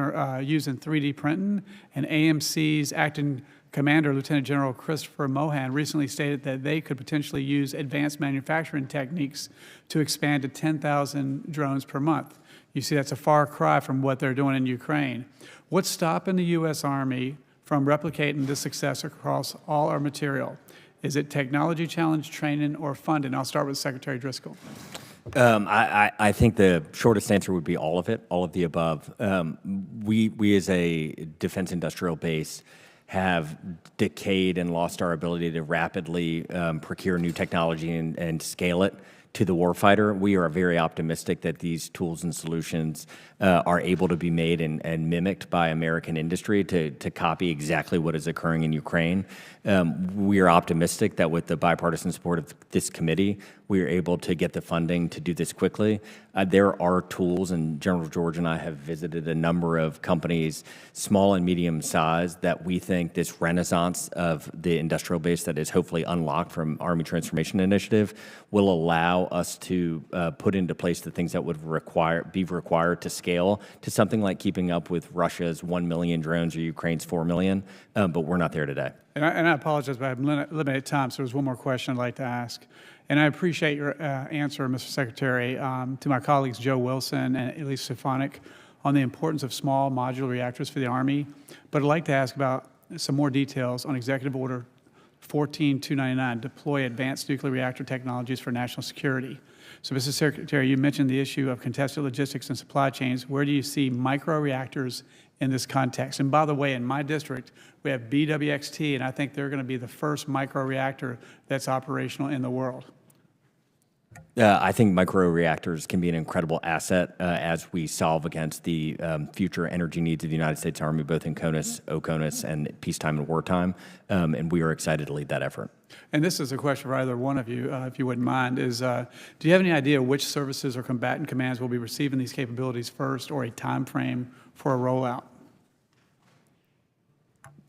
using 3D printing. And AMC's acting commander, Lieutenant General Christopher Mohan, recently stated that they could potentially use advanced manufacturing techniques to expand to 10,000 drones per month. You see, that's a far cry from what they're doing in Ukraine. What's stopping the U.S. Army from replicating this success across all our material? Is it technology challenge, training, or funding? I'll start with Secretary Driscoll. I think the shortest answer would be all of it, all of the above. We as a defense industrial base have decayed and lost our ability to rapidly procure new technology and scale it to the warfighter. We are very optimistic that these tools and solutions are able to be made and mimicked by American industry to copy exactly what is occurring in Ukraine. We are optimistic that with the bipartisan support of this committee, we are able to get the funding to do this quickly. There are tools, and General George and I have visited a number of companies, small and medium sized, that we think this renaissance of the industrial base that is hopefully unlocked from Army Transformation Initiative will allow us to put into place the things that would be required to scale to something like keeping up with Russia's 1 million drones or Ukraine's 4 million, but we're not there today. And I apologize, but I have limited time, so there's one more question I'd like to ask. And I appreciate your answer, Mr. Secretary, to my colleagues Joe Wilson and Elise Stefanik on the importance of small modular reactors for the Army. But I'd like to ask about some more details on Executive Order 14299, deploy advanced nuclear reactor technologies for national security. So, Mr. Secretary, you mentioned the issue of contested logistics and supply chains. Where do you see microreactors in this context? And by the way, in my district, we have BWXT, and I think they're going to be the first microreactor that's operational in the world. I think microreactors can be an incredible asset as we solve against the future energy needs of the United States Army, both in CONUS, OCONUS, and peacetime and wartime, and we are excited to lead that effort. And this is a question for either one of you, if you wouldn't mind, is do you have any idea which services or combatant commands will be receiving these capabilities first, or a time frame for a rollout?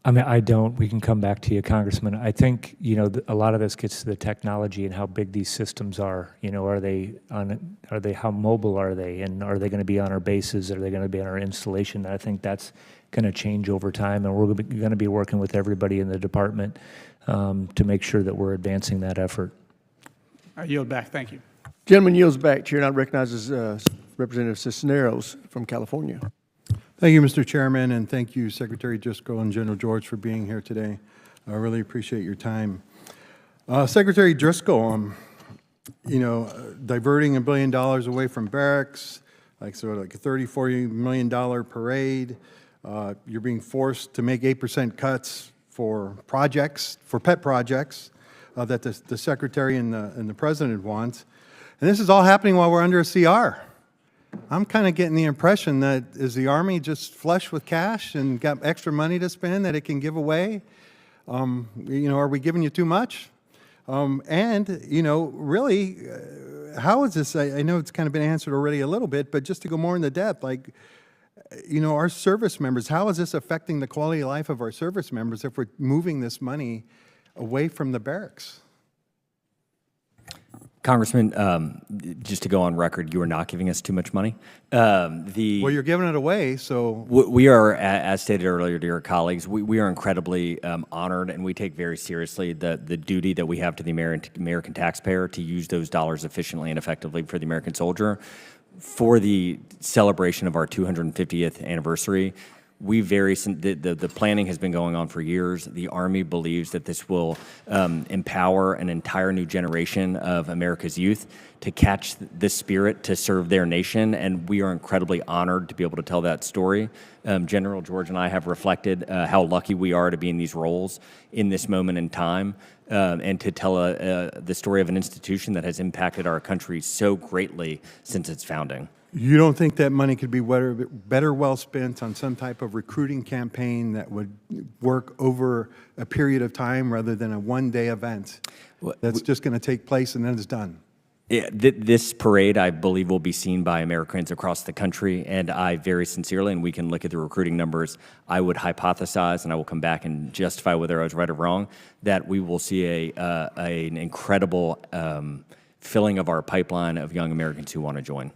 I mean, I don't. We can come back to you, Congressman. I think, you know, a lot of this gets to the technology and how big these systems are. You know, how mobile are they? And are they going to be on our bases? Are they going to be on our installation? I think that's going to change over time, and we're going to be working with everybody in the department to make sure that we're advancing that effort. I yield back. Thank you. Gentleman yields back. Chair now recognizes Representative Cisneros from California. Thank you, Mr. Chairman, and thank you, Secretary Driscoll and General George, for being here today. I really appreciate your time. Secretary Driscoll, you know, diverting $1 billion away from barracks, like a $30, $40 million parade. You're being forced to make 8% cuts for projects, for pet projects that the Secretary and the President want. And this is all happening while we're under a CR. I'm kind of getting the impression that is the Army just flush with cash and got extra money to spend that it can give away? You know, are we giving you too much? And, you know, really, how is this? I know it's kind of been answered already a little bit, but just to go more into depth, like, you know, our service members, how is this affecting the quality of life of our service members if we're moving this money away from the barracks? Congressman, just to go on record, you are not giving us too much money. Well, you're giving it away, so. We are, as stated earlier to your colleagues, we are incredibly honored, and we take very seriously the duty that we have to the American taxpayer to use those dollars efficiently and effectively for the American soldier. For the celebration of our 250th anniversary, the planning has been going on for years. The Army believes that this will empower an entire new generation of America's youth to catch this spirit to serve their nation, and we are incredibly honored to be able to tell that story. General George and I have reflected how lucky we are to be in these roles in this moment in time, and to tell the story of an institution that has impacted our country so greatly since its founding. You don't think that money could be better well spent on some type of recruiting campaign that would work over a period of time rather than a one-day event that's just going to take place and then it's done? Yeah, this parade, I believe, will be seen by Americans across the country, and I very sincerely, and we can look at the recruiting numbers, I would hypothesize, and I will come back and justify whether I was right or wrong, that we will see an incredible filling of our pipeline of young Americans who want to join.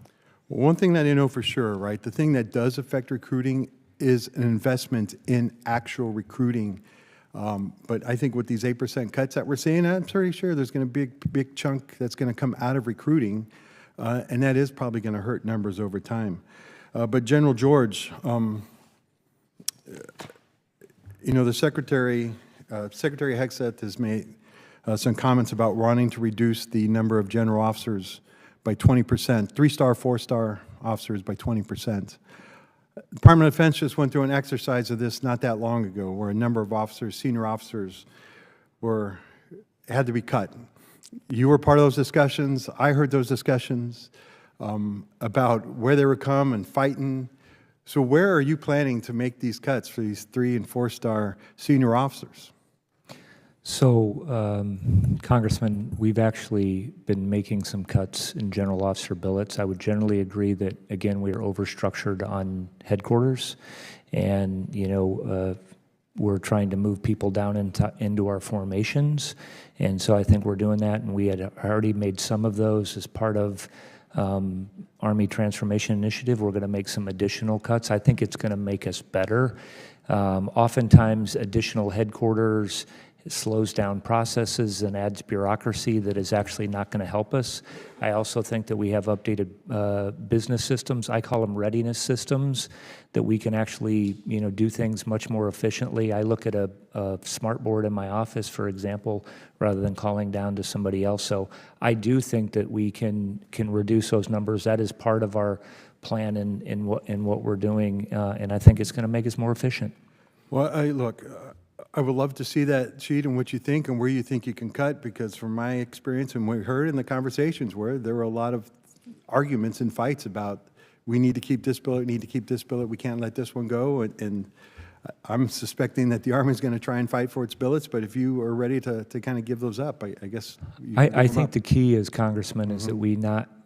Well, one thing that I know for sure, right, the thing that does affect recruiting is an investment in actual recruiting. But I think with these 8% cuts that we're seeing, I'm pretty sure there's going to be a big chunk that's going to come out of recruiting, and that is probably going to hurt numbers over time. But General George, you know, the Secretary Hegseth has made some comments about wanting to reduce the number of general officers by 20%, 3-star, 4-star officers by 20%. The Department of Defense just went through an exercise of this not that long ago, where a number of officers, senior officers, had to be cut. You were part of those discussions. I heard those discussions about where they were coming and fighting. So where are you planning to make these cuts for these 3- and 4-star senior officers? So, Congressman, we've actually been making some cuts in general officer billets. I would generally agree that, again, we are overstructured on headquarters, and, you know, we're trying to move people down into our formations, and so I think we're doing that, and we had already made some of those as part of Army Transformation Initiative. We're going to make some additional cuts. I think it's going to make us better. Oftentimes, additional headquarters slows down processes and adds bureaucracy that is actually not going to help us. I also think that we have updated business systems. I call them readiness systems, that we can actually, you know, do things much more efficiently. I look at a smart board in my office, for example, rather than calling down to somebody else. So I do think that we can reduce those numbers. That is part of our plan in what we're doing, and I think it's going to make us more efficient. Well, look, I would love to see that sheet and what you think and where you think you can cut, because from my experience and what we heard in the conversations there were a lot of arguments and fights about we need to keep this billet, we can't let this one go, and I'm suspecting that the Army is going to try and fight for its billets, but if you are ready to kind of give those up, I guess you can give I them think up. the key is, Congressman, is that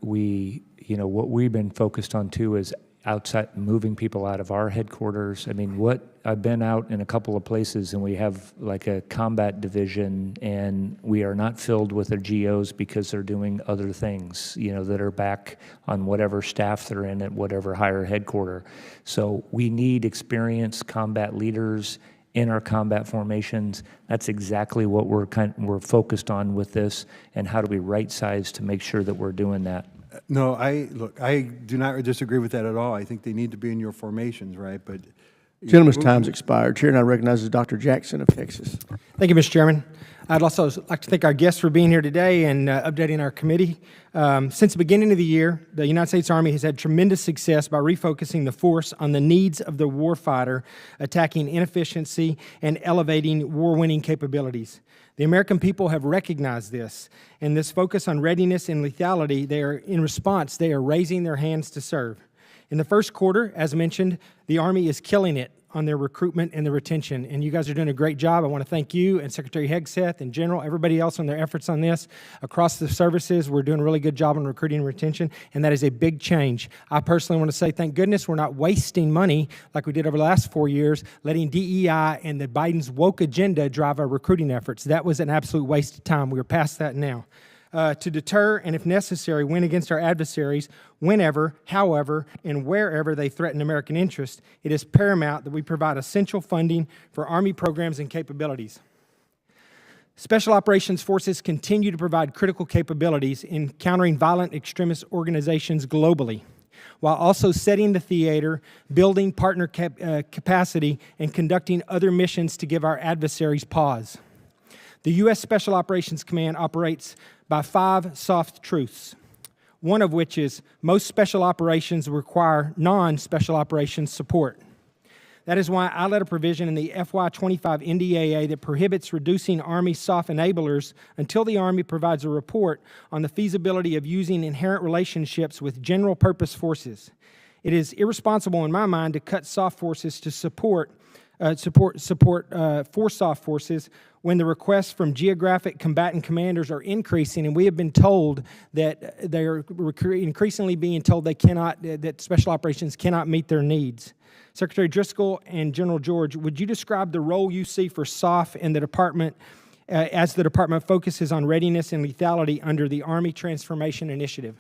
you know, what we've been focused on too is outside, moving people out of our headquarters. I mean, I've been out in a couple of places and we have like a combat division, and we are not filled with their GOs because they're doing other things, you know, that are back on whatever staff they're in at whatever higher headquarter. So we need experienced combat leaders in our combat formations. That's exactly what we're focused on with this, and how do we right size to make sure that we're doing that. No, I do not disagree with that at all. I think they need to be in your formations, right? But Gentleman's time's expired. Chair now recognizes Dr. Jackson of Texas. Thank you, Mr. Chairman. I'd also like to thank our guests for being here today and updating our committee. Since the beginning of the year, the United States Army has had tremendous success by refocusing the force on the needs of the warfighter, attacking inefficiency, and elevating war-winning capabilities. The American people have recognized this, and this focus on readiness and lethality, in response, they are raising their hands to serve. In the first quarter, as mentioned, the Army is killing it on their recruitment and their retention, and you guys are doing a great job. I want to thank you and Secretary Hegseth and General, everybody else on their efforts on this. Across the services, we're doing a really good job on recruiting and retention, and that is a big change. I personally want to say thank goodness we're not wasting money like we did over the last 4 years, letting DEI and the Biden's woke agenda drive our recruiting efforts. That was an absolute waste of time. We're past that now. to deter and, if necessary, win against our adversaries whenever, however, and wherever they threaten American interests, it is paramount that we provide essential funding for Army programs and capabilities. Special Operations Forces continue to provide critical capabilities in countering violent extremist organizations globally, while also setting the theater, building partner capacity, and conducting other missions to give our adversaries pause. The U.S. Special Operations Command operates by 5 soft truths, one of which is most special operations require non-special operations support. That is why I led a provision in the FY25 NDAA that prohibits reducing Army soft enablers until the Army provides a report on the feasibility of using inherent relationships with general purpose forces. It is irresponsible in my mind to cut soft forces to support for soft forces when the requests from geographic combatant commanders are increasing, and we have been told that they are increasingly being told they cannot, that special operations cannot meet their needs. Secretary Driscoll and General George, would you describe the role you see for SOF in the department as the department focuses on readiness and lethality under the Army Transformation Initiative?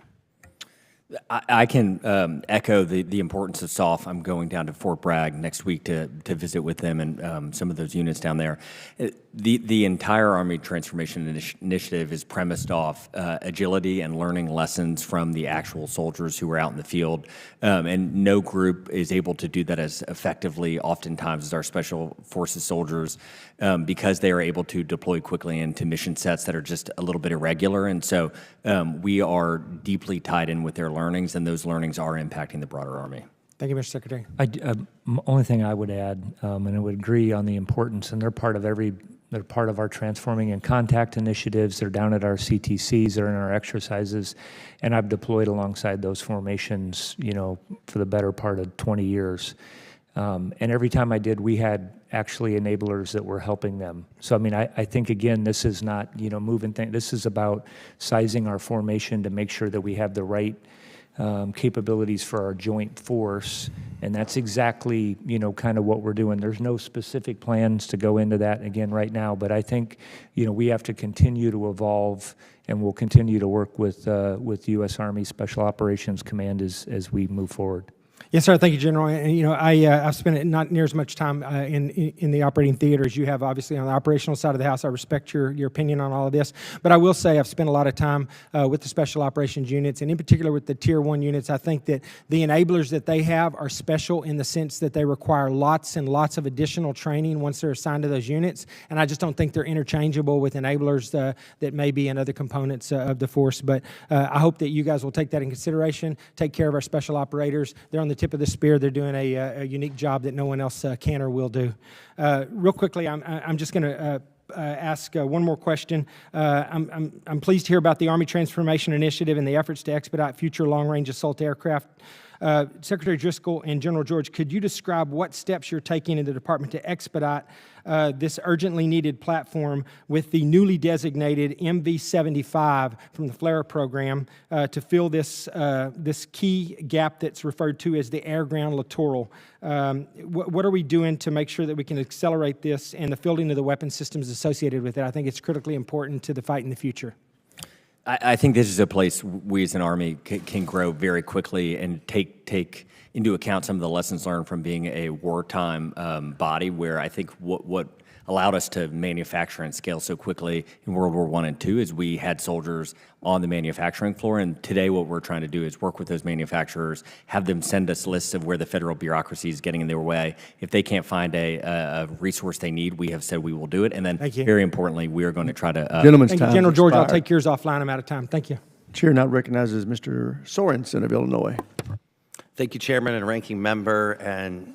I can echo the importance of SOF. I'm going down to Fort Bragg next week to visit with them and some of those units down there. The entire Army Transformation Initiative is premised off agility and learning lessons from the actual soldiers who are out in the field. And no group is able to do that as effectively oftentimes as our Special Forces soldiers because they are able to deploy quickly into mission sets that are just a little bit irregular. And so we are deeply tied in with their learnings, and those learnings are impacting the broader Army. Thank you, Mr. Secretary. Only thing I would add, and I would agree on the importance, and they're part of our Transforming and Contact initiatives. They're down at our CTCs, they're in our exercises, and I've deployed alongside those formations, for the better part of 20 years. And every time I did, we had actually enablers that were helping them. So, I think, again, this is not, moving things. This is about sizing our formation to make sure that we have the right capabilities for our joint force, and that's exactly, kind of what we're doing. There's no specific plans to go into that again right now, but I think, we have to continue to evolve, and we'll continue to work with U.S. Army Special Operations Command as we move forward. Yes, sir. Thank you, General. And, I've spent not near as much time in the operating theater as you have, obviously, on the operational side of the house. I respect your opinion on all of this. But I will say I've spent a lot of time with the Special Operations units, and in particular with the Tier 1 units. I think that the enablers that they have are special in the sense that they require lots and lots of additional training once they're assigned to those units. And I just don't think they're interchangeable with enablers that may be in other components of the force. But I hope that you guys will take that in consideration, take care of our special operators. They're on the tip of the spear. They're doing a unique job that no one else can or will do. Real quickly, I'm just going to ask one more question. I'm pleased to hear about the Army Transformation Initiative and the efforts to expedite future long-range assault aircraft. Secretary Driscoll and General George, could you describe what steps you're taking in the department to expedite this urgently needed platform with the newly designated MV-75 from the FLRAA program to fill this key gap that's referred to as the air-ground littoral? What are we doing to make sure that we can accelerate this and the fielding of the weapon systems associated with it? I think it's critically important to the fight in the future. I think this is a place we as an Army can grow very quickly and take into account some of the lessons learned from being a wartime body, where I think what allowed us to manufacture and scale so quickly in World War I and II is we had soldiers on the manufacturing floor. And today what we're trying to do is work with those manufacturers, have them send us lists of where the federal bureaucracy is getting in their way. If they can't find a resource they need, we have said we will do it. And then very importantly, we are going to try to... Gentlemen's Thank you, time General George. I'll expired. take yours offline. I'm out of time. Thank you. Chair now recognizes Mr. Sorensen of Illinois. Thank you, Chairman and Ranking Member, and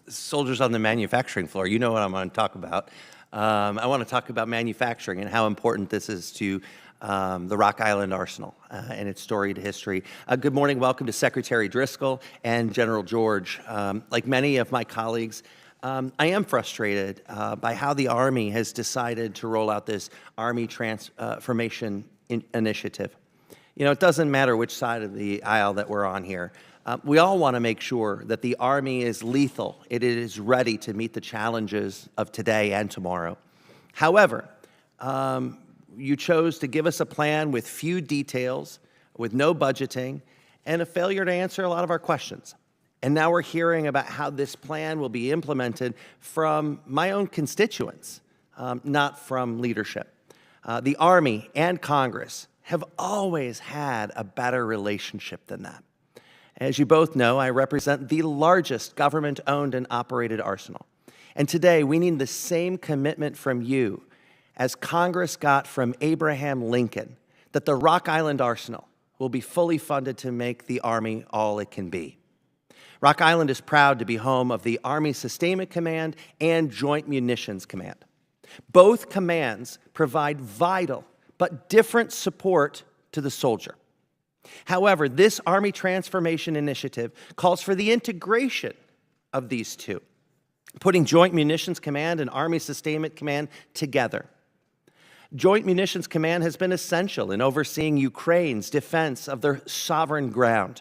soldiers on the manufacturing floor. You know what I'm going to talk about. I want to talk about manufacturing and how important this is to the Rock Island Arsenal and its storied history. Good morning. Welcome to Secretary Driscoll and General George. Like many of my colleagues, I am frustrated by how the Army has decided to roll out this Army Transformation Initiative. It doesn't matter which side of the aisle that we're on here. We all want to make sure that the Army is lethal. It is ready to meet the challenges of today and tomorrow. However, You chose to give us a plan with few details, with no budgeting, and a failure to answer a lot of our questions. And now we're hearing about how this plan will be implemented from my own constituents, not from leadership. The Army and Congress have always had a better relationship than that. As you both know, I represent the largest government-owned and operated arsenal. And today, we need the same commitment from you as Congress got from Abraham Lincoln, that the Rock Island Arsenal will be fully funded to make the Army all it can be. Rock Island is proud to be home of the Army Sustainment Command and Joint Munitions Command. Both commands provide vital but different support to the soldier. However, this Army Transformation Initiative calls for the integration of these two, putting Joint Munitions Command and Army Sustainment Command together. Joint Munitions Command has been essential in overseeing Ukraine's defense of their sovereign ground.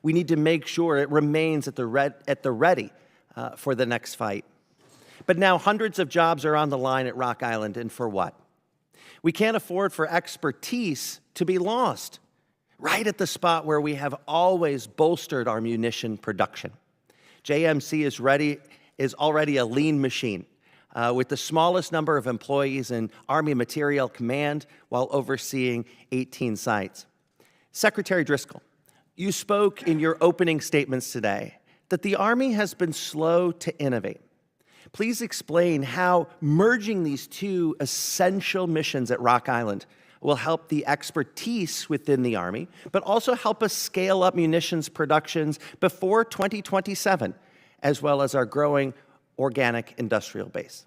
We need to make sure it remains at the ready for the next fight. But now hundreds of jobs are on the line at Rock Island, and for what? We can't afford for expertise to be lost right at the spot where we have always bolstered our munition production. JMC is already a lean machine with the smallest number of employees in Army Materiel Command while overseeing 18 sites. Secretary Driscoll, you spoke in your opening statements today that the Army has been slow to innovate. Please explain how merging these two essential missions at Rock Island will help the expertise within the Army, but also help us scale up munitions productions before 2027, as well as our growing organic industrial base.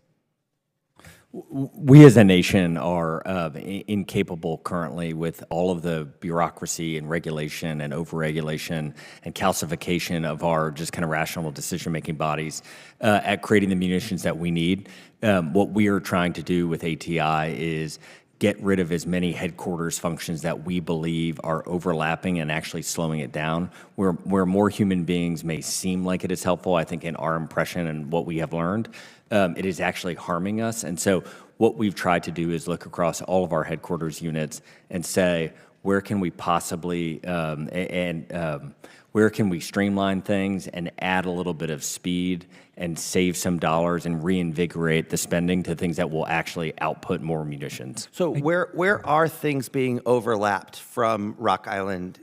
We as a nation are incapable currently with all of the bureaucracy and regulation and overregulation and calcification of our just kind of rational decision-making bodies at creating the munitions that we need. What we are trying to do with ATI is get rid of as many headquarters functions that we believe are overlapping and actually slowing it down. Where more human beings may seem like it is helpful, I think in our impression and what we have learned, it is actually harming us. And so what we've tried to do is look across all of our headquarters units and say, where can we possibly, where can we streamline things and add a little bit of speed and save some dollars and reinvigorate the spending to things that will actually output more munitions. So where are things being overlapped from Rock Island?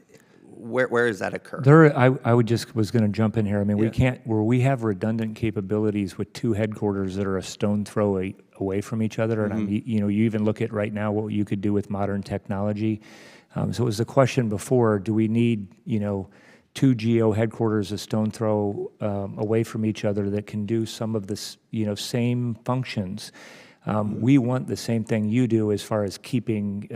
Where does that occur? I was going to jump in here. I mean, we can't, where we have redundant capabilities with two headquarters that are a stone throw away from each other, and you even look at right now what you could do with modern technology. So it was the question before, do we need, two GO headquarters a stone throw away from each other that can do some of the, same functions? We want the same thing you do as far as keeping,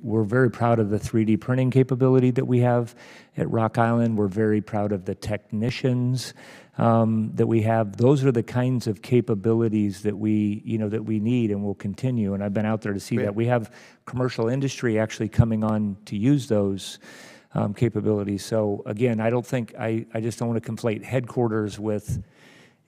we're very proud of the 3D printing capability that we have at Rock Island. We're very proud of the technicians that we have. Those are the kinds of capabilities that we need and will continue. And I've been out there to see that. We have commercial industry actually coming on to use those capabilities. So again, I just don't want to conflate headquarters with,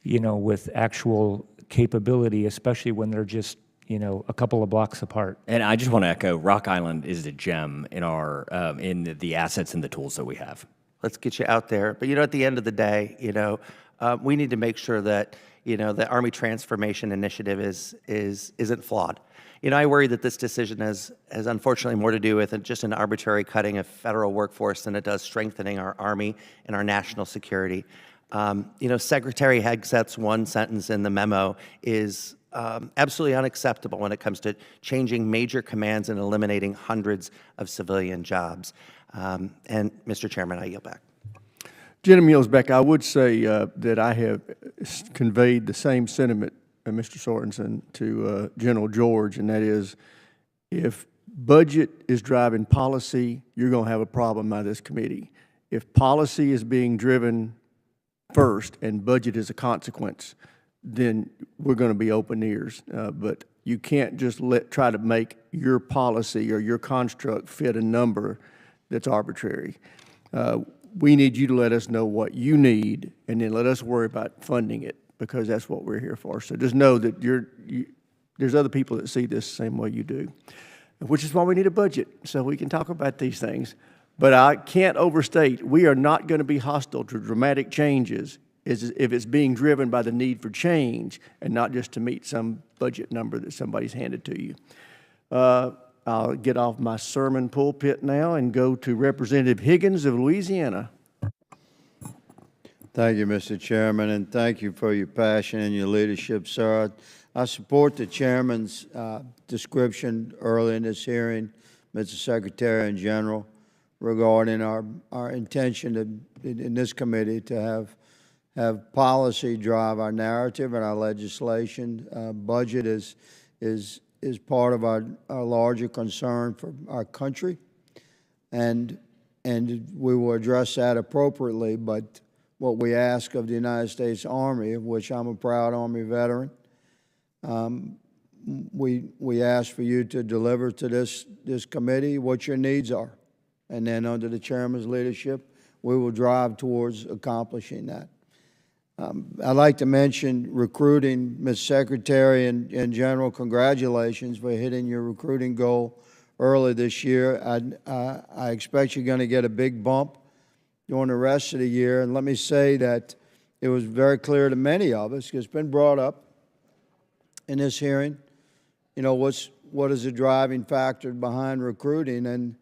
with actual capability, especially when they're just, a couple of blocks apart. And I just want to echo, Rock Island is a gem in our, in the assets and the tools that we have. Let's get you out there. But at the end of the day, we need to make sure that, the Army Transformation Initiative isn't flawed. I worry that this decision has unfortunately more to do with just an arbitrary cutting of federal workforce than it does strengthening our Army and our national security. Secretary Hegseth's one sentence in the memo is absolutely unacceptable when it comes to changing major commands and eliminating hundreds of civilian jobs. And Mr. Chairman, I yield back. Gentleman yields back. I would say that I have conveyed the same sentiment, Mr. Sorensen, to General George, and that is, if budget is driving policy, you're going to have a problem by this committee. If policy is being driven first and budget is a consequence, then we're going to be open ears. But you can't just try to make your policy or your construct fit a number that's arbitrary. We need you to let us know what you need, and then let us worry about funding it, because that's what we're here for. So just know that there's other people that see this the same way you do. which is why we need a budget, so we can talk about these things. But I can't overstate, we are not going to be hostile to dramatic changes if it's being driven by the need for change and not just to meet some budget number that somebody's handed to you. I'll get off my sermon pulpit now and go to Representative Higgins of Louisiana. Thank you, Mr. Chairman, and thank you for your passion and your leadership, sir. I support the chairman's description early in this hearing, Mr. Secretary and General, regarding our intention in this committee to have policy drive our narrative and our legislation. Budget is part of our larger concern for our country, and we will address that appropriately. But what we ask of the United States Army, of which I'm a proud Army veteran, we ask for you to deliver to this committee what your needs are. And then under the chairman's leadership, we will drive towards accomplishing that. I'd like to mention recruiting. Ms. Secretary and General, congratulations for hitting your recruiting goal early this year. I expect you're going to get a big bump during the rest of the year. And let me say that it was very clear to many of us, because it's been brought up in this hearing, you know, what is the driving factor behind recruiting? And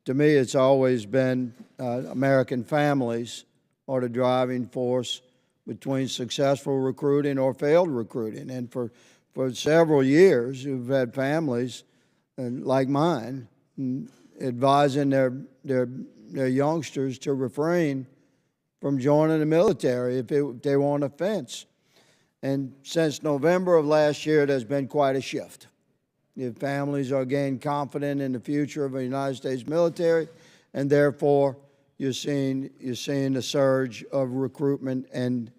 to me, it's always been American families are the driving force between successful recruiting or failed recruiting. And for several years, you've had families like mine advising their youngsters to refrain from joining the military if they were on a fence. And since November of last year, there's been quite a shift. The families are again confident in the future of the United States military, and therefore you're seeing the surge of recruitment, and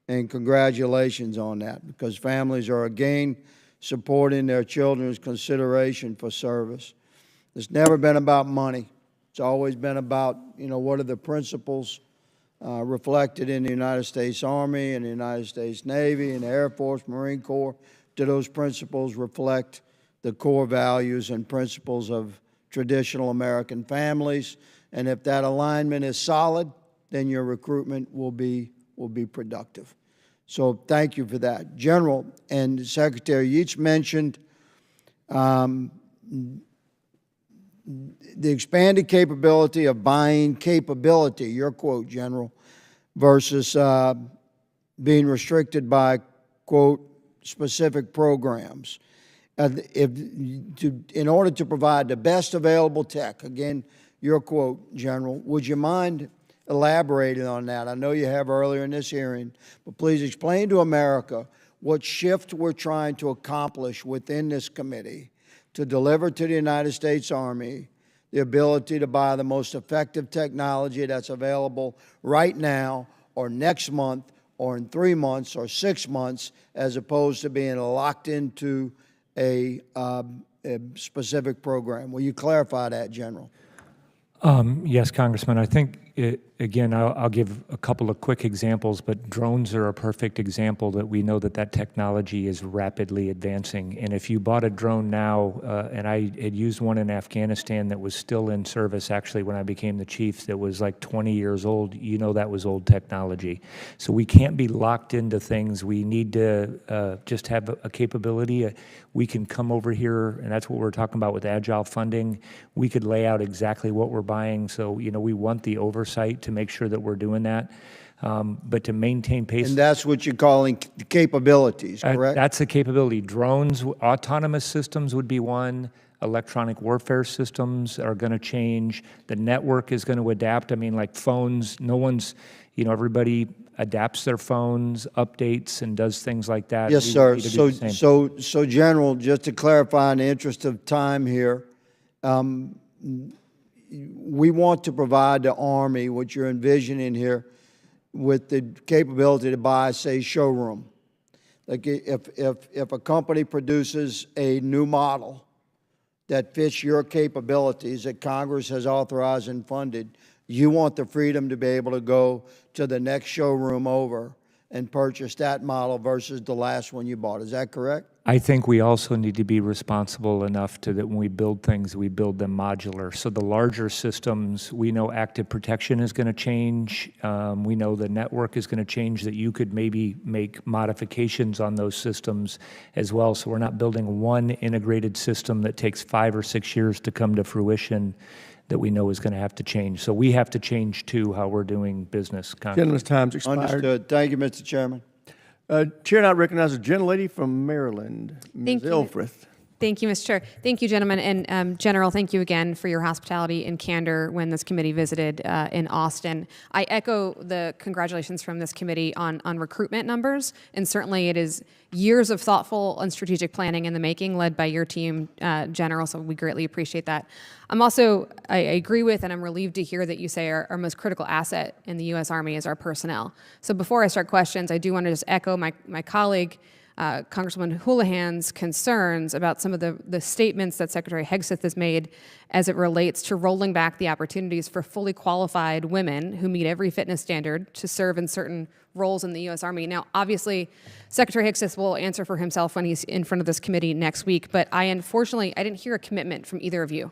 congratulations on that, because families are again supporting their children's consideration for service. It's never been about money. It's always been about, you know, what are the principles reflected in the United States Army and the United States Navy and the Air Force, Marine Corps. Do those principles reflect the core values and principles of traditional American families? And if that alignment is solid, then your recruitment will be productive. So thank you for that. General and Secretary, you each mentioned the expanded capability of buying capability, your quote, General, versus being restricted by, quote, specific programs. In order to provide the best available tech, again, your quote, General, would you mind elaborating on that? I know you have earlier in this hearing, but please explain to America what shift we're trying to accomplish within this committee to deliver to the United States Army the ability to buy the most effective technology that's available right now or next month or in 3 months or 6 months, as opposed to being locked into a specific program. Will you clarify that, General? Yes, Congressman. I think, again, I'll give a couple of quick examples, but drones are a perfect example that we know that technology is rapidly advancing. And if you bought a drone now, and I had used one in Afghanistan that was still in service, actually, when I became the chief, that was like 20 years old, you know that was old technology. So we can't be locked into things. We need to just have a capability. We can come over here, and that's what we're talking about with agile funding. We could lay out exactly what we're buying. So, you know, we want the oversight to make sure that we're doing that. But to maintain pace. And that's what you're calling capabilities, correct? That's a capability. Drones, autonomous systems would be one. Electronic warfare systems are going to change. The network is going to adapt. I mean, like phones, no one's, you know, everybody adapts their phones, updates, and does things like that. Yes, sir. So, General, just to clarify in the interest of time here, we want to provide the Army, what you're envisioning here, with the capability to buy, say, showroom. Like if a company produces a new model that fits your capabilities that Congress has authorized and funded, you want the freedom to be able to go to the next showroom over and purchase that model versus the last one you bought. Is that correct? I think we also need to be responsible enough to that when we build things, we build them modular. So the larger systems, we know active protection is going to change. We know the network is going to change, that you could maybe make modifications on those systems as well. So we're not building one integrated system that takes 5 or 6 years to come to fruition that we know is going to have to change. So we have to change, too, how we're doing business. Gentleman's time's expired. Understood. Thank you, Mr. Chairman. Chair now recognizes a gentlelady from Maryland, Ms. Elfrith. Thank you, Mr. Chair. Thank you, gentlemen. And General, thank you again for your hospitality and candor when this committee visited in Austin. I echo the congratulations from this committee on recruitment numbers. And certainly it is years of thoughtful and strategic planning in the making led by your team, General. So we greatly appreciate that. I agree with and I'm relieved to hear that you say our most critical asset in the U.S. Army is our personnel. So before I start questions, I do want to just echo my colleague, Congresswoman Houlihan's concerns about some of the statements that Secretary Hegseth has made as it relates to rolling back the opportunities for fully qualified women who meet every fitness standard to serve in certain roles in the U.S. Army. Now, obviously, Secretary Hegseth will answer for himself when he's in front of this committee next week, but unfortunately, I didn't hear a commitment from either of you.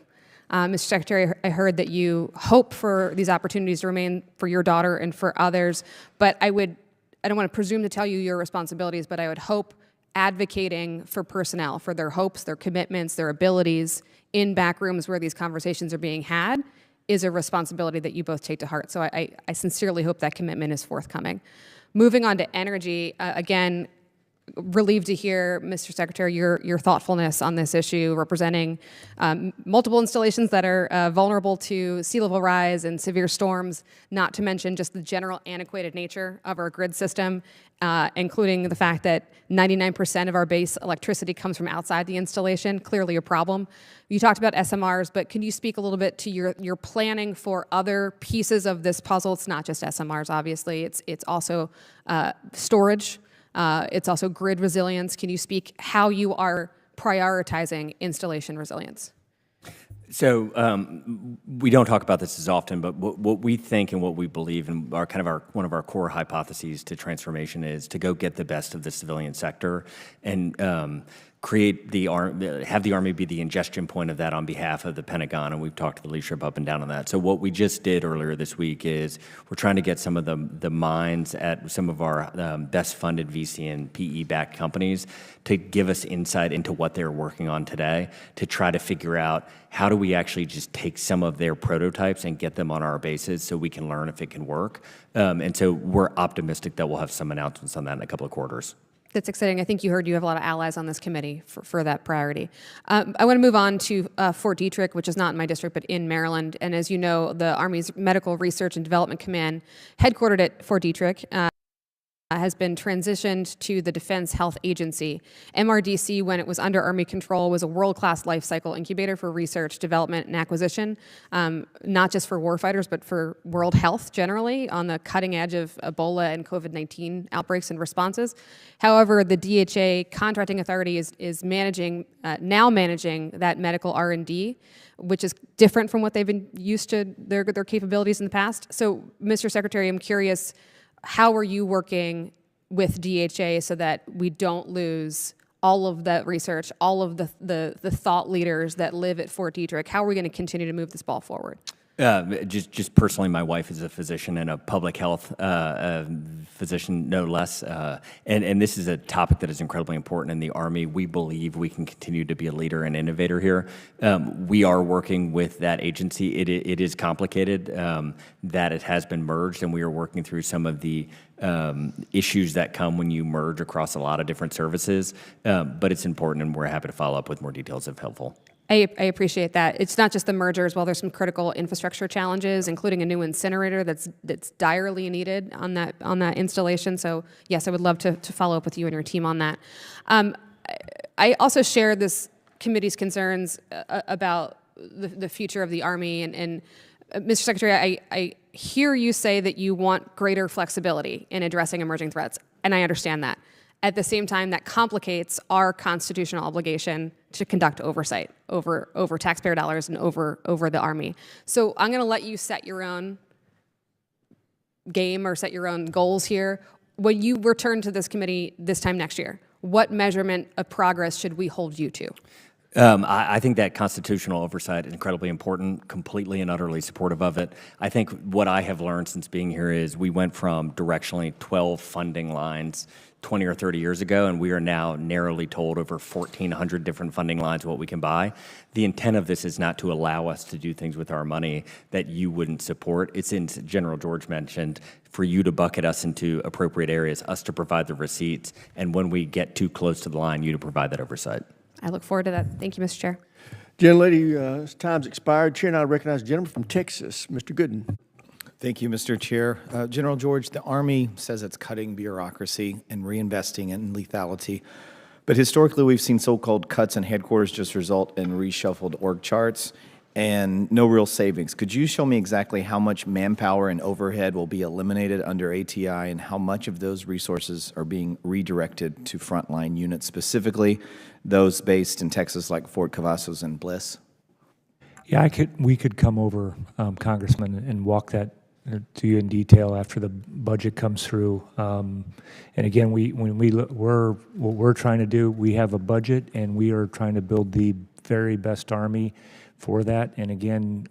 Mr. Secretary, I heard that you hope for these opportunities to remain for your daughter and for others, but I don't want to presume to tell you your responsibilities, but I would hope advocating for personnel, for their hopes, their commitments, their abilities in back rooms where these conversations are being had is a responsibility that you both take to heart. So I sincerely hope that commitment is forthcoming. Moving on to energy, again, relieved to hear, Mr. Secretary, your thoughtfulness on this issue, representing multiple installations that are vulnerable to sea level rise and severe storms, not to mention just the general antiquated nature of our grid system, including the fact that 99% of our base electricity comes from outside the installation, clearly a problem. You talked about SMRs, but can you speak a little bit to your planning for other pieces of this puzzle? It's not just SMRs, obviously. It's also storage. It's also grid resilience. Can you speak how you are prioritizing installation resilience? So we don't talk about this as often, but what we think and what we believe and one of our core hypotheses to transformation is to go get the best of the civilian sector and have the Army be the ingestion point of that on behalf of the Pentagon, and we've talked to the leadership up and down on that. So what we just did earlier this week is we're trying to get some of the minds at some of our best funded VC and PE-backed companies to give us insight into what they're working on today to try to figure out how do we actually just take some of their prototypes and get them on our bases so we can learn if it can work. And so we're optimistic that we'll have some announcements on that in a couple of quarters. That's exciting. I think you heard you have a lot of allies on this committee for that priority. I want to move on to Fort Detrick, which is not in my district, but in Maryland. And as you know, the Army's Medical Research and Development Command, headquartered at Fort Detrick, has been transitioned to the Defense Health Agency. MRDC, when it was under Army control, was a world-class life cycle incubator for research, development, and acquisition, not just for warfighters, but for world health generally, on the cutting edge of Ebola and COVID-19 outbreaks and responses. However, the DHA contracting authority is now managing that medical R&D, which is different from what they've been used to their capabilities in the past. So, Mr. Secretary, I'm curious, how are you working with DHA so that we don't lose all of that research, all of the thought leaders that live at Fort Detrick? How are we going to continue to move this ball forward? Just personally, my wife is a physician and a public health physician, no less. And this is a topic that is incredibly important in the Army. We believe we can continue to be a leader and innovator here. We are working with that agency. It is complicated that it has been merged, and we are working through some of the issues that come when you merge across a lot of different services. But it's important, and we're happy to follow up with more details if helpful. I appreciate that. It's not just the merger as well. There's some critical infrastructure challenges, including a new incinerator that's direly needed on that installation. So yes, I would love to follow up with you and your team on that. I also share this committee's concerns about the future of the Army. And Mr. Secretary, I hear you say that you want greater flexibility in addressing emerging threats, and I understand that. At the same time, that complicates our constitutional obligation to conduct oversight over taxpayer dollars and over the Army. So I'm going to let you set your own game or set your own goals here. when you return to this committee this time next year, what measurement of progress should we hold you to? I think that constitutional oversight is incredibly important, completely and utterly supportive of it. I think what I have learned since being here is we went from directionally 12 funding lines 20 or 30 years ago, and we are now narrowly told over 1,400 different funding lines what we can buy. The intent of this is not to allow us to do things with our money that you wouldn't support. It's, in General George mentioned, for you to bucket us into appropriate areas, us to provide the receipts, and when we get too close to the line, you to provide that oversight. I look forward to that. Thank you, Mr. Chair. Gentlelady, time's expired. Chair now recognize the gentleman from Texas, Mr. Gooden. Thank you, Mr. Chair. General George, the Army says it's cutting bureaucracy and reinvesting in lethality. But historically, we've seen so-called cuts in headquarters just result in reshuffled org charts and no real savings. Could you show me exactly how much manpower and overhead will be eliminated under ATI and how much of those resources are being redirected to frontline units, specifically those based in Texas like Fort Cavazos and Bliss? Yeah, we could come over, Congressman, and walk that to you in detail after the budget comes through. And again, what we're trying to do, we have a budget and we are trying to build the very best Army for that. And again,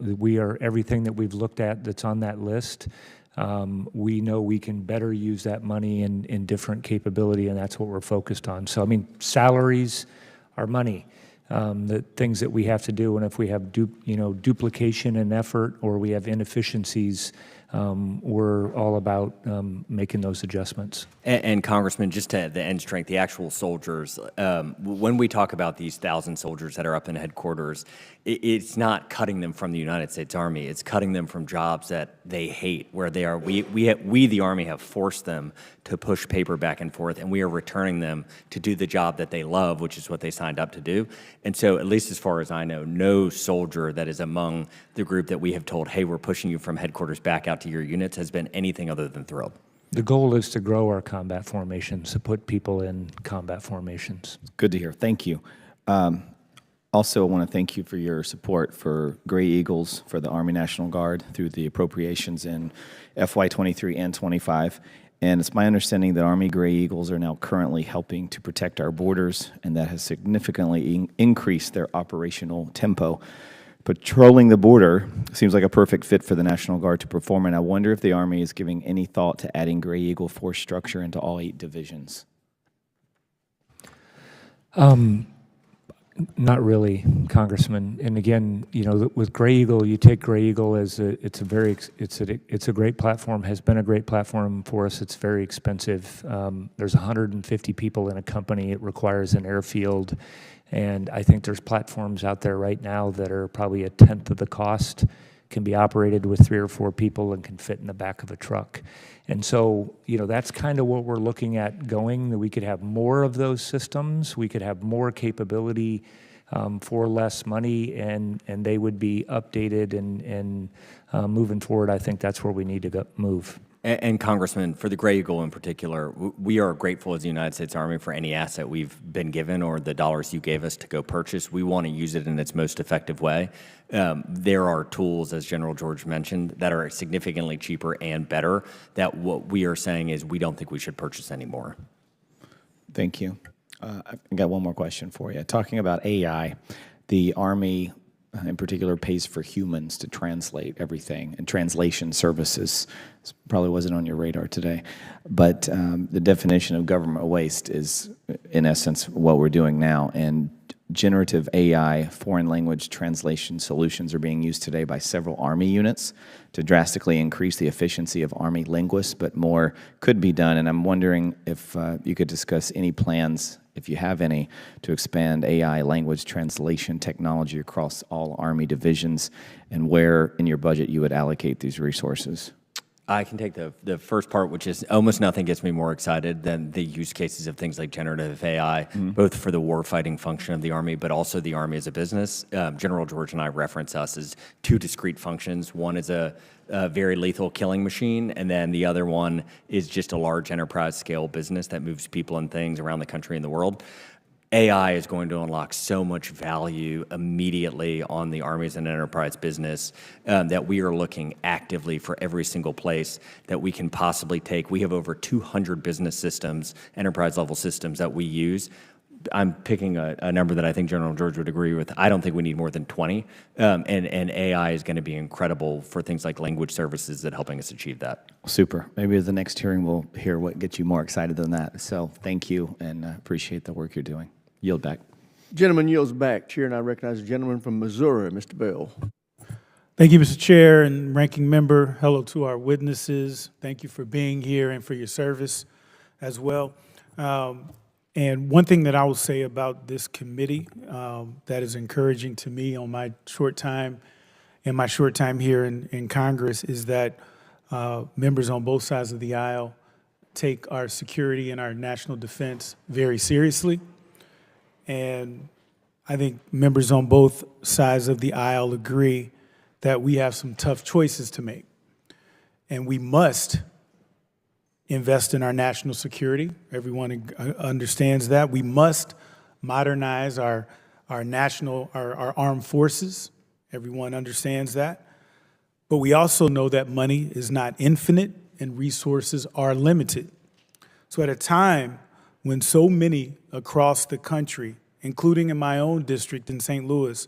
everything that we've looked at that's on that list, we know we can better use that money in different capability, and that's what we're focused on. So, I mean, salaries are money. The things that we have to do, and if we have duplication in effort or we have inefficiencies, we're all about making those adjustments. And Congressman, just to the end strength, the actual soldiers, when we talk about these 1,000 soldiers that are up in headquarters, it's not cutting them from the United States Army. It's cutting them from jobs that they hate, where they are. We the Army, have forced them to push paper back and forth, and we are returning them to do the job that they love, which is what they signed up to do. And so, at least as far as I know, no soldier that is among the group that we have told, hey, we're pushing you from headquarters back out to your units, has been anything other than thrilled. The goal is to grow our combat formations, to put people in combat formations. Good to hear. Thank you. Also, I want to thank you for your support for Gray Eagles for the Army National Guard through the appropriations in FY23 and 25. And it's my understanding that Army Gray Eagles are now currently helping to protect our borders, and that has significantly increased their operational tempo. Patrolling the border seems like a perfect fit for the National Guard to perform, and I wonder if the Army is giving any thought to adding Gray Eagle force structure into all 8 divisions. Not really, Congressman. And again, with Gray Eagle, you take Gray Eagle as it's a great platform, has been a great platform for us. It's very expensive. There's 150 people in a company. It requires an airfield. And I think there's platforms out there right now that are probably 1/10 of the cost, can be operated with 3 or 4 people and can fit in the back of a truck. And so, that's kind of what we're looking at going, that we could have more of those systems, we could have more capability for less money, and they would be updated and moving forward, I think that's where we need to move. And Congressman, for the Gray Eagle in particular, we are grateful as the United States Army for any asset we've been given or the dollars you gave us to go purchase. We want to use it in its most effective way. There are tools, as General George mentioned, that are significantly cheaper and better, that what we are saying is we don't think we should purchase anymore. Thank you. I've got one more question for you. Talking about AI, the Army in particular pays for humans to translate everything, and translation services. This probably wasn't on your radar today, but the definition of government waste is, in essence, what we're doing now. And generative AI, foreign language translation solutions are being used today by several Army units to drastically increase the efficiency of Army linguists, but more could be done. And I'm wondering if you could discuss any plans, if you have any, to expand AI language translation technology across all Army divisions, and where in your budget you would allocate these resources. I can take the first part, which is almost nothing gets me more excited than the use cases of things like generative AI, both for the warfighting function of the Army, but also the Army as a business. General George and I reference us as 2 discrete functions. One is a very lethal killing machine, and then the other one is just a large enterprise scale business that moves people and things around the country and the world. AI is going to unlock so much value immediately on the Army as an enterprise business that we are looking actively for every single place that we can possibly take. We have over 200 business systems, enterprise-level systems that we use. I'm picking a number that I think General George would agree with. I don't think we need more than 20, and AI is going to be incredible for things like language services that helping us achieve that. Super. Maybe at the next hearing we'll hear what gets you more excited than that. So thank you, and appreciate the work you're doing. Yield back. Gentleman yields back. Chair, and I recognize the gentleman from Missouri, Mr. Bell. Thank you, Mr. Chair and Ranking Member. Hello to our witnesses. Thank you for being here and for your service as well. And one thing that I will say about this committee that is encouraging to me on my short time here in Congress is that members on both sides of the aisle take our security and our national defense very seriously. And I think members on both sides of the aisle agree that we have some tough choices to make. And we must invest in our national security. Everyone understands that. We must modernize our armed forces. Everyone understands that. But we also know that money is not infinite and resources are limited. So at a time when so many across the country, including in my own district in St. Louis,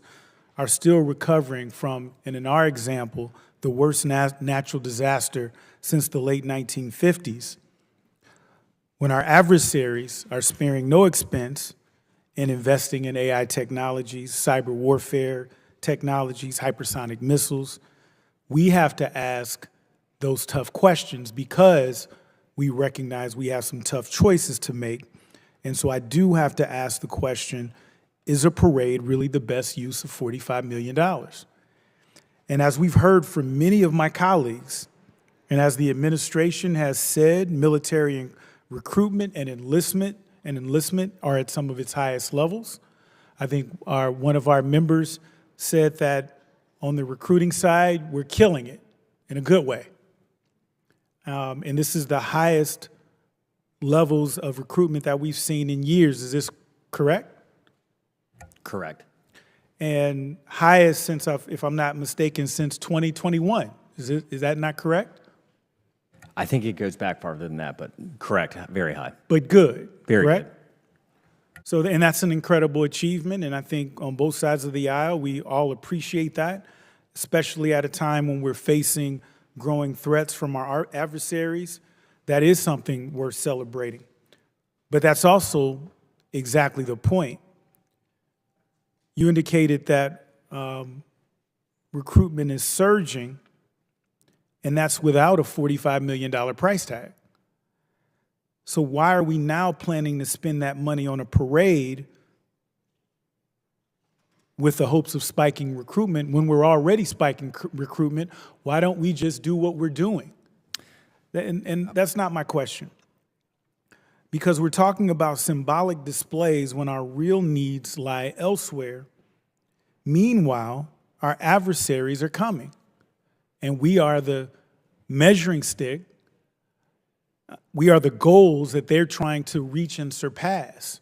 are still recovering from, and in our example, the worst natural disaster since the late 1950s, when our adversaries are sparing no expense in investing in AI technologies, cyber warfare technologies, hypersonic missiles, we have to ask those tough questions because we recognize we have some tough choices to make. And so I do have to ask the question, is a parade really the best use of $45 million? And as we've heard from many of my colleagues, and as the administration has said, military recruitment and enlistment are at some of its highest levels. I think one of our members said that on the recruiting side, we're killing it in a good way. And this is the highest levels of recruitment that we've seen in years. Is this correct? Correct. And highest since, if I'm not mistaken, since 2021. Is that not correct? I think it goes back farther than that, but correct, very high. But good, very correct? Good. So, and that's an incredible achievement, and I think on both sides of the aisle, we all appreciate that, especially at a time when we're facing growing threats from our adversaries. That is something worth celebrating. But that's also exactly the point. You indicated that recruitment is surging, and that's without a $45 million price tag. So why are we now planning to spend that money on a parade with the hopes of spiking recruitment when we're already spiking recruitment? Why don't we just do what we're doing? And that's not my question. Because we're talking about symbolic displays when our real needs lie elsewhere. Meanwhile, our adversaries are coming. And we are the measuring stick. We are the goals that they're trying to reach and surpass.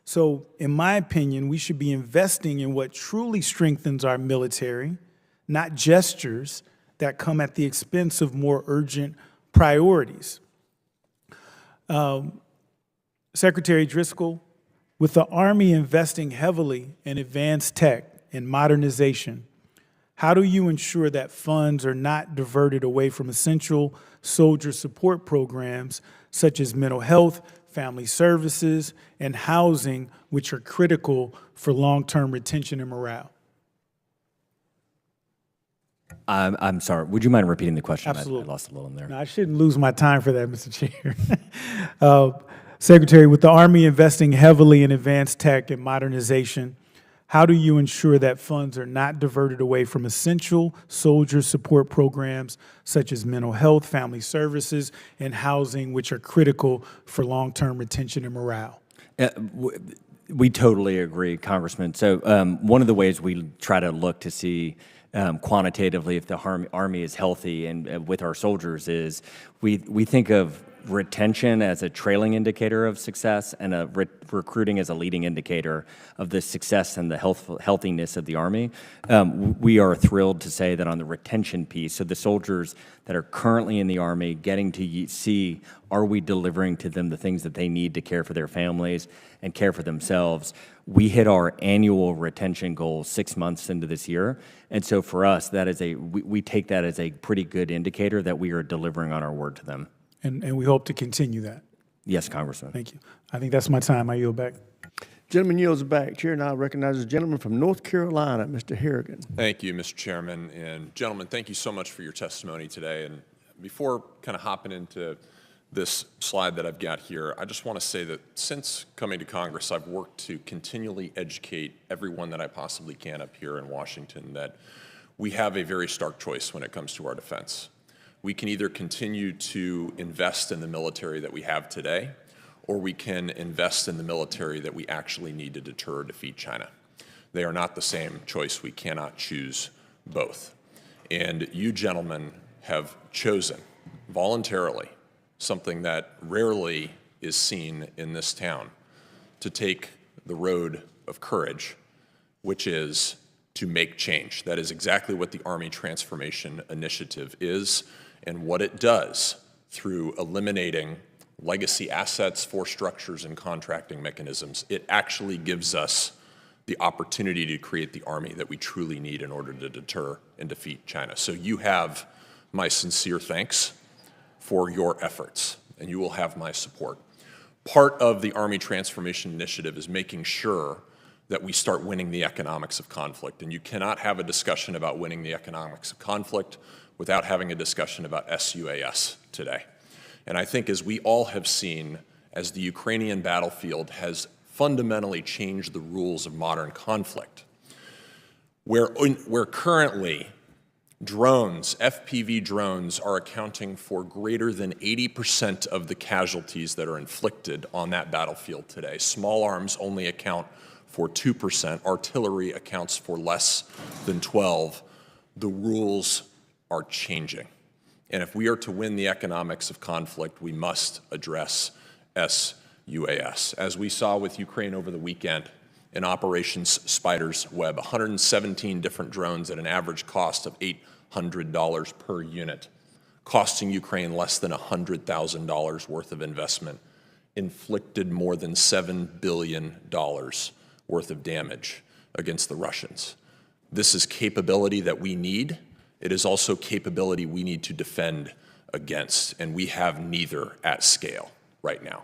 So, in my opinion, we should be investing in what truly strengthens our military, not gestures that come at the expense of more urgent priorities. Secretary Driscoll, with the Army investing heavily in advanced tech and modernization, how do you ensure that funds are not diverted away from essential soldier support programs such as mental health, family services, and housing, which are critical for long-term retention and morale? I'm sorry. Would you mind repeating the question? Absolutely. I lost a little in there. No, I shouldn't lose my time for that, Mr. Chair. Secretary, with the Army investing heavily in advanced tech and modernization, how do you ensure that funds are not diverted away from essential soldier support programs such as mental health, family services, and housing, which are critical for long-term retention and morale? We totally agree, Congressman. So one of the ways we try to look to see quantitatively if the Army is healthy and with our soldiers is we think of retention as a trailing indicator of success and recruiting as a leading indicator of the success and the healthiness of the Army. We are thrilled to say that on the retention piece, so the soldiers that are currently in the Army getting to see, are we delivering to them the things that they need to care for their families and care for themselves? We hit our annual retention goal 6 months into this year. And so for us, that is we take that as a pretty good indicator that we are delivering on our word to them. And we hope to continue that. Yes, Congressman. Thank you. I think that's my time. I yield back. Gentleman yields back. Chair now recognizes the gentleman from North Carolina, Mr. Harrigan. Thank you, Mr. Chairman. And gentlemen, thank you so much for your testimony today. And before kind of hopping into this slide that I've got here, I just want to say that since coming to Congress, I've worked to continually educate everyone that I possibly can up here in Washington that we have a very stark choice when it comes to our defense. We can either continue to invest in the military that we have today, or we can invest in the military that we actually need to deter or defeat China. They are not the same choice. We cannot choose both. And you gentlemen have chosen voluntarily something that rarely is seen in this town, to take the road of courage, which is to make change. That is exactly what the Army Transformation Initiative is and what it does through eliminating legacy assets, force structures, and contracting mechanisms. It actually gives us the opportunity to create the Army that we truly need in order to deter and defeat China. So you have my sincere thanks for your efforts, and you will have my support. Part of the Army Transformation Initiative is making sure that we start winning the economics of conflict, and you cannot have a discussion about winning the economics of conflict without having a discussion about SUAS today. And I think as we all have seen, as the Ukrainian battlefield has fundamentally changed the rules of modern conflict, where currently drones, FPV drones, are accounting for greater than 80% of the casualties that are inflicted on that battlefield today. Small arms only account for 2%. Artillery accounts for less than 12%. The rules are changing. And if we are to win the economics of conflict, we must address SUAS. As we saw with Ukraine over the weekend, in Operations Spider's Web, 117 different drones at an average cost of $800 per unit, costing Ukraine less than $100,000 worth of investment, inflicted more than $7 billion worth of damage against the Russians. This is capability that we need. It is also capability we need to defend against, and we have neither at scale right now.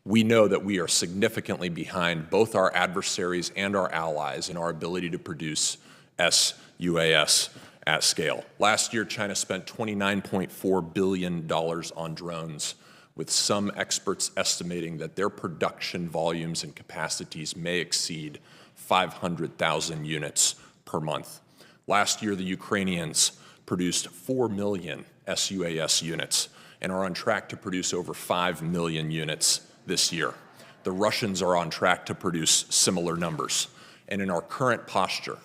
We know that we are significantly behind both our adversaries and our allies in our ability to produce SUAS at scale. Last year, China spent $29.4 billion on drones, with some experts estimating that their production volumes and capacities may exceed 500,000 units per month. Last year, the Ukrainians produced 4 million SUAS units and are on track to produce over 5 million units this year. The Russians are on track to produce similar numbers. And in our current posture,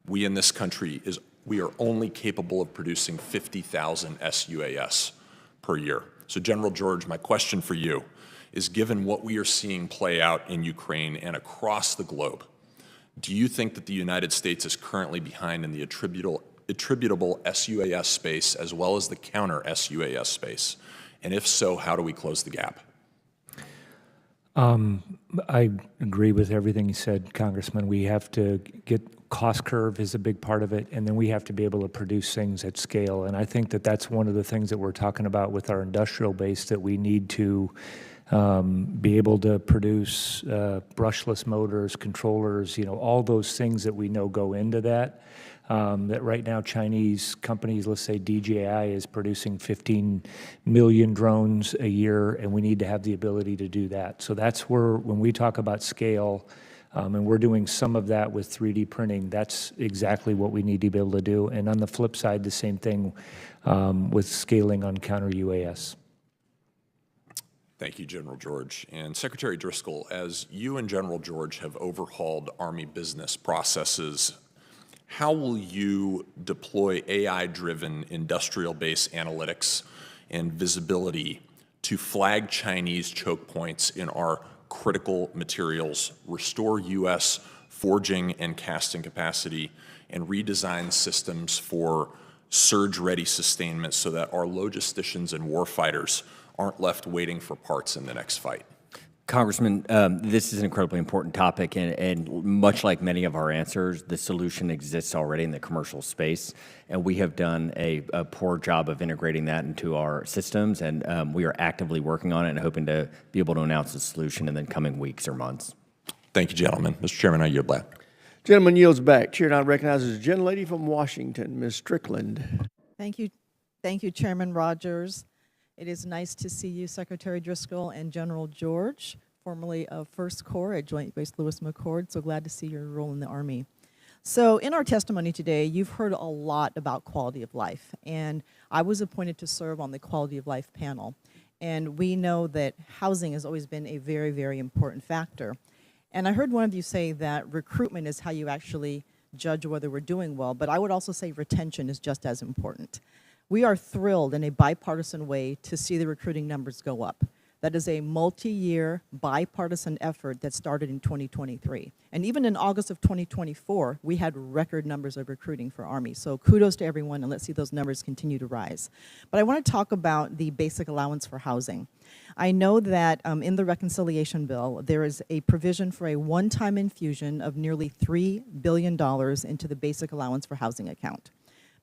we in this country, we are only capable of producing 50,000 SUAS per year. So General George, my question for you is, given what we are seeing play out in Ukraine and across the globe, do you think that the United States is currently behind in the attributable SUAS space as well as the counter SUAS space? And if so, how do we close the gap? I agree with everything you said, Congressman. We have to get cost curve is a big part of it, and then we have to be able to produce things at scale. And I think that that's one of the things that we're talking about with our industrial base, that we need to be able to produce brushless motors, controllers, all those things that we know go into that. That right now Chinese companies, let's say DJI, is producing 15 million drones a year, and we need to have the ability to do that. So that's where, when we talk about scale, and we're doing some of that with 3D printing, that's exactly what we need to be able to do. And on the flip side, the same thing with scaling on counter UAS. Thank you, General George. And Secretary Driscoll, as you and General George have overhauled Army business processes, how will you deploy AI-driven industrial base analytics and visibility to flag Chinese choke points in our critical materials, restore U.S. forging and casting capacity, and redesign systems for surge-ready sustainment so that our logisticians and warfighters aren't left waiting for parts in the next fight. Congressman, this is an incredibly important topic, and much like many of our answers, the solution exists already in the commercial space, and we have done a poor job of integrating that into our systems, and we are actively working on it and hoping to be able to announce the solution in the coming weeks or months. Thank you, gentlemen. Mr. Chairman, I yield back. Gentleman yields back. Chair now recognizes the gentlelady from Washington, Ms. Strickland. Thank you, Chairman Rogers. It is nice to see you, Secretary Driscoll and General George, formerly of First Corps at Joint Base Lewis McChord. So glad to see your role in the Army. So in our testimony today, you've heard a lot about quality of life, and I was appointed to serve on the quality of life panel. And we know that housing has always been a very, very important factor. And I heard one of you say that recruitment is how you actually judge whether we're doing well, but I would also say retention is just as important. We are thrilled in a bipartisan way to see the recruiting numbers go up. That is a multi-year bipartisan effort that started in 2023. And even in August of 2024, we had record numbers of recruiting for Army. So kudos to everyone, and let's see those numbers continue to rise. But I want to talk about the basic allowance for housing. I know that in the reconciliation bill, there is a provision for a one-time infusion of nearly $3 billion into the basic allowance for housing account.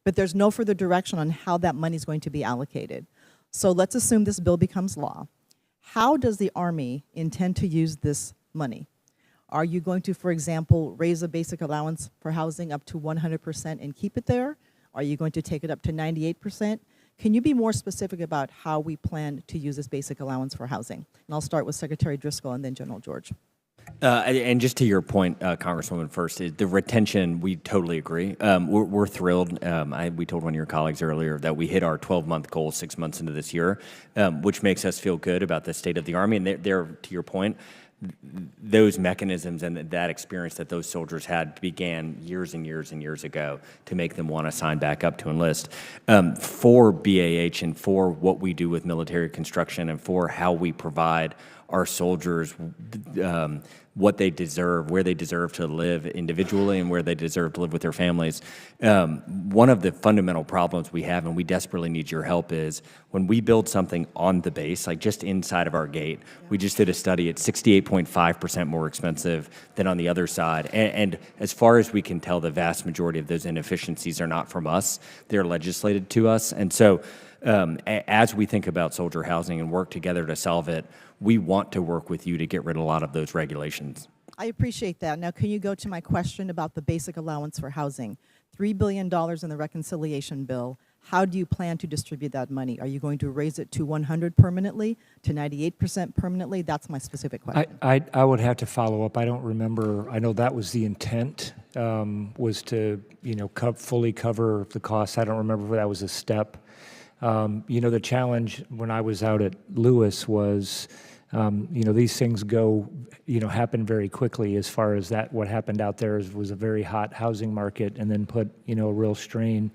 But there's no further direction on how that money is going to be allocated. So let's assume this bill becomes law. How does the Army intend to use this money? Are you going to, for example, raise the basic allowance for housing up to 100% and keep it there? Are you going to take it up to 98%? Can you be more specific about how we plan to use this basic allowance for housing? And I'll start with Secretary Driscoll and then General George. And just to your point, Congresswoman, first, the retention, we totally agree. We're thrilled. We told one of your colleagues earlier that we hit our 12-month goal 6 months into this year, which makes us feel good about the state of the Army. And there, to your point, those mechanisms and that experience that those soldiers had began years and years and years ago to make them want to sign back up to enlist. For BAH and for what we do with military construction and for how we provide our soldiers what they deserve, where they deserve to live individually and where they deserve to live with their families. One of the fundamental problems we have, and we desperately need your help, is when we build something on the base, like just inside of our gate, we just did a study, it's 68.5% more expensive than on the other side. And as far as we can tell, the vast majority of those inefficiencies are not from us, they're legislated to us. And so as we think about soldier housing and work together to solve it, we want to work with you to get rid of a lot of those regulations. I appreciate that. Now, can you go to my question about the basic allowance for housing? $3 billion in the reconciliation bill. How do you plan to distribute that money? Are you going to raise it to 100 permanently, to 98% permanently? That's my specific question. I would have to follow up. I don't remember. I know that was the intent, was to fully cover the costs. I don't remember if that was a step. The challenge when I was out at Lewis was, these things happen very quickly as far as that. What happened out there was a very hot housing market and then put, a real strain.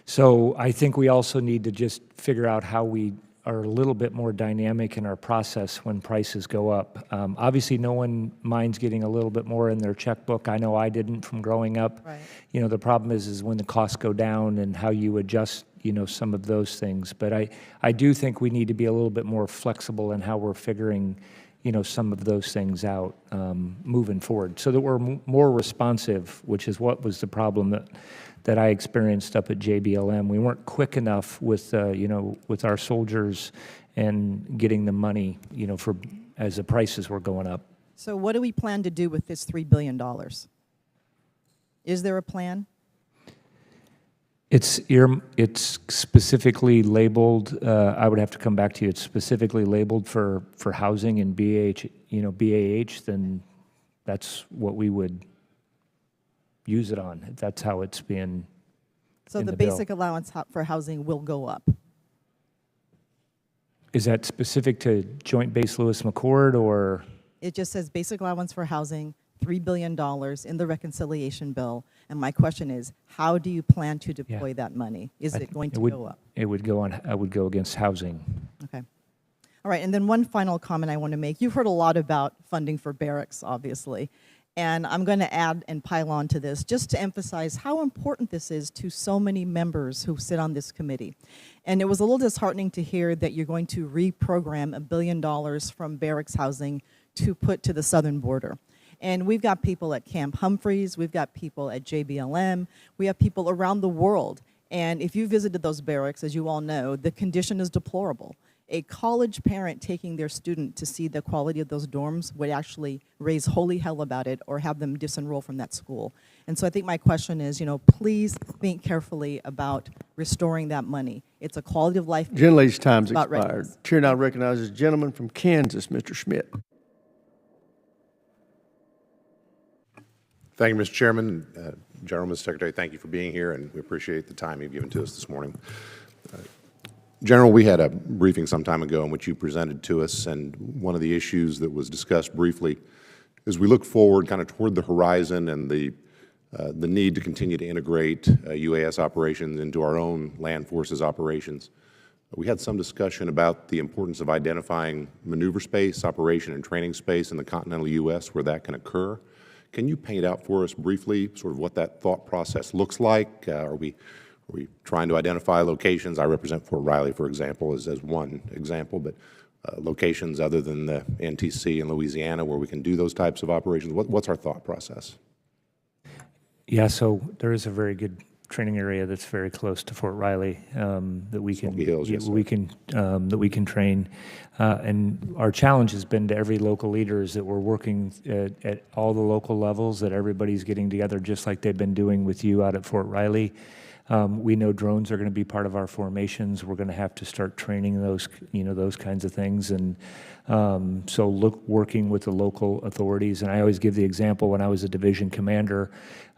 So I think we also need to just figure out how we are a little bit more dynamic in our process when prices go up. Obviously, no one minds getting a little bit more in their checkbook. I know I didn't from growing up. Right. The problem is when the costs go down and how you adjust some of those things. But I do think we need to be a little bit more flexible in how we're figuring, some of those things out moving forward so that we're more responsive, which is what was the problem that I experienced up at JBLM. We weren't quick enough with, with our soldiers and getting the money, as the prices were going up. So what do we plan to do with this $3 billion? Is there a plan? It's specifically labeled. I would have to come back to you. It's specifically labeled for housing and BAH. Then that's what we would use it on. That's how it's being. So the basic allowance for housing will go up. Is that specific to Joint Base Lewis McChord or? It just says basic allowance for housing, $3 billion in the reconciliation bill. And my question is, how do you plan to deploy that money? Is it going to go up? it would go on. I would go against housing. Okay. All right, and then one final comment I want to make. You've heard a lot about funding for barracks, obviously, and I'm going to add and pile on to this just to emphasize how important this is to so many members who sit on this committee. And it was a little disheartening to hear that you're going to reprogram $1 billion from barracks housing to put to the southern border. And we've got people at Camp Humphreys, we've got people at JBLM, we have people around the world. And if you visited those barracks, as you all know, the condition is deplorable. A college parent taking their student to see the quality of those dorms would actually raise holy hell about it or have them disenroll from that school. And so I think my question is, please think carefully about restoring that money. It's a quality of life. Gentlelady's time's about expired. readiness. Chair now recognizes the gentleman from Kansas, Mr. Schmidt. Thank you, Mr. Chairman. General, Mr. Secretary, thank you for being here, and we appreciate the time you've given to us this morning. General, we had a briefing some time ago in which you presented to us, and one of the issues that was discussed briefly is we look forward kind of toward the horizon and the need to continue to integrate UAS operations into our own land forces operations. We had some discussion about the importance of identifying maneuver space, operation, and training space in the continental U.S. where that can occur. Can you paint out for us briefly sort of what that thought process looks like? Are we trying to identify locations? I represent Fort Riley, for example, as one example, but locations other than the NTC in Louisiana where we can do those types of operations. What's our thought process? Yeah, so there is a very good training area that's very close to Fort Riley that we can that we can train. And our challenge has been to every local leaders that we're working at all the local levels, that everybody's getting together just like they've been doing with you out at Fort Riley. We know drones are going to be part of our formations. We're going to have to start training those, those kinds of things. And so working with the local authorities. And I always give the example when I was a division commander,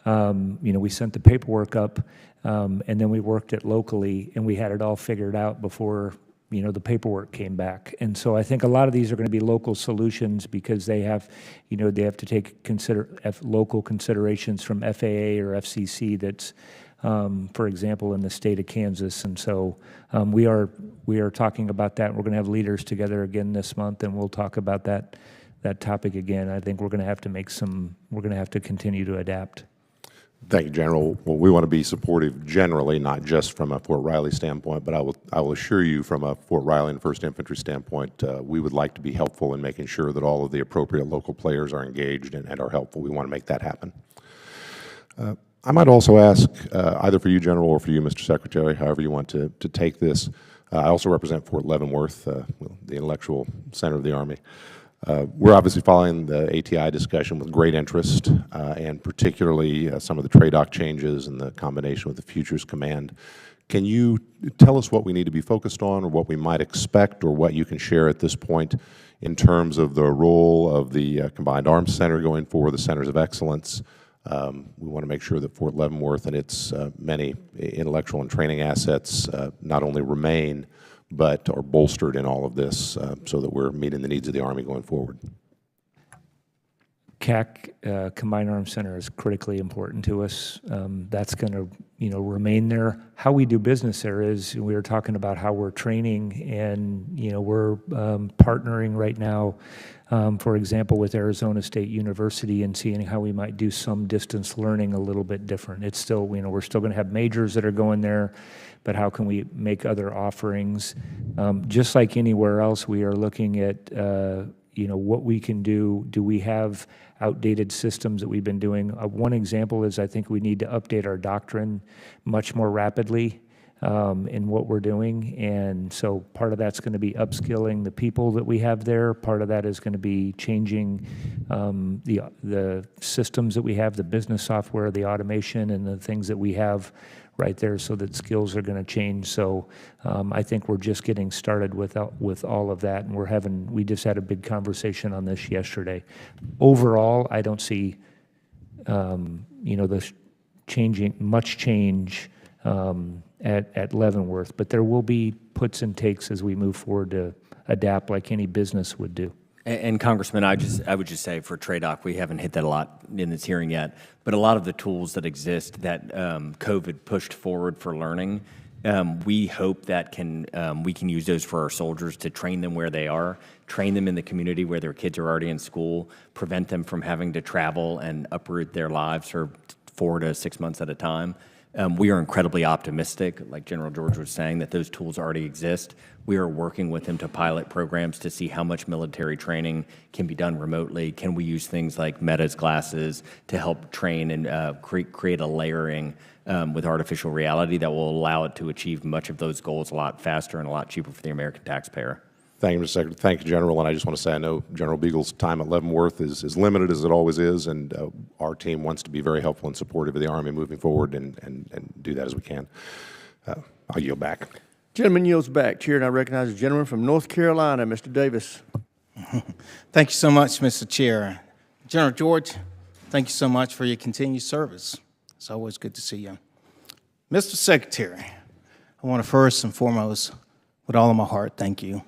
we sent the paperwork up and then we worked it locally and we had it all figured out before, the paperwork came back. And so I think a lot of these are going to be local solutions because they have, they have to take local considerations from FAA or FCC that's, for example, in the state of Kansas. And so we are talking about that. We're going to have leaders together again this month, and we'll talk about that topic again. I think we're going to have to we're going to have to continue to adapt. Thank you, General. Well, we want to be supportive generally, not just from a Fort Riley standpoint, but I will assure you from a Fort Riley and 1st Infantry standpoint, we would like to be helpful in making sure that all of the appropriate local players are engaged and are helpful. We want to make that happen. I might also ask, either for you, General, or for you, Mr. Secretary, however you want to take this. I also represent Fort Leavenworth, the intellectual center of the Army. We're obviously following the ATI discussion with great interest, and particularly some of the TRADOC changes and the combination with the Futures Command. Can you tell us what we need to be focused on or what we might expect or what you can share at this point in terms of the role of the Combined Arms Center going forward, the Centers of Excellence? We want to make sure that Fort Leavenworth and its many intellectual and training assets not only remain, but are bolstered in all of this so that we're meeting the needs of the Army going forward. CAC, Combined Arms Center, is critically important to us. That's going to, remain there. How we do business there is, we were talking about how we're training, and, we're partnering right now, for example, with Arizona State University and seeing how we might do some distance learning a little bit different. It's still, we're still going to have majors that are going there, but how can we make other offerings? Just like anywhere else, we are looking at, what we can do. Do we have outdated systems that we've been doing? One example is I think we need to update our doctrine much more rapidly in what we're doing. And so part of that's going to be upskilling the people that we have there. Part of that is going to be changing the systems that we have, the business software, the automation, and the things that we have right there, so that skills are going to change. So I think we're just getting started with all of that, and we just had a big conversation on this yesterday. Overall, I don't see the much change at Leavenworth, but there will be puts and takes as we move forward to adapt like any business would do. And Congressman, I would just say for TRADOC, we haven't hit that a lot in this hearing yet, but a lot of the tools that exist that COVID pushed forward for learning, We hope that we can use those for our soldiers to train them where they are, train them in the community where their kids are already in school, prevent them from having to travel and uproot their lives for 4 to 6 months at a time. We are incredibly optimistic, like General George was saying, that those tools already exist. We are working with them to pilot programs to see how much military training can be done remotely. Can we use things like Meta's glasses to help train and create a layering with artificial reality that will allow it to achieve much of those goals a lot faster and a lot cheaper for the American taxpayer? Thank you, Mr. Secretary. Thank you, General. And I just want to say I know General Beagle's time at Leavenworth is limited, as it always is, and our team wants to be very helpful and supportive of the Army moving forward and do that as we can. I'll yield back. Gentleman yields back. Chair, and I recognize the gentleman from North Carolina, Mr. Davis. Thank you so much, Mr. Chair. General George, thank you so much for your continued service. It's always good to see you. Mr. Secretary, I want to first and foremost, with all of my heart, thank you.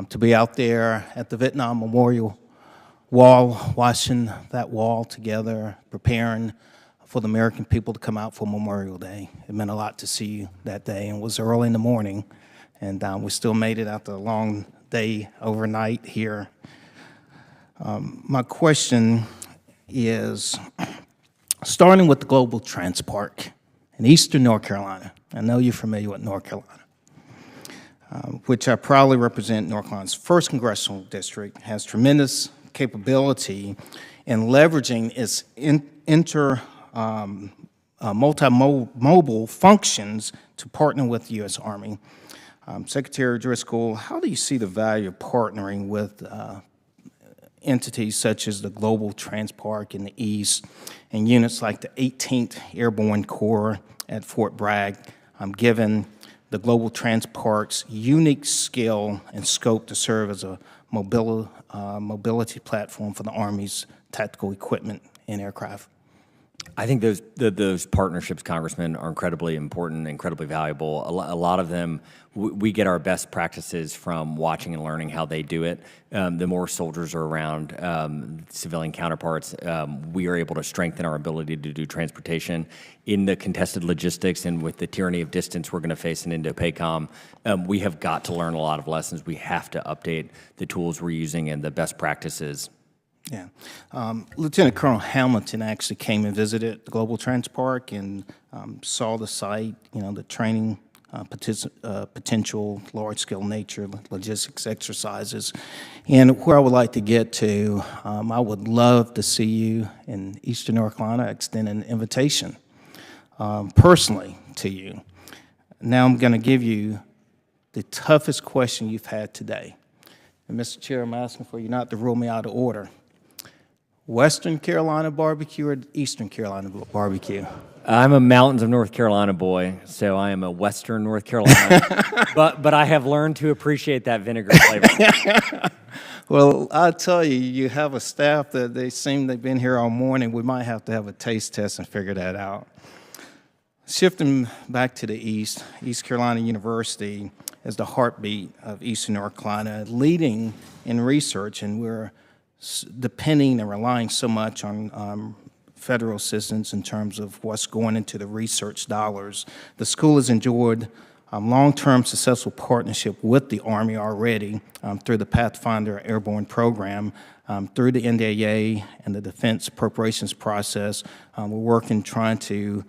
To be out there at the Vietnam Memorial Wall, watching that wall together, preparing for the American people to come out for Memorial Day. It meant a lot to see you that day, and it was early in the morning, and we still made it after a long day overnight here. My question is, starting with the Global Transport in eastern North Carolina. I know you're familiar with North Carolina. Which I proudly represent. North Carolina's 1st congressional district, has tremendous capability in leveraging its multimodal functions to partner with the U.S. Army. Secretary Driscoll, how do you see the value of partnering with entities such as the Global Transport in the East and units like the 18th Airborne Corps at Fort Bragg, given the Global Transport's unique skill and scope to serve as a mobility platform for the Army's tactical equipment and aircraft? I think those partnerships, Congressman, are incredibly important, incredibly valuable. A lot of them, we get our best practices from watching and learning how they do it. The more soldiers are around civilian counterparts, we are able to strengthen our ability to do transportation. In the contested logistics and with the tyranny of distance we're going to face in Indo-PACOM, we have got to learn a lot of lessons. We have to update the tools we're using and the best practices. Yeah. Lieutenant Colonel Hamilton actually came and visited the Global Transport and saw the site, the training potential, large-scale nature, logistics exercises. And where I would like to get to, I would love to see you in Eastern North Carolina extend an invitation personally to you. Now I'm going to give you the toughest question you've had today. And Mr. Chair, I'm asking for you not to rule me out of order. Western Carolina barbecue or Eastern Carolina barbecue? I'm a mountains of North Carolina boy, so I am a Western North Carolina. but I have learned to appreciate that vinegar flavor. Well, I'll tell you, you have a staff that they've been here all morning. We might have to have a taste test and figure that out. Shifting back to the East, East Carolina University is the heartbeat of Eastern North Carolina, leading in research, and we're depending and relying so much on federal assistance in terms of what's going into the research dollars. The school has enjoyed long-term successful partnership with the Army already through the Pathfinder Airborne Program, through the NDAA and the Defense Appropriations process. We're working trying to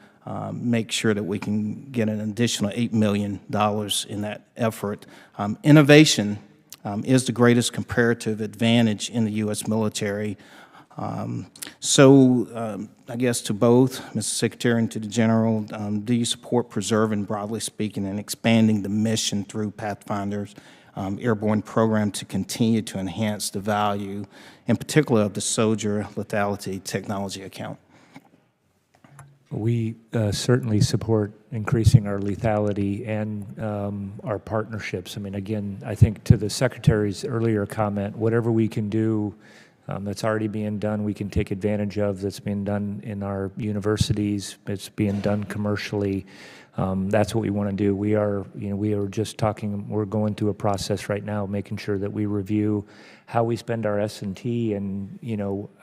make sure that we can get an additional $8 million in that effort. Innovation is the greatest comparative advantage in the U.S. military. I guess to both, Mr. Secretary, and to the General, do you support preserving, broadly speaking, and expanding the mission through Pathfinder's airborne program to continue to enhance the value, in particular, of the soldier lethality technology account? We certainly support increasing our lethality and our partnerships. I mean, again, I think to the Secretary's earlier comment, whatever we can do that's already being done, we can take advantage of, that's being done in our universities, it's being done commercially. That's what we want to do. We are just talking, we're going through a process right now, making sure that we review how we spend our S&T and,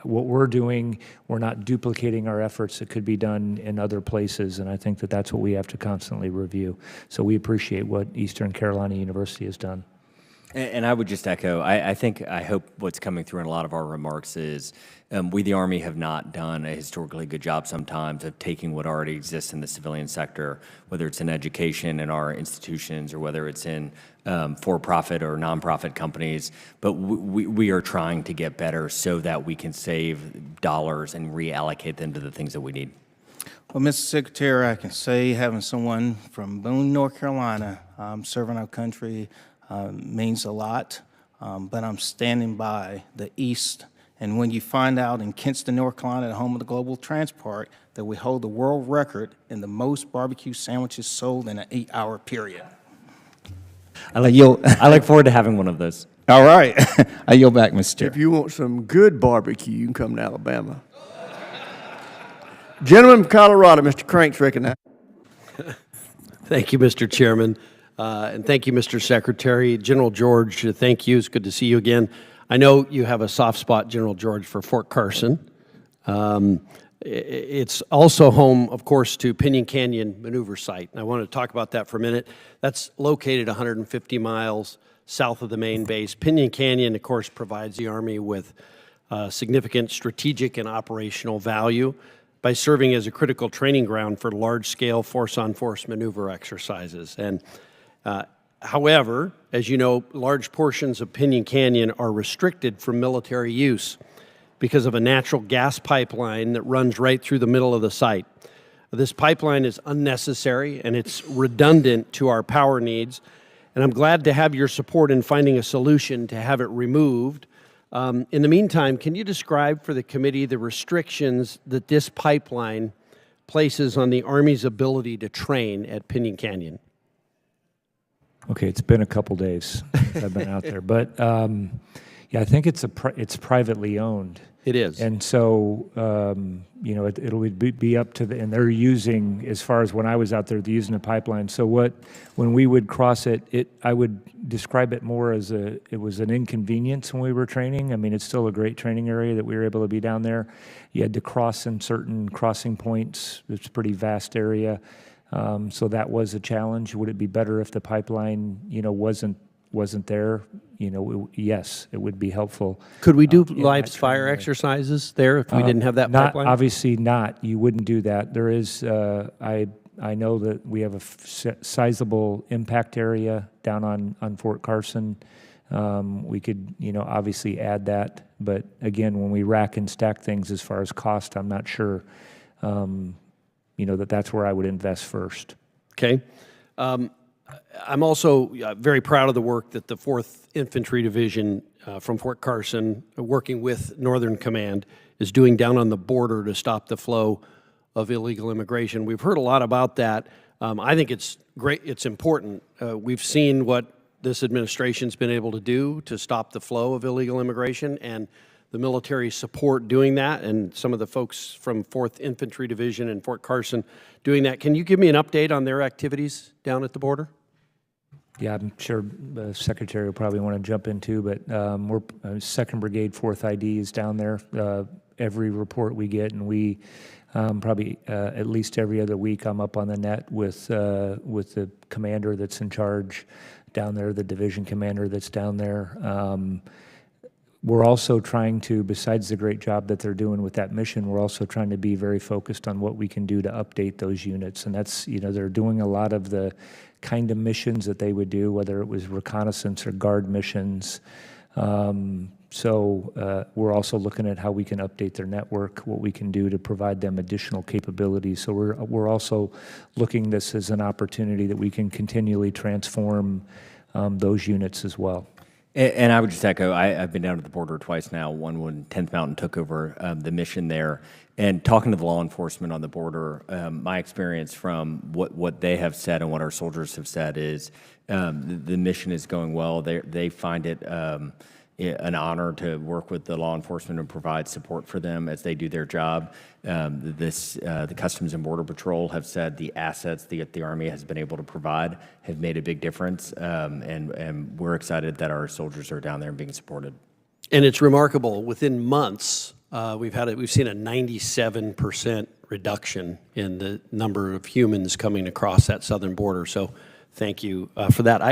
what we're doing, we're not duplicating our efforts that could be done in other places, and I think that that's what we have to constantly review. So we appreciate what Eastern Carolina University has done. And I would just echo, I hope what's coming through in a lot of our remarks is we, the Army, have not done a historically good job sometimes of taking what already exists in the civilian sector, whether it's in education in our institutions or whether it's in for-profit or nonprofit companies. But we are trying to get better so that we can save dollars and reallocate them to the things that we need. Well, Mr. Secretary, I can say having someone from Boone, North Carolina, serving our country means a lot, but I'm standing by the East. And when you find out in Kinston, North Carolina, the home of the global transport, that we hold the world record in the most barbecue sandwiches sold in an 8-hour period. I look forward to having one of those. All right. I yield back, Mr. Chair. If you want some good barbecue, you can come to Alabama. Gentleman from Colorado, Mr. Crank's recognized. Thank you, Mr. Chairman. And thank you, Mr. Secretary. General George, thank you. It's good to see you again. I know you have a soft spot, General George, for Fort Carson. It's also home, of course, to Pinyon Canyon Maneuver Site. And I want to talk about that for a minute. That's located 150 miles south of the main base. Pinyon Canyon, of course, provides the Army with significant strategic and operational value by serving as a critical training ground for large-scale force-on-force maneuver exercises. And however, as you know, large portions of Pinyon Canyon are restricted from military use because of a natural gas pipeline that runs right through the middle of the site. This pipeline is unnecessary and it's redundant to our power needs, and I'm glad to have your support in finding a solution to have it removed. In the meantime, can you describe for the committee the restrictions that this pipeline places on the Army's ability to train at Pinyon Canyon? Okay, it's been a couple days since I've been out there, but yeah, I think it's privately owned. It is, and so it'll be up to and they're using, as far as when I was out there, they're using a pipeline. So when we would cross it, I would describe it more as it was an inconvenience when we were training. I mean, it's still a great training area that we were able to be down there. You had to cross in certain crossing points. It's a pretty vast area. So that was a challenge. Would it be better if the pipeline, wasn't there? Yes, it would be helpful. Could we do live fire exercises there if we didn't have that pipeline? Obviously not. You wouldn't do that. There is, I know that we have a sizable impact area down on Fort Carson. We could, obviously add that. But again, when we rack and stack things as far as cost, I'm not sure. That's where I would invest first. Okay. I'm also very proud of the work that the 4th Infantry Division from Fort Carson, working with Northern Command, is doing down on the border to stop the flow of illegal immigration. We've heard a lot about that. I think it's great. It's important. We've seen what this administration's been able to do to stop the flow of illegal immigration, and the military support doing that, and some of the folks from 4th Infantry Division and Fort Carson doing that. Can you give me an update on their activities down at the border? Yeah, I'm sure the Secretary will probably want to jump in too, but we're 2nd Brigade, 4th ID is down there. Every report we get, and we probably at least every other week I'm up on the net with the commander that's in charge down there, the division commander that's down there. We're also trying to, besides the great job that they're doing with that mission, we're also trying to be very focused on what we can do to update those units. And that's, they're doing a lot of the kind of missions that they would do, whether it was reconnaissance or guard missions. So we're also looking at how we can update their network, what we can do to provide them additional capabilities. So we're also looking this as an opportunity that we can continually transform those units as well. And I would just echo, I've been down to the border twice now, one when 10th Mountain took over the mission there. And talking to the law enforcement on the border, my experience from what they have said and what our soldiers have said is the mission is going well. They find it an honor to work with the law enforcement and provide support for them as they do their job. The Customs and Border Patrol have said the assets that the Army has been able to provide have made a big difference, and we're excited that our soldiers are down there and being supported. And it's remarkable. Within months, we've seen a 97% reduction in the number of humans coming across that southern border. So, thank you for that.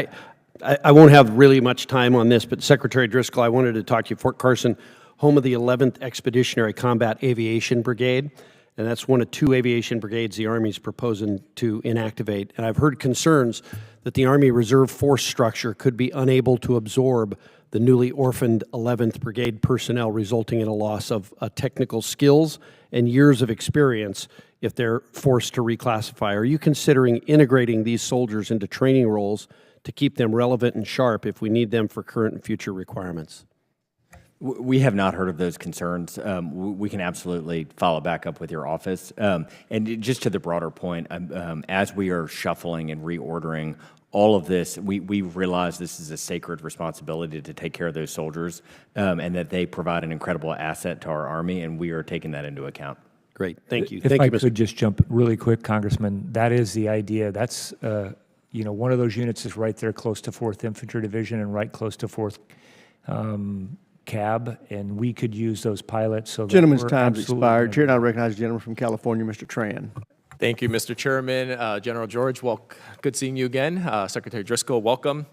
I won't have really much time on this, but Secretary Driscoll, I wanted to talk to you. Fort Carson, home of the 11th Expeditionary Combat Aviation Brigade, and that's one of 2 aviation brigades the Army's proposing to inactivate. And I've heard concerns that the Army Reserve Force structure could be unable to absorb the newly orphaned 11th Brigade personnel, resulting in a loss of technical skills and years of experience if they're forced to reclassify. Are you considering integrating these soldiers into training roles to keep them relevant and sharp if we need them for current and future requirements? We have not heard of those concerns. We can absolutely follow back up with your office. And just to the broader point, as we are shuffling and reordering all of this, we realize this is a sacred responsibility to take care of those soldiers, and that they provide an incredible asset to our Army, and we are taking that into account. Great, thank you. If I could just jump really quick, Congressman, that is the idea. That's one of those units is right there close to 4th Infantry Division and right close to 4th Cab, and we could use those pilots. So Gentleman's time's expired. Chair, now recognize the gentleman from California, Mr. Tran. Thank you, Mr. Chairman. General George, good seeing you again. Secretary Driscoll, welcome.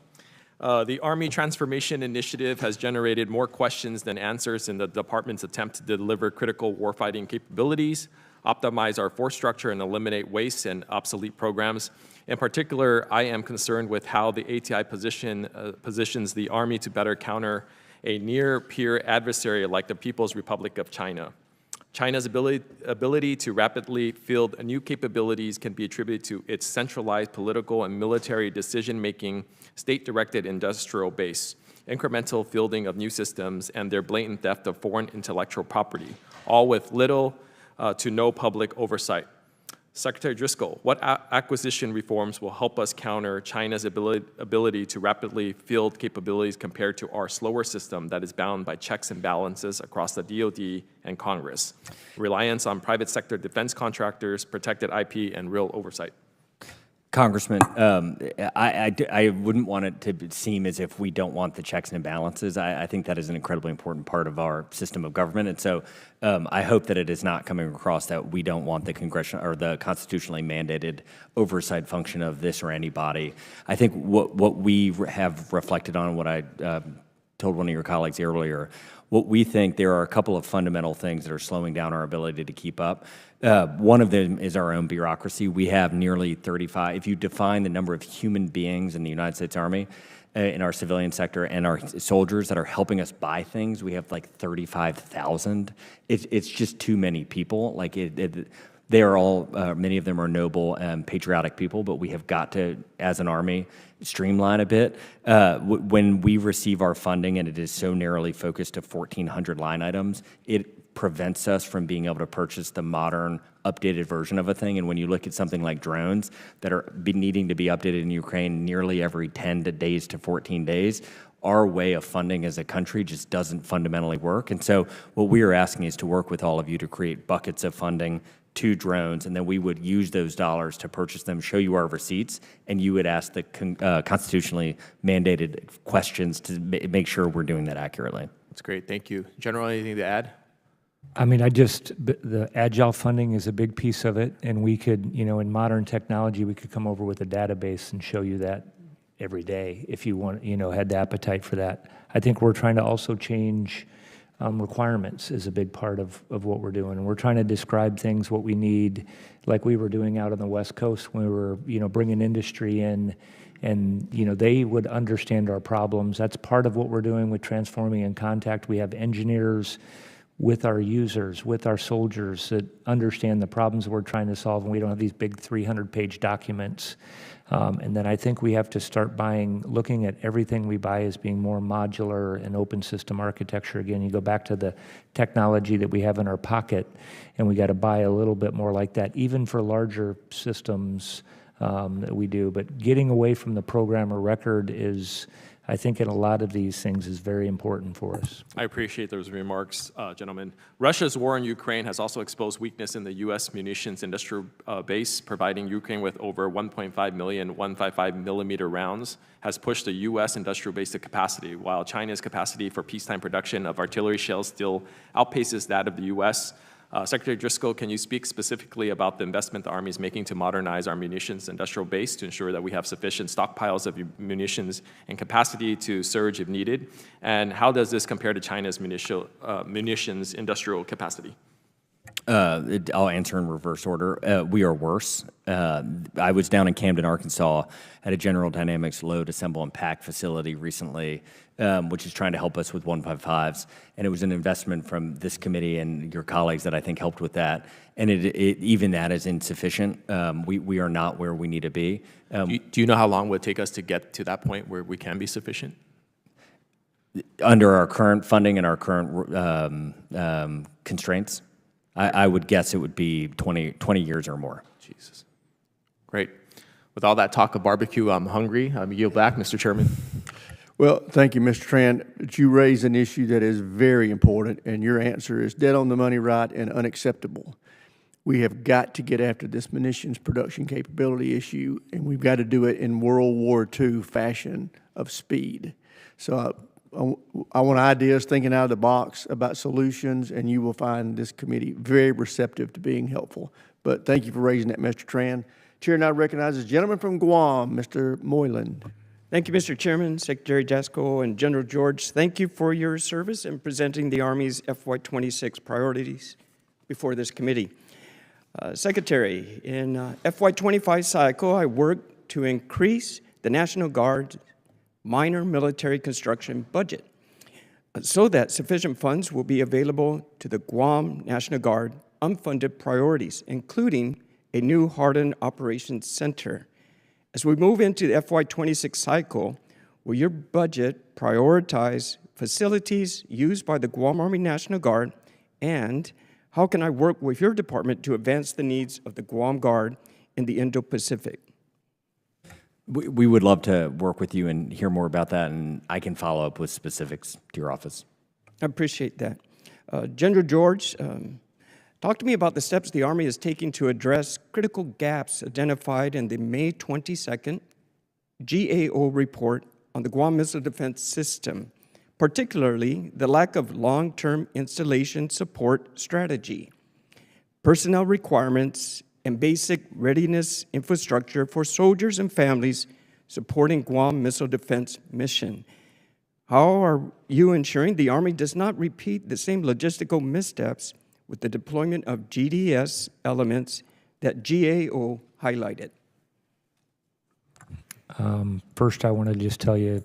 The Army Transformation Initiative has generated more questions than answers in the department's attempt to deliver critical warfighting capabilities, optimize our force structure, and eliminate waste and obsolete programs. In particular, I am concerned with how the ATI positions the Army to better counter a near-peer adversary like the People's Republic of China. China's ability to rapidly field new capabilities can be attributed to its centralized political and military decision-making, state-directed industrial base, incremental fielding of new systems, and their blatant theft of foreign intellectual property, all with little to no public oversight. Secretary Driscoll, what acquisition reforms will help us counter China's ability to rapidly field capabilities compared to our slower system that is bound by checks and balances across the DoD and Congress, reliance on private sector defense contractors, protected IP, and real oversight? Congressman, I wouldn't want it to seem as if we don't want the checks and balances. I think that is an incredibly important part of our system of government, and so I hope that it is not coming across that we don't want the congressional or the constitutionally mandated oversight function of this or any body. I think what we have reflected on, what I told one of your colleagues earlier, what we think there are a couple of fundamental things that are slowing down our ability to keep up. One of them is our own bureaucracy. We have nearly 35, if you define the number of human beings in the United States Army, in our civilian sector, and our soldiers that are helping us buy things, we have like 35,000. It's just too many people. Like they are all, many of them are noble and patriotic people, but we have got to, as an Army, streamline a bit. When we receive our funding and it is so narrowly focused to 1,400 line items, it prevents us from being able to purchase the modern, updated version of a thing. And when you look at something like drones that are needing to be updated in Ukraine nearly every 10 days to 14 days, our way of funding as a country just doesn't fundamentally work. And so what we are asking is to work with all of you to create buckets of funding to drones, and then we would use those dollars to purchase them, show you our receipts, and you would ask the constitutionally mandated questions to make sure we're doing that accurately. That's great, thank you. General, anything to add? I mean, the agile funding is a big piece of it, and we could, in modern technology, we could come over with a database and show you that every day if you want, had the appetite for that. I think we're trying to also change requirements is a big part of what we're doing. And we're trying to describe things, what we need, like we were doing out on the West Coast when we were, bringing industry in, and, they would understand our problems. That's part of what we're doing with Transforming in Contact. We have engineers with our users, with our soldiers that understand the problems we're trying to solve, and we don't have these big 300-page documents. And then I think we have to start looking at everything we buy as being more modular and open system architecture. Again, you go back to the technology that we have in our pocket, and we got to buy a little bit more like that, even for larger systems that we do. But getting away from the program of record is I think in a lot of these things is very important for us. I appreciate those remarks, gentlemen. Russia's war in Ukraine has also exposed weakness in the U.S. munitions industrial base, providing Ukraine with over 1.5 million 155 millimeter rounds, has pushed the U.S. industrial base to capacity, while China's capacity for peacetime production of artillery shells still outpaces that of the U.S. Secretary Driscoll, can you speak specifically about the investment the Army is making to modernize our munitions industrial base to ensure that we have sufficient stockpiles of munitions and capacity to surge if needed? And how does this compare to China's munitions industrial capacity? I'll answer in reverse order. We are worse. I was down in Camden, Arkansas, at a General Dynamics load assemble and pack facility recently, which is trying to help us with 155s. And it was an investment from this committee and your colleagues that I think helped with that. And even that is insufficient. We are not where we need to be. Do you know how long it would take us to get to that point where we can be sufficient? Under our current funding and our current constraints, I would guess it would be 20 years or more. Jesus. Great. With all that talk of barbecue, I'm hungry. Yield back, Mr. Chairman. Well, thank you, Mr. Tran. But you raise an issue that is very important, and your answer is dead on the money right and unacceptable. We have got to get after this munitions production capability issue, and we've got to do it in World War II fashion of speed. So I want ideas, thinking out of the box about solutions, and you will find this committee very receptive to being helpful. But thank you for raising that, Mr. Tran. Chair now recognizes the gentleman from Guam, Mr. Moylan. Thank you, Mr. Chairman, Secretary Driscoll, and General George. Thank you for your service in presenting the Army's FY26 priorities before this committee. Secretary, in FY25 cycle, I worked to increase the National Guard's minor military construction budget so that sufficient funds will be available to the Guam National Guard unfunded priorities, including a new hardened operations center. As we move into the FY26 cycle, will your budget prioritize facilities used by the Guam Army National Guard, and how can I work with your department to advance the needs of the Guam Guard in the Indo-Pacific? We would love to work with you and hear more about that, and I can follow up with specifics to your office. I appreciate that. General George, talk to me about the steps the Army is taking to address critical gaps identified in the May 22nd GAO report on the Guam Missile Defense System, particularly the lack of long-term installation support strategy, personnel requirements, and basic readiness infrastructure for soldiers and families supporting Guam Missile Defense mission. How are you ensuring the Army does not repeat the same logistical missteps with the deployment of GDS elements that GAO highlighted? First, I want to just tell you,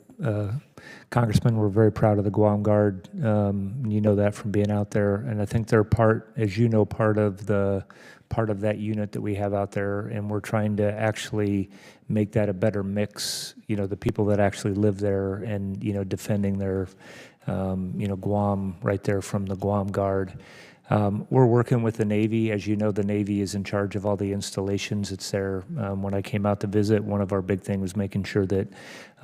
Congressman, we're very proud of the Guam Guard. You know that from being out there, and I think they're part, as you know, part of that unit that we have out there, and we're trying to actually make that a better mix. You know, the people that actually live there, and defending their, Guam right there from the Guam Guard. We're working with the Navy. As you know, the Navy is in charge of all the installations. It's there. When I came out to visit, one of our big things was making sure that,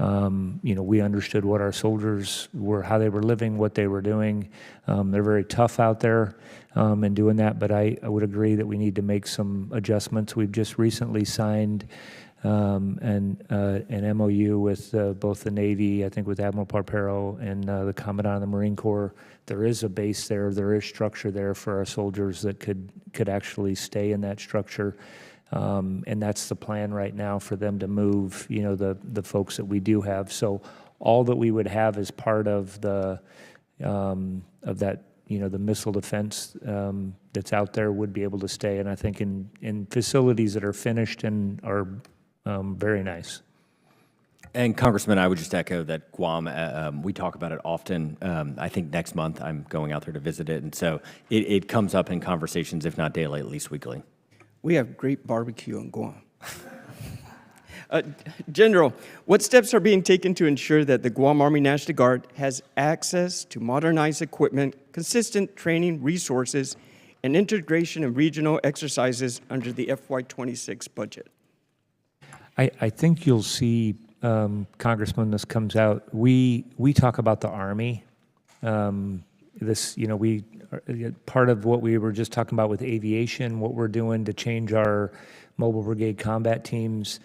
we understood what our soldiers were, how they were living, what they were doing. They're very tough out there in doing that, but I would agree that we need to make some adjustments. We've just recently signed an MOU with both the Navy, I think with Admiral Parpero and the Commandant of the Marine Corps. There is a base there. There is structure there for our soldiers that could actually stay in that structure. And that's the plan right now for them to move, the folks that we do have. So all that we would have as part of the the missile defense that's out there would be able to stay. And I think in facilities that are finished and are very nice. And Congressman, I would just echo that Guam, we talk about it often. I think next month I'm going out there to visit it. And so it comes up in conversations, if not daily, at least weekly. We have great barbecue in Guam. General, what steps are being taken to ensure that the Guam Army National Guard has access to modernized equipment, consistent training resources, and integration of regional exercises under the FY26 budget? I think you'll see Congressman, this comes out. We talk about the Army. Part of what we were just talking about with aviation, what we're doing to change our mobile brigade combat teams,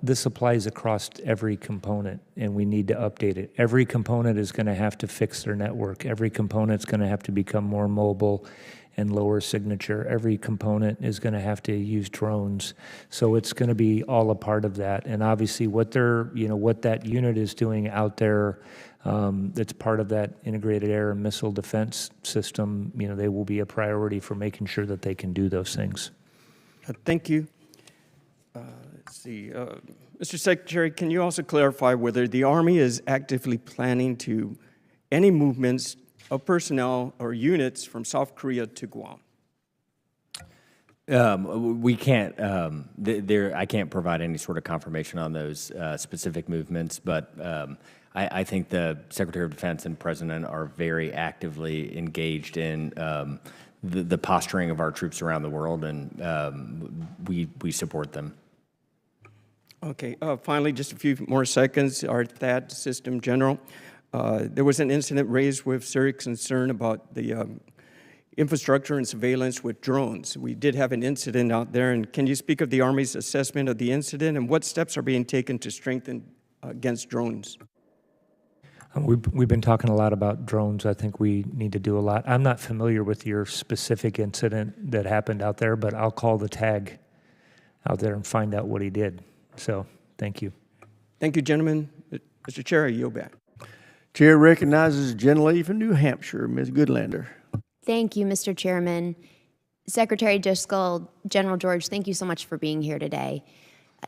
this applies across every component, and we need to update it. Every component is going to have to fix their network. Every component is going to have to become more mobile and lower signature. Every component is going to have to use drones. So it's going to be all a part of that. And obviously what that unit is doing out there, that's part of that integrated air and missile defense system, they will be a priority for making sure that they can do those things. Thank you. Let's see. Mr. Secretary, can you also clarify whether the Army is actively planning to any movements of personnel or units from South Korea to Guam? We can't, I can't provide any sort of confirmation on those specific movements, but I think the Secretary of Defense and President are very actively engaged in the posturing of our troops around the world, and we support them. Okay, finally, just a few more seconds. Our THAAD system general. There was an incident raised with serious concern about the infrastructure and surveillance with drones. We did have an incident out there, and can you speak of the Army's assessment of the incident and what steps are being taken to strengthen against drones? We've been talking a lot about drones. I think we need to do a lot. I'm not familiar with your specific incident that happened out there, but I'll call the tag out there and find out what he did. So, thank you. Thank you, gentlemen. Mr. Chair, I yield back. Chair recognizes the gentlelady from New Hampshire, Ms. Goodlander. Thank you, Mr. Chairman. Secretary Driscoll, General George, thank you so much for being here today.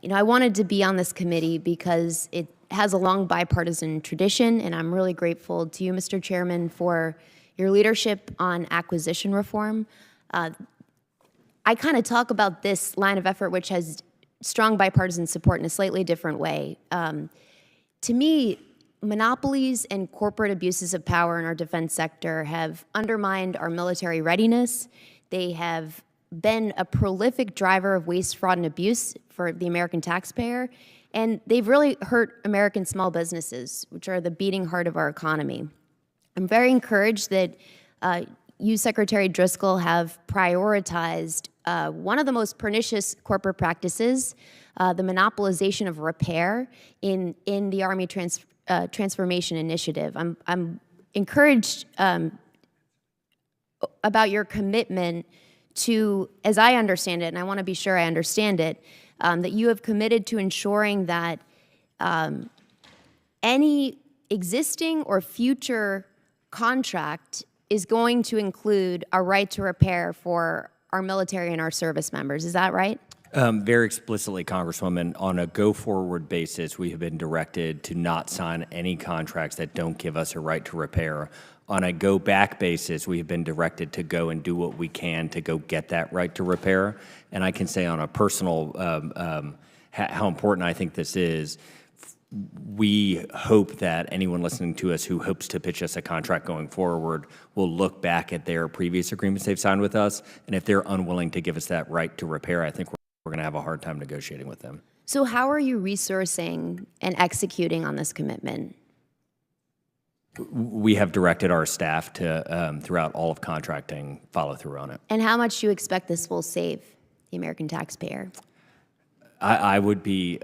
I wanted to be on this committee because it has a long bipartisan tradition, and I'm really grateful to you, Mr. Chairman, for your leadership on acquisition reform. I kind of talk about this line of effort, which has strong bipartisan support in a slightly different way. To me, monopolies and corporate abuses of power in our defense sector have undermined our military readiness. They have been a prolific driver of waste, fraud, and abuse for the American taxpayer, and they've really hurt American small businesses, which are the beating heart of our economy. I'm very encouraged that you, Secretary Driscoll, have prioritized one of the most pernicious corporate practices, the monopolization of repair in the Army Transformation Initiative. I'm encouraged about your commitment to, as I understand it, and I want to be sure I understand it, that you have committed to ensuring that any existing or future contract is going to include a right to repair for our military and our service members. Is that right? Very explicitly, Congresswoman, on a go-forward basis, we have been directed to not sign any contracts that don't give us a right to repair. On a go-back basis, we have been directed to go and do what we can to go get that right to repair. And I can say on a personal, how important I think this is. We hope that anyone listening to us who hopes to pitch us a contract going forward will look back at their previous agreements they've signed with us, and if they're unwilling to give us that right to repair, I think we're going to have a hard time negotiating with them. So how are you resourcing and executing on this commitment? We have directed our staff to, throughout all of contracting, follow through on it. And how much do you expect this will save the American taxpayer? I would be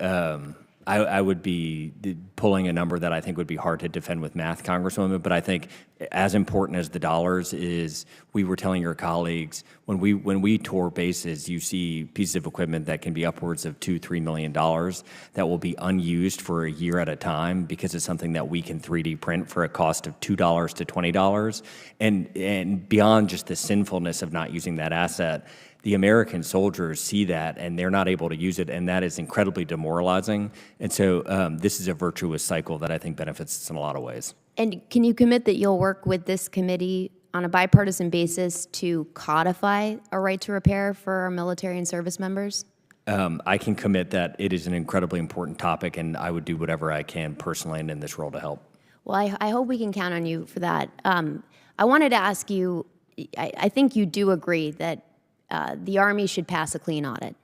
pulling a number that I think would be hard to defend with math, Congresswoman, but I think as important as the dollars is, we were telling your colleagues, when we tour bases, you see pieces of equipment that can be upwards of $2-3 million that will be unused for a year at a time because it's something that we can 3D print for a cost of $2 to $20. And beyond just the sinfulness of not using that asset, the American soldiers see that and they're not able to use it, and that is incredibly demoralizing. And so this is a virtuous cycle that I think benefits us in a lot of ways. And can you commit that you'll work with this committee on a bipartisan basis to codify a right to repair for our military and service members? I can commit that it is an incredibly important topic, and I would do whatever I can personally and in this role to help. Well, I hope we can count on you for that. I wanted to ask you, I think you do agree that the Army should pass a clean audit.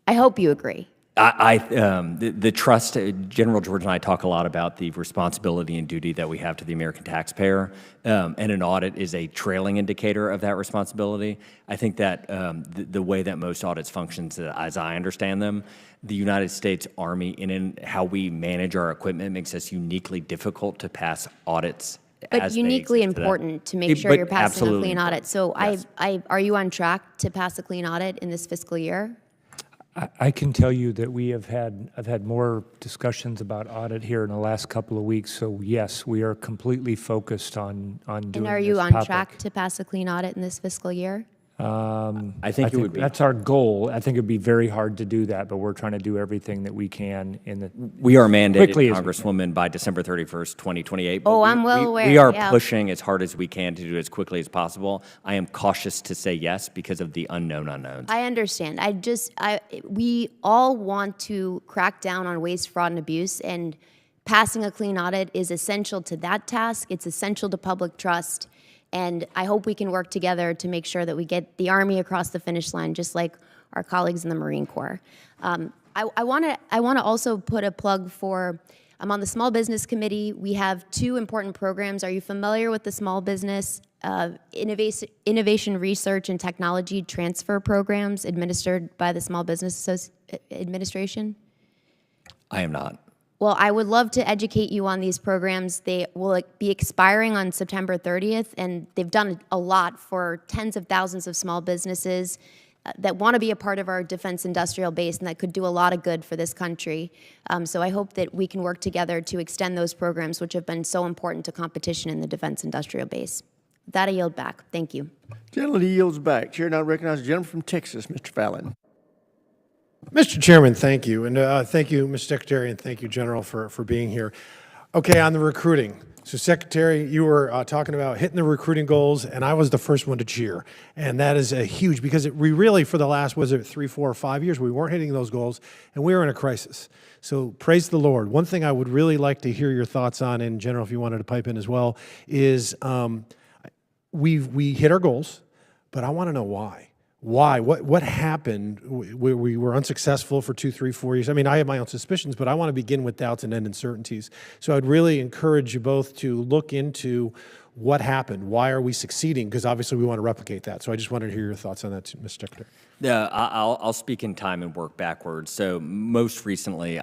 I hope you agree. The trust, General George and I talk a lot about the responsibility and duty that we have to the American taxpayer, and an audit is a trailing indicator of that responsibility. I think that the way that most audits functions, as I understand them, the United States Army, in how we manage our equipment, makes us uniquely difficult to pass audits. But uniquely important to make sure you're passing a clean audit. So Yes. are you on track to pass a clean audit in this fiscal year? I can tell you that I've had more discussions about audit here in the last couple of weeks. So yes, we are completely focused on doing And are you this on topic. track to pass a clean audit in this fiscal year? I think it would be. That's our goal. I think it'd be very hard to do that, but we're trying to do everything that we can in the. We are mandated, quickly as we Congresswoman, by December 31st, 2028. but Oh, I'm well aware, We are yeah. pushing as hard as we can to do it as quickly as possible. I am cautious to say yes because of the unknown unknowns. I understand. We all want to crack down on waste, fraud, and abuse, and passing a clean audit is essential to that task. It's essential to public trust, and I hope we can work together to make sure that we get the Army across the finish line, just like our colleagues in the Marine Corps. I want to also put a plug for. I'm on the Small Business Committee. We have two important programs. Are you familiar with the Small Business Innovation Research and Technology Transfer Programs administered by the Small Business Administration? I am not. Well, I would love to educate you on these programs. They will be expiring on September 30th, and they've done a lot for tens of thousands of small businesses that want to be a part of our defense industrial base and that could do a lot of good for this country. So I hope that we can work together to extend those programs, which have been so important to competition in the defense industrial base. With that, I yield back. Thank you. Gentleman yields back. Chair now recognizes the gentleman from Texas, Mr. Fallon. Mr. Chairman, thank you. And thank you, Mr. Secretary, and thank you, General, for being here. Okay, on the recruiting. So, Secretary, you were talking about hitting the recruiting goals, and I was the first one to cheer. And that is a huge, because we really, for the last, 3, 4, or 5 years, we weren't hitting those goals, and we were in a crisis. So, praise the Lord. One thing I would really like to hear your thoughts on, and General, if you wanted to pipe in as well, is we hit our goals, but I want to know why. Why? What happened? We were unsuccessful for 2, 3, 4 years. I mean, I have my own suspicions, but I want to begin with doubts and end in certainties. So I'd really encourage you both to look into what happened. Why are we succeeding? Because obviously we want to replicate that. So I just wanted to hear your thoughts on that, Mr. Secretary. Yeah, I'll speak in time and work backwards. So most recently,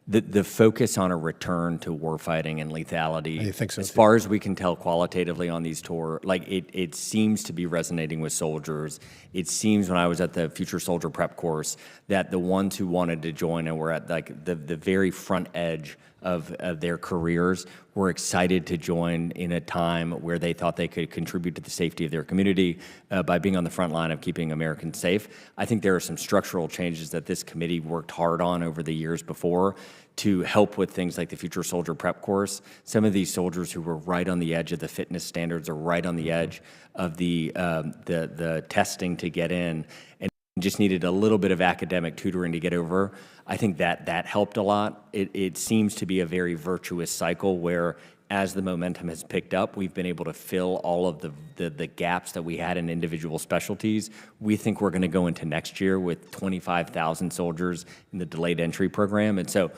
the focus on a return to warfighting and lethality, I think so, as too. far as we can tell qualitatively on these tours, like it seems to be resonating with soldiers. It seems when I was at the Future Soldier Prep course that the ones who wanted to join and were at like the very front edge of their careers were excited to join in a time where they thought they could contribute to the safety of their community by being on the front line of keeping Americans safe. I think there are some structural changes that this committee worked hard on over the years before to help with things like the Future Soldier Prep course. Some of these soldiers who were right on the edge of the fitness standards or right on the edge of the testing to get in and just needed a little bit of academic tutoring to get over. I think that helped a lot. It seems to be a very virtuous cycle where as the momentum has picked up, we've been able to fill all of the gaps that we had in individual specialties. We think we're going to go into next year with 25,000 soldiers in the delayed entry program. And so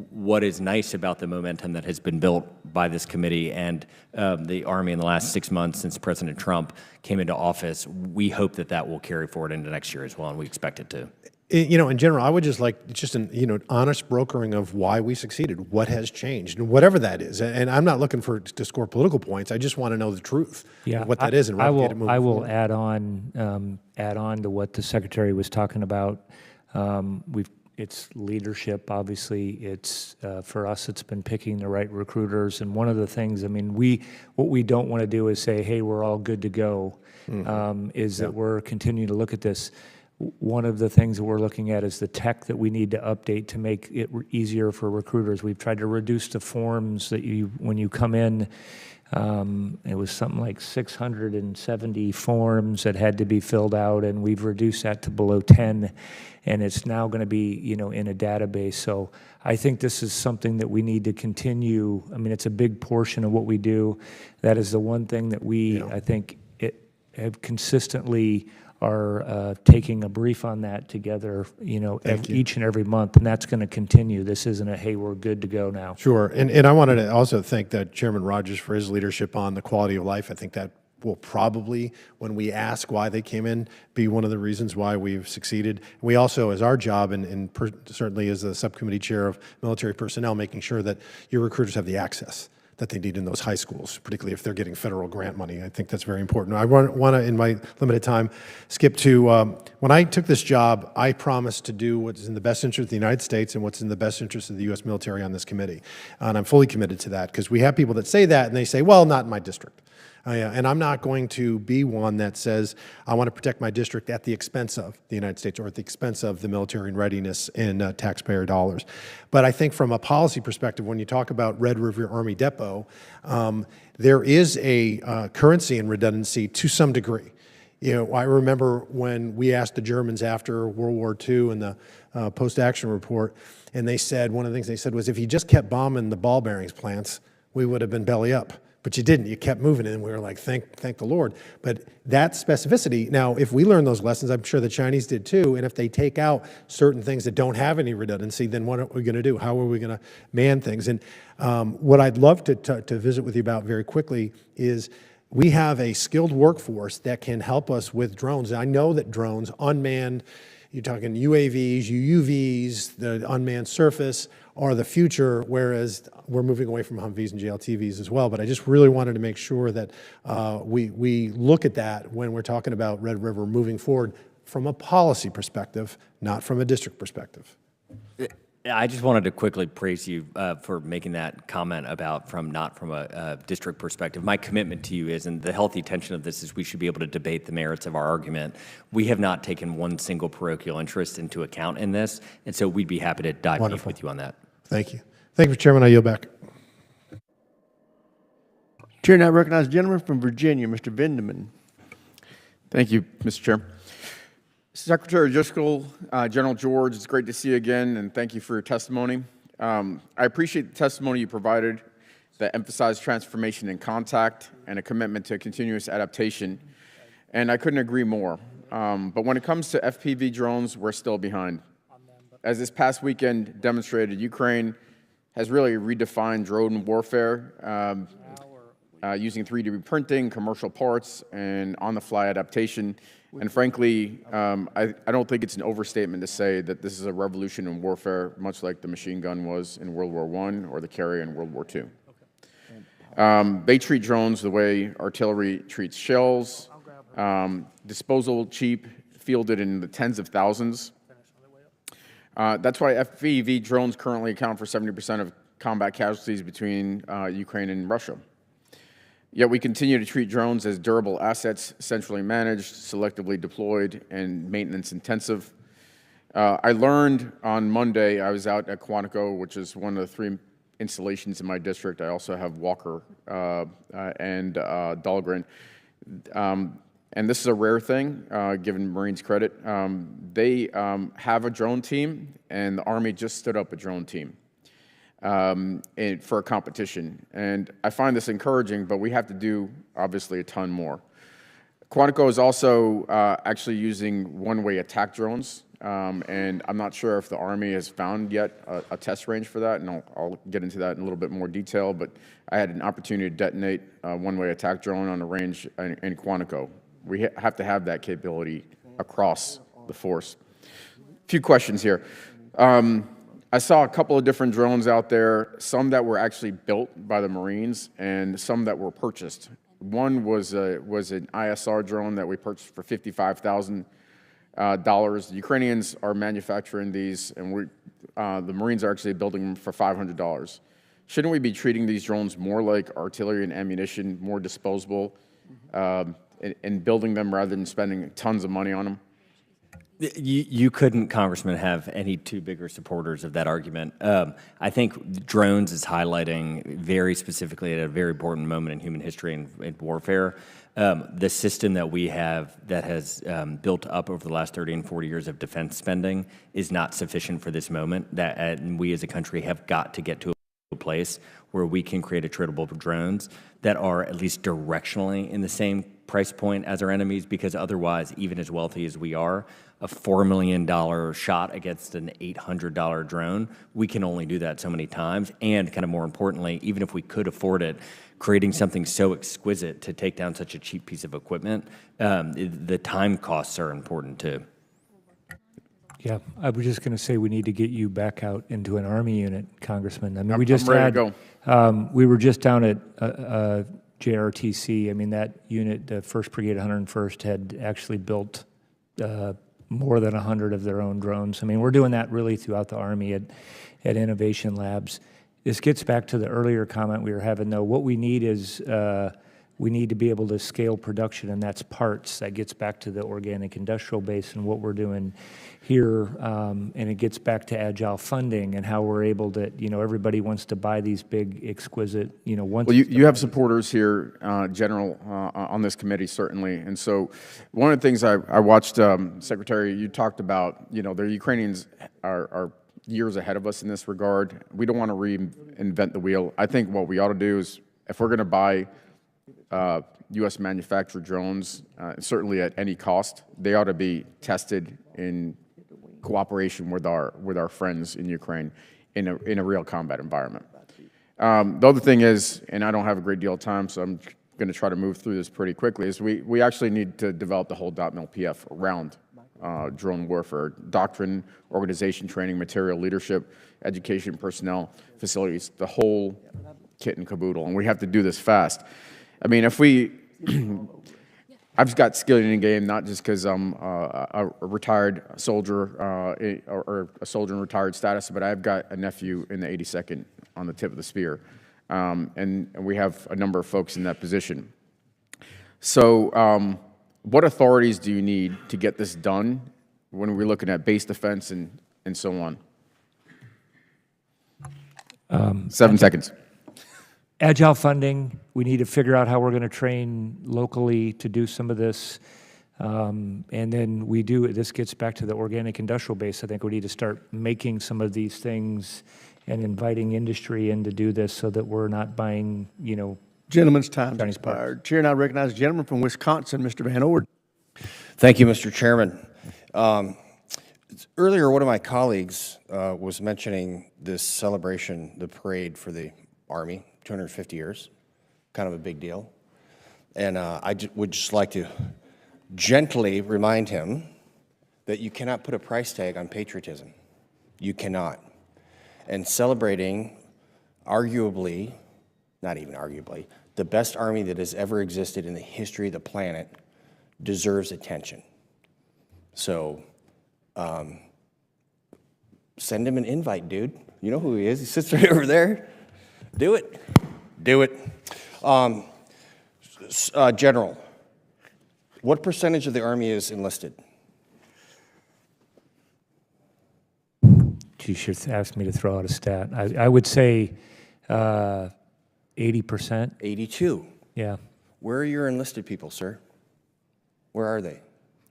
what is nice about the momentum that has been built by this committee and the Army in the last 6 months since President Trump came into office, we hope that will carry forward into next year as well, and we expect it to. You know, in general, I would just like an honest brokering of why we succeeded, what has changed, and whatever that is. And I'm not looking to score political points. I just want to know the truth of what that is and replicate it moving I will forward. add on to what the Secretary was talking about. It's leadership, obviously. It's for us, it's been picking the right recruiters. And one of the things, I mean, what we don't want to do is say, hey, we're all good to go, that we're continuing to look at this. One of the things that we're looking at is the tech that we need to update to make it easier for recruiters. We've tried to reduce the forms that when you come in, it was something like 670 forms that had to be filled out, and we've reduced that to below 10, and it's now going to be, in a database. So I think this is something that we need to continue. I mean, it's a big portion of what we do. That is the one thing that we, I think, have consistently are taking a brief on that together, each and every month, and that's going to continue. This isn't a, hey, we're good to go now. Sure, and I wanted to also thank Chairman Rogers for his leadership on the quality of life. I think that will probably, when we ask why they came in, be one of the reasons why we've succeeded. We also, as our job, and certainly as the subcommittee chair of military personnel, making sure that your recruiters have the access that they need in those high schools, particularly if they're getting federal grant money. I think that's very important. I want to, in my limited time, skip to, when I took this job, I promised to do what's in the best interest of the United States and what's in the best interest of the U.S. military on this committee. And I'm fully committed to that, because we have people that say that, and they say, well, not in my district. And I'm not going to be one that says, I want to protect my district at the expense of the United States or at the expense of the military and readiness and taxpayer dollars. But I think from a policy perspective, when you talk about Red River Army Depot, there is a currency in redundancy to some degree. I remember when we asked the Germans after World War II in the post-action report, and they said, one of the things they said was, if you just kept bombing the ball bearings plants, we would have been belly up. But you didn't. You kept moving, and we were like, thank the Lord. But that specificity, now, if we learn those lessons, I'm sure the Chinese did too, and if they take out certain things that don't have any redundancy, then what are we going to do? How are we going to man things? And what I'd love to visit with you about very quickly is we have a skilled workforce that can help us with drones. And I know that drones, unmanned, you're talking UAVs, UUVs, the unmanned surface, are the future, whereas we're moving away from Humvees and JLTVs as well. But I just really wanted to make sure that we look at that when we're talking about Red River moving forward from a policy perspective, not from a district perspective. I just wanted to quickly praise you for making that comment about not from a district perspective. My commitment to you is, and the healthy tension of this is, we should be able to debate the merits of our argument. We have not taken one single parochial interest into account in this, and so we'd be happy to dive deep with you on that. Thank you. Thank you, Mr. Chairman. I yield back. Chair now recognizes the gentleman from Virginia, Mr. Vindeman. Thank you, Mr. Chair. Secretary Driscoll, General George, it's great to see you again, and thank you for your testimony. I appreciate the testimony you provided that emphasized transformation in contact and a commitment to continuous adaptation, and I couldn't agree more. But when it comes to FPV drones, we're still behind. As this past weekend demonstrated, Ukraine has really redefined drone warfare using 3D printing, commercial parts, and on-the-fly adaptation. And frankly, I don't think it's an overstatement to say that this is a revolution in warfare, much like the machine gun was in World War I or the carrier in World War II. They treat drones the way artillery treats shells, disposable, cheap, fielded in the tens of thousands. That's why FPV drones currently account for 70% of combat casualties between Ukraine and Russia. Yet we continue to treat drones as durable assets, centrally managed, selectively deployed, and maintenance intensive. I learned on Monday, I was out at Quantico, which is one of the 3 installations in my district. I also have Walker and Dahlgren. And this is a rare thing, given Marines credit. They have a drone team, and the Army just stood up a drone team for a competition. And I find this encouraging, but we have to do, obviously, a ton more. Quantico is also actually using one-way attack drones, and I'm not sure if the Army has found yet a test range for that, and I'll get into that in a little bit more detail, but I had an opportunity to detonate a one-way attack drone on a range in Quantico. We have to have that capability across the force. A few questions here. I saw a couple of different drones out there, some that were actually built by the Marines and some that were purchased. One was an ISR drone that we purchased for $55,000. The Ukrainians are manufacturing these, and the Marines are actually building them for $500. Shouldn't we be treating these drones more like artillery and ammunition, more disposable, and building them rather than spending tons of money on them? You couldn't, Congressman, have any 2 bigger supporters of that argument. I think drones is highlighting very specifically at a very important moment in human history and warfare, the system that we have that has built up over the last 30 and 40 years of defense spending is not sufficient for this moment. And we as a country have got to get to a place where we can create attritable drones that are at least directionally in the same price point as our enemies, because otherwise, even as wealthy as we are, a $4 million shot against an $800 drone, we can only do that so many times. And kind of more importantly, even if we could afford it, creating something so exquisite to take down such a cheap piece of equipment, the time costs are important too. Yeah, I was just going to say we need to get you back out into an Army unit, Congressman. I mean, I'm ready to go. We were just down at JRTC. I mean, that unit, the 1st Brigade 101st, had actually built more than 100 of their own drones. I mean, we're doing that really throughout the Army at Innovation Labs. This gets back to the earlier comment we were having, though. What we need is we need to be able to scale production, and that's parts. That gets back to the organic industrial base and what we're doing here, and it gets back to agile funding and how we're able to, everybody wants to buy these big, exquisite, Well, you have supporters here, General, on this committee, certainly. And so one of the things I watched, Secretary, you talked about, the Ukrainians are years ahead of us in this regard. We don't want to reinvent the wheel. I think what we ought to do is, if we're going to buy U.S. manufactured drones, certainly at any cost, they ought to be tested in cooperation with our friends in Ukraine in a real combat environment. The other thing is, and I don't have a great deal of time, so I'm going to try to move through this pretty quickly, is we actually need to develop the whole .mil-PF around drone warfare: doctrine, organization, training, material, leadership, education, personnel, facilities, the whole kit and caboodle, and we have to do this fast. I mean, if we, I've got skin in the game, not just because I'm a retired soldier or a soldier in retired status, but I've got a nephew in the 82nd on the tip of the spear, and we have a number of folks in that position. So what authorities do you need to get this done when we're looking at base defense and so on? 7 seconds. Agile funding, we need to figure out how we're going to train locally to do some of this. And then this gets back to the organic industrial base. I think we need to start making some of these things and inviting industry in to do this so that we're not buying, Gentleman's time expired. Chair now recognizes the gentleman from Wisconsin, Mr. Van Orden. Thank you, Mr. Chairman. Earlier, one of my colleagues was mentioning this celebration, the parade for the Army, 250 years, kind of a big deal. And I would just like to gently remind him that you cannot put a price tag on patriotism. You cannot. And celebrating arguably, not even arguably, the best Army that has ever existed in the history of the planet deserves attention. So send him an invite, dude. You know who he is. He sits right over there. Do it. Do it. General, what percentage of the Army is enlisted? You should ask me to throw out a stat. I would say 80%. 82. Yeah. Where are your enlisted people, sir? Where are they?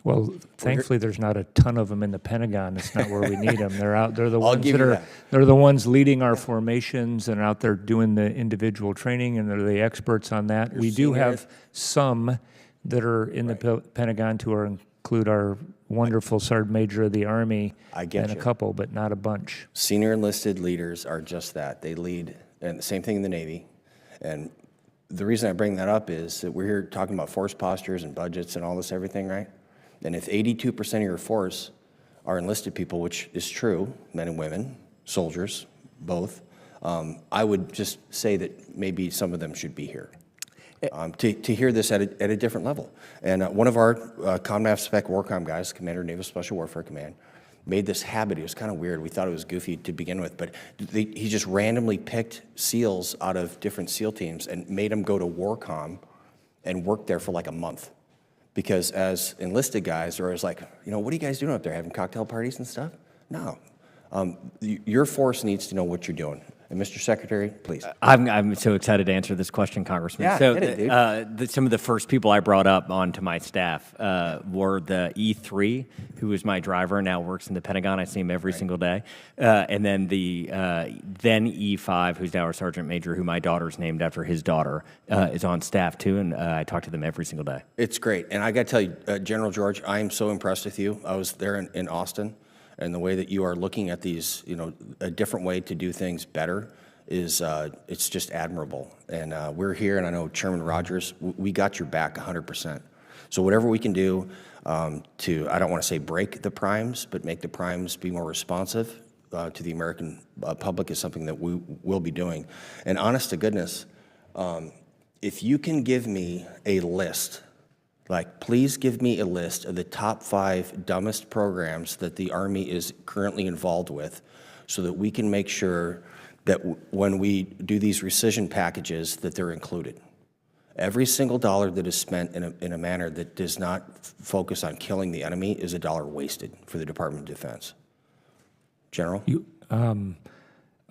Well, thankfully, there's not a ton of them in the Pentagon. It's not where we need them. They're out. They're the ones that are. They're the ones leading our formations and out there doing the individual training, and they're the experts on that. We do have some that are in the Pentagon to include our wonderful Sergeant Major of the Army and a couple, but not a bunch. Senior enlisted leaders are just that. They lead, and the same thing in the Navy. And the reason I bring that up is that we're here talking about force postures and budgets and all this everything, right? And if 82% of your force are enlisted people, which is true, men and women, soldiers, both, I would just say that maybe some of them should be here to hear this at a different level. And one of our ComNav Spec Warcom guys, Commander Naval Special Warfare Command, made this habit. It was kind of weird. We thought it was goofy to begin with, but he just randomly picked SEALs out of different SEAL teams and made them go to Warcom and work there for like a month. Because as enlisted guys, or as like, what are you guys doing up there, having cocktail parties and stuff? No. Your force needs to know what you're doing. And Mr. Secretary, please. I'm so excited to answer this question, Congressman. Yeah, so, hit it, dude. some of the first people I brought up onto my staff were the E3, who was my driver, now works in the Pentagon. I see him every single day. And then the then E5, who's now our Sergeant Major, who my daughter's named after his daughter, is on staff too, and I talk to them every single day. It's great. And I got to tell you, General George, I am so impressed with you. I was there in Austin, and the way that you are looking at these, a different way to do things better is it's just admirable. And we're here, and I know Chairman Rogers, we got your back 100%. So whatever we can do to, I don't want to say break the primes, but make the primes be more responsive to the American public is something that we will be doing. And honest to goodness, if you can give me a list, like, please give me a list of the top 5 dumbest programs that the Army is currently involved with so that we can make sure that when we do these rescission packages that they're included. Every single dollar that is spent in a manner that does not focus on killing the enemy is a dollar wasted for the Department of Defense. General?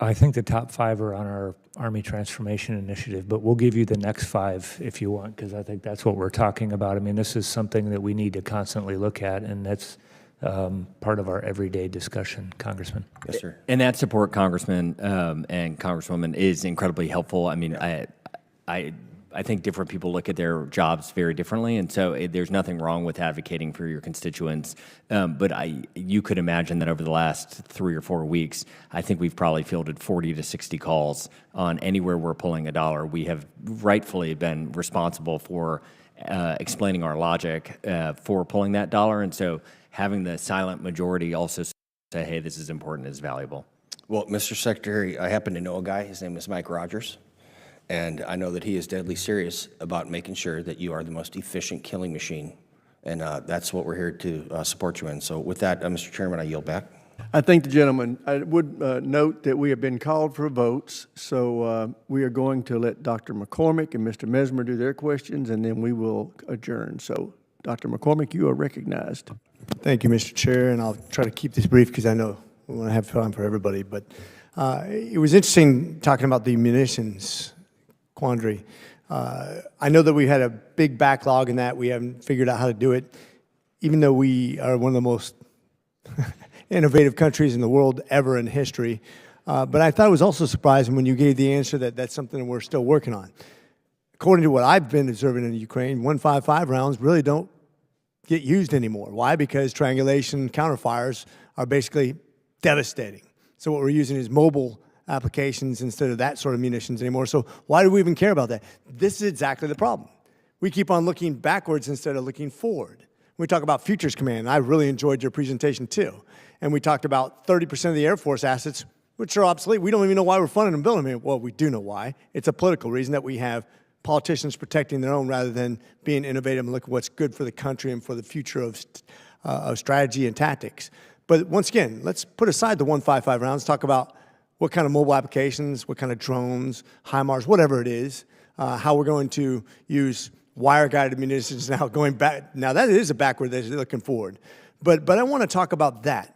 I think the top 5 are on our Army Transformation Initiative, but we'll give you the next 5 if you want, because I think that's what we're talking about. I mean, this is something that we need to constantly look at, and that's part of our everyday discussion, Congressman. Yes, sir. And that support, Congressman and Congresswoman, is incredibly helpful. I mean, I think different people look at their jobs very differently, and so there's nothing wrong with advocating for your constituents. But you could imagine that over the last 3 or 4 weeks, I think we've probably fielded 40 to 60 calls on anywhere we're pulling a dollar. We have rightfully been responsible for explaining our logic for pulling that dollar, and so having the silent majority also say, hey, this is important, is valuable. Well, Mr. Secretary, I happen to know a guy. His name is Mike Rogers. And I know that he is deadly serious about making sure that you are the most efficient killing machine. And that's what we're here to support you in. So with that, Mr. Chairman, I yield back. I thank the gentleman. I would note that we have been called for votes, so we are going to let Dr. McCormick and Mr. Mesmer do their questions, and then we will adjourn. So, Dr. McCormick, you are recognized. Thank you, Mr. Chair, and I'll try to keep this brief because I know we want to have time for everybody. But it was interesting talking about the munitions quandary. I know that we had a big backlog in that. We haven't figured out how to do it, even though we are one of the most innovative countries in the world ever in history. But I thought it was also surprising when you gave the answer that that's something that we're still working on. According to what I've been observing in Ukraine, 155 rounds really don't get used anymore. Why? Because triangulation counterfires are basically devastating. So what we're using is mobile applications instead of that sort of munitions anymore. So why do we even care about that? This is exactly the problem. We keep on looking backwards instead of looking forward. We talk about Futures Command. I really enjoyed your presentation too. And we talked about 30% of the Air Force assets, which are obsolete. We don't even know why we're funding and building them. Well, we do know why. It's a political reason that we have politicians protecting their own rather than being innovative and looking at what's good for the country and for the future of strategy and tactics. But once again, let's put aside the 155 rounds, talk about what kind of mobile applications, what kind of drones, HIMARS, whatever it is, how we're going to use wire-guided munitions now going back. Now, that is a backward that's looking forward. But I want to talk about that.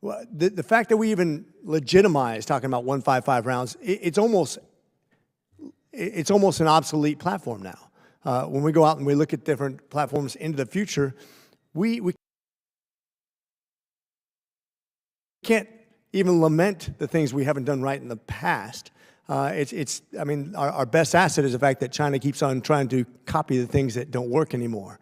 The fact that we even legitimize talking about 155 rounds, it's almost an obsolete platform now. When we go out and we look at different platforms into the future, we can't even lament the things we haven't done right in the past. I mean, our best asset is the fact that China keeps on trying to copy the things that don't work anymore.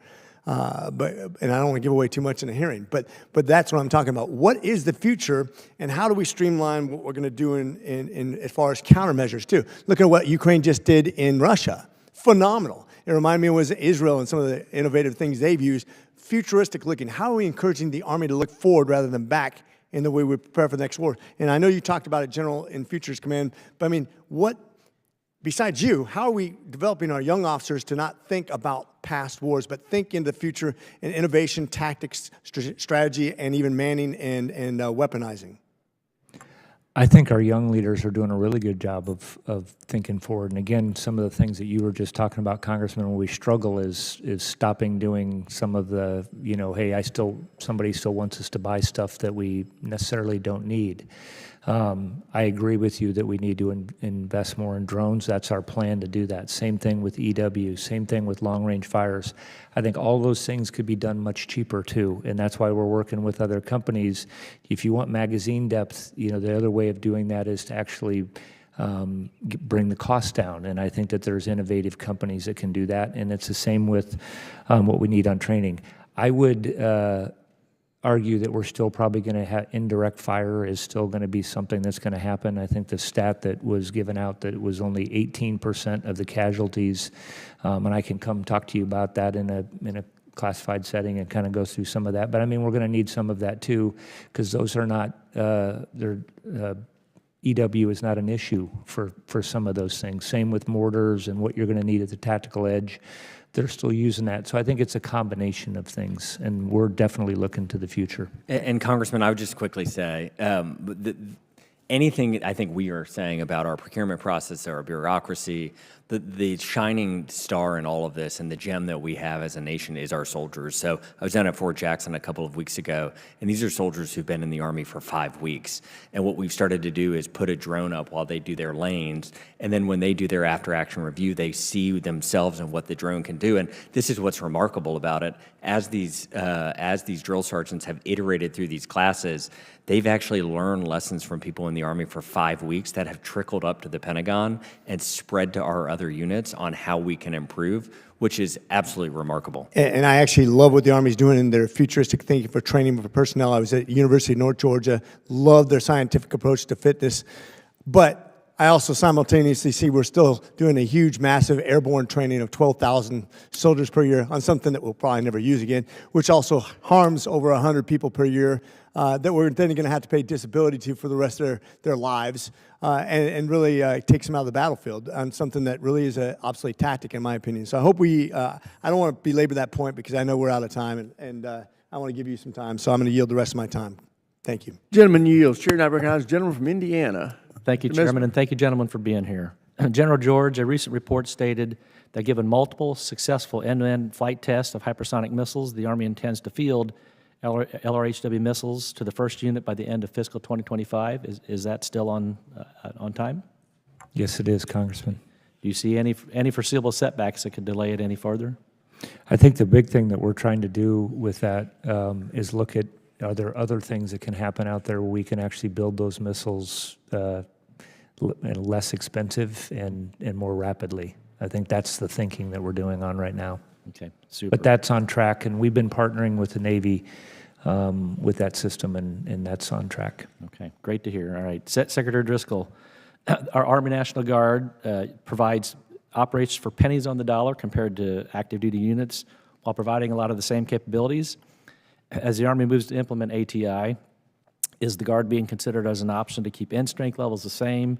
And I don't want to give away too much in a hearing, but that's what I'm talking about. What is the future, and how do we streamline what we're going to do in as far as countermeasures too? Look at what Ukraine just did in Russia. Phenomenal. It reminded me of was Israel and some of the innovative things they've used. Futuristic looking. How are we encouraging the Army to look forward rather than back in the way we prepare for the next war? And I know you talked about it, General, in Futures Command, but I mean, besides you, how are we developing our young officers to not think about past wars, but think in the future in innovation, tactics, strategy, and even manning and weaponizing? I think our young leaders are doing a really good job of thinking forward. And again, some of the things that you were just talking about, Congressman, when we struggle is stopping doing some of the, hey, somebody still wants us to buy stuff that we necessarily don't need. I agree with you that we need to invest more in drones. That's our plan to do that. Same thing with EW, same thing with long-range fires. I think all those things could be done much cheaper too, and that's why we're working with other companies. If you want magazine depth, the other way of doing that is to actually bring the cost down, and I think that there's innovative companies that can do that, and it's the same with what we need on training. I would argue that we're still probably going to have indirect fire is still going to be something that's going to happen. I think the stat that was given out that it was only 18% of the casualties, and I can come talk to you about that in a classified setting and kind of go through some of that. But I mean, we're going to need some of that too, because those are not, EW is not an issue for some of those things. Same with mortars and what you're going to need at the tactical edge. They're still using that. So I think it's a combination of things, and we're definitely looking to the future. And Congressman, I would just quickly say, anything I think we are saying about our procurement process, our bureaucracy, the shining star in all of this and the gem that we have as a nation is our soldiers. So I was down at Fort Jackson a couple of weeks ago, and these are soldiers who've been in the Army for 5 weeks. And what we've started to do is put a drone up while they do their lanes, and then when they do their after-action review, they see themselves and what the drone can do. And this is what's remarkable about it. As these drill sergeants have iterated through these classes, they've actually learned lessons from people in the Army for 5 weeks that have trickled up to the Pentagon and spread to our other units on how we can improve, which is absolutely remarkable. And I actually love what the Army's doing in their futuristic thinking for training for personnel. I was at University of North Georgia, love their scientific approach to fitness, but I also simultaneously see we're still doing a huge, massive airborne training of 12,000 soldiers per year on something that we'll probably never use again, which also harms over 100 people per year that we're then going to have to pay disability to for the rest of their lives, and really takes them out of the battlefield on something that really is an obsolete tactic, in my opinion. So I hope I don't want to belabor that point because I know we're out of time, and I want to give you some time, so I'm going to yield the rest of my time. Thank you. Gentleman yields. Chair now recognizes the gentleman from Indiana. Thank you, Chairman, and thank you, gentlemen, for being here. General George, a recent report stated that given multiple successful end-to-end flight tests of hypersonic missiles, the Army intends to field LRHW missiles to the first unit by the end of fiscal 2025. Is that still on time? Yes, it is, Congressman. Do you see any foreseeable setbacks that could delay it any further? I think the big thing that we're trying to do with that is look at, are there other things that can happen out there where we can actually build those missiles less expensive and more rapidly? I think that's the thinking that we're doing on right now. Okay, super. But that's on track, and we've been partnering with the Navy with that system, and that's on track. Okay, great to hear. All right, Secretary Driscoll, our Army National Guard operates for pennies on the dollar compared to active duty units while providing a lot of the same capabilities. As the Army moves to implement ATI, is the Guard being considered as an option to keep end strength levels the same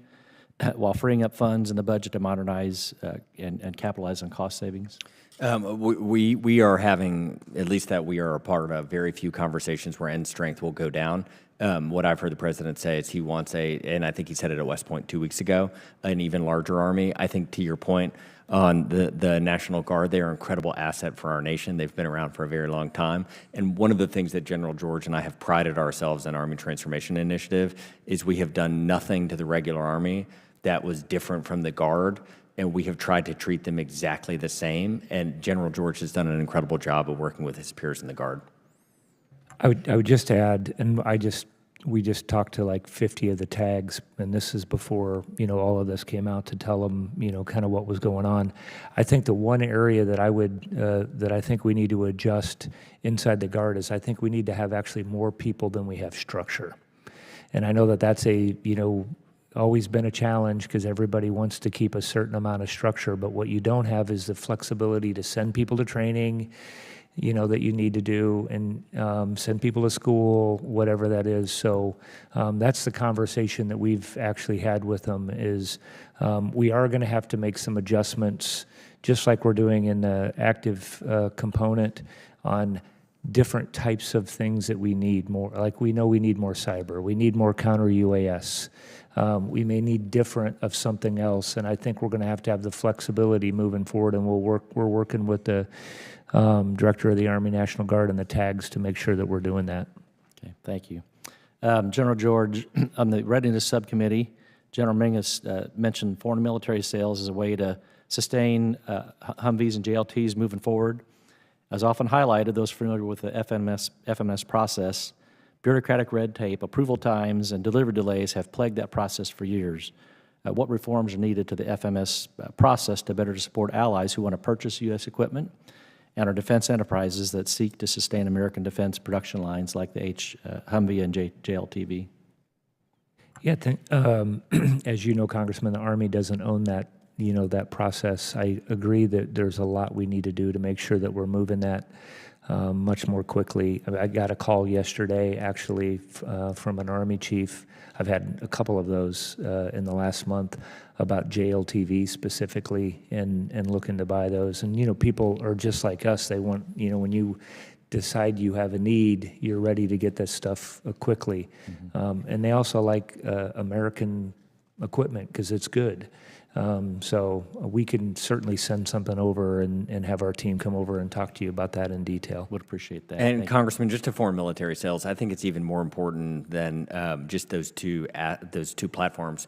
while freeing up funds in the budget to modernize and capitalize on cost savings? We are having, at least that we are a part of, very few conversations where end strength will go down. What I've heard the President say is he wants and I think he said it at West Point 2 weeks ago, an even larger Army. I think to your point on the National Guard, they are an incredible asset for our nation. They've been around for a very long time. And one of the things that General George and I have prided ourselves in Army Transformation Initiative is we have done nothing to the regular Army that was different from the Guard, and we have tried to treat them exactly the same. And General George has done an incredible job of working with his peers in the Guard. I would just add, and we just talked to like 50 of the tags, and this is before, all of this came out to tell them, kind of what was going on. I think the one area that I think we need to adjust inside the Guard is I think we need to have actually more people than we have structure. And I know that that's always been a challenge because everybody wants to keep a certain amount of structure, but what you don't have is the flexibility to send people to training, that you need to do, and send people to school, whatever that is. So that's the conversation that we've actually had with them is we are going to have to make some adjustments, just like we're doing in the active component, on different types of things that we need more. Like we know we need more cyber, we need more counter UAS. We may need different of something else, and I think we're going to have the flexibility moving forward, and we're working with the Director of the Army National Guard and the tags to make sure that we're doing that. Okay, thank you. General George, on the Readiness Subcommittee, General Mingus mentioned foreign military sales as a way to sustain Humvees and JLTs moving forward. As often highlighted, those familiar with the FMS process, bureaucratic red tape, approval times, and delivery delays have plagued that process for years. What reforms are needed to the FMS process to better support allies who want to purchase U.S. equipment and our defense enterprises that seek to sustain American defense production lines like the Humvee and JLTV? Yeah, as you know, Congressman, the Army doesn't own that, that process. I agree that there's a lot we need to do to make sure that we're moving that much more quickly. I got a call yesterday, actually, from an Army chief. I've had a couple of those in the last month about JLTV specifically and looking to buy those. And, people are just like us. They want, when you decide you have a need, you're ready to get this stuff quickly. And they also like American equipment because it's good. So we can certainly send something over and have our team come over and talk to you about that in detail. Would appreciate that. And Congressman, just to foreign military sales, I think it's even more important than just those two platforms.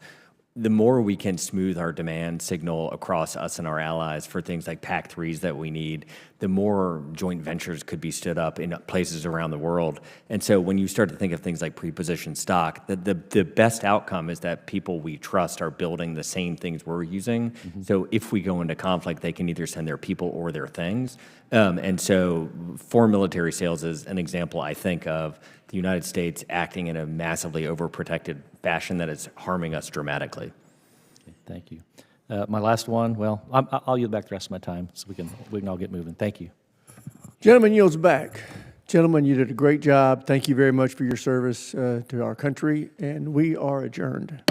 The more we can smooth our demand signal across us and our allies for things like PAC-3s that we need, the more joint ventures could be stood up in places around the world. And so when you start to think of things like pre-positioned stock, the best outcome is that people we trust are building the same things we're using. So if we go into conflict, they can either send their people or their things. And so foreign military sales is an example, I think, of the United States acting in a massively overprotected fashion that is harming us dramatically. Thank you. My last one, well, I'll yield back the rest of my time so we can all get moving. Thank you. Gentleman yields back. Gentlemen, you did a great job. Thank you very much for your service to our country, and we are adjourned.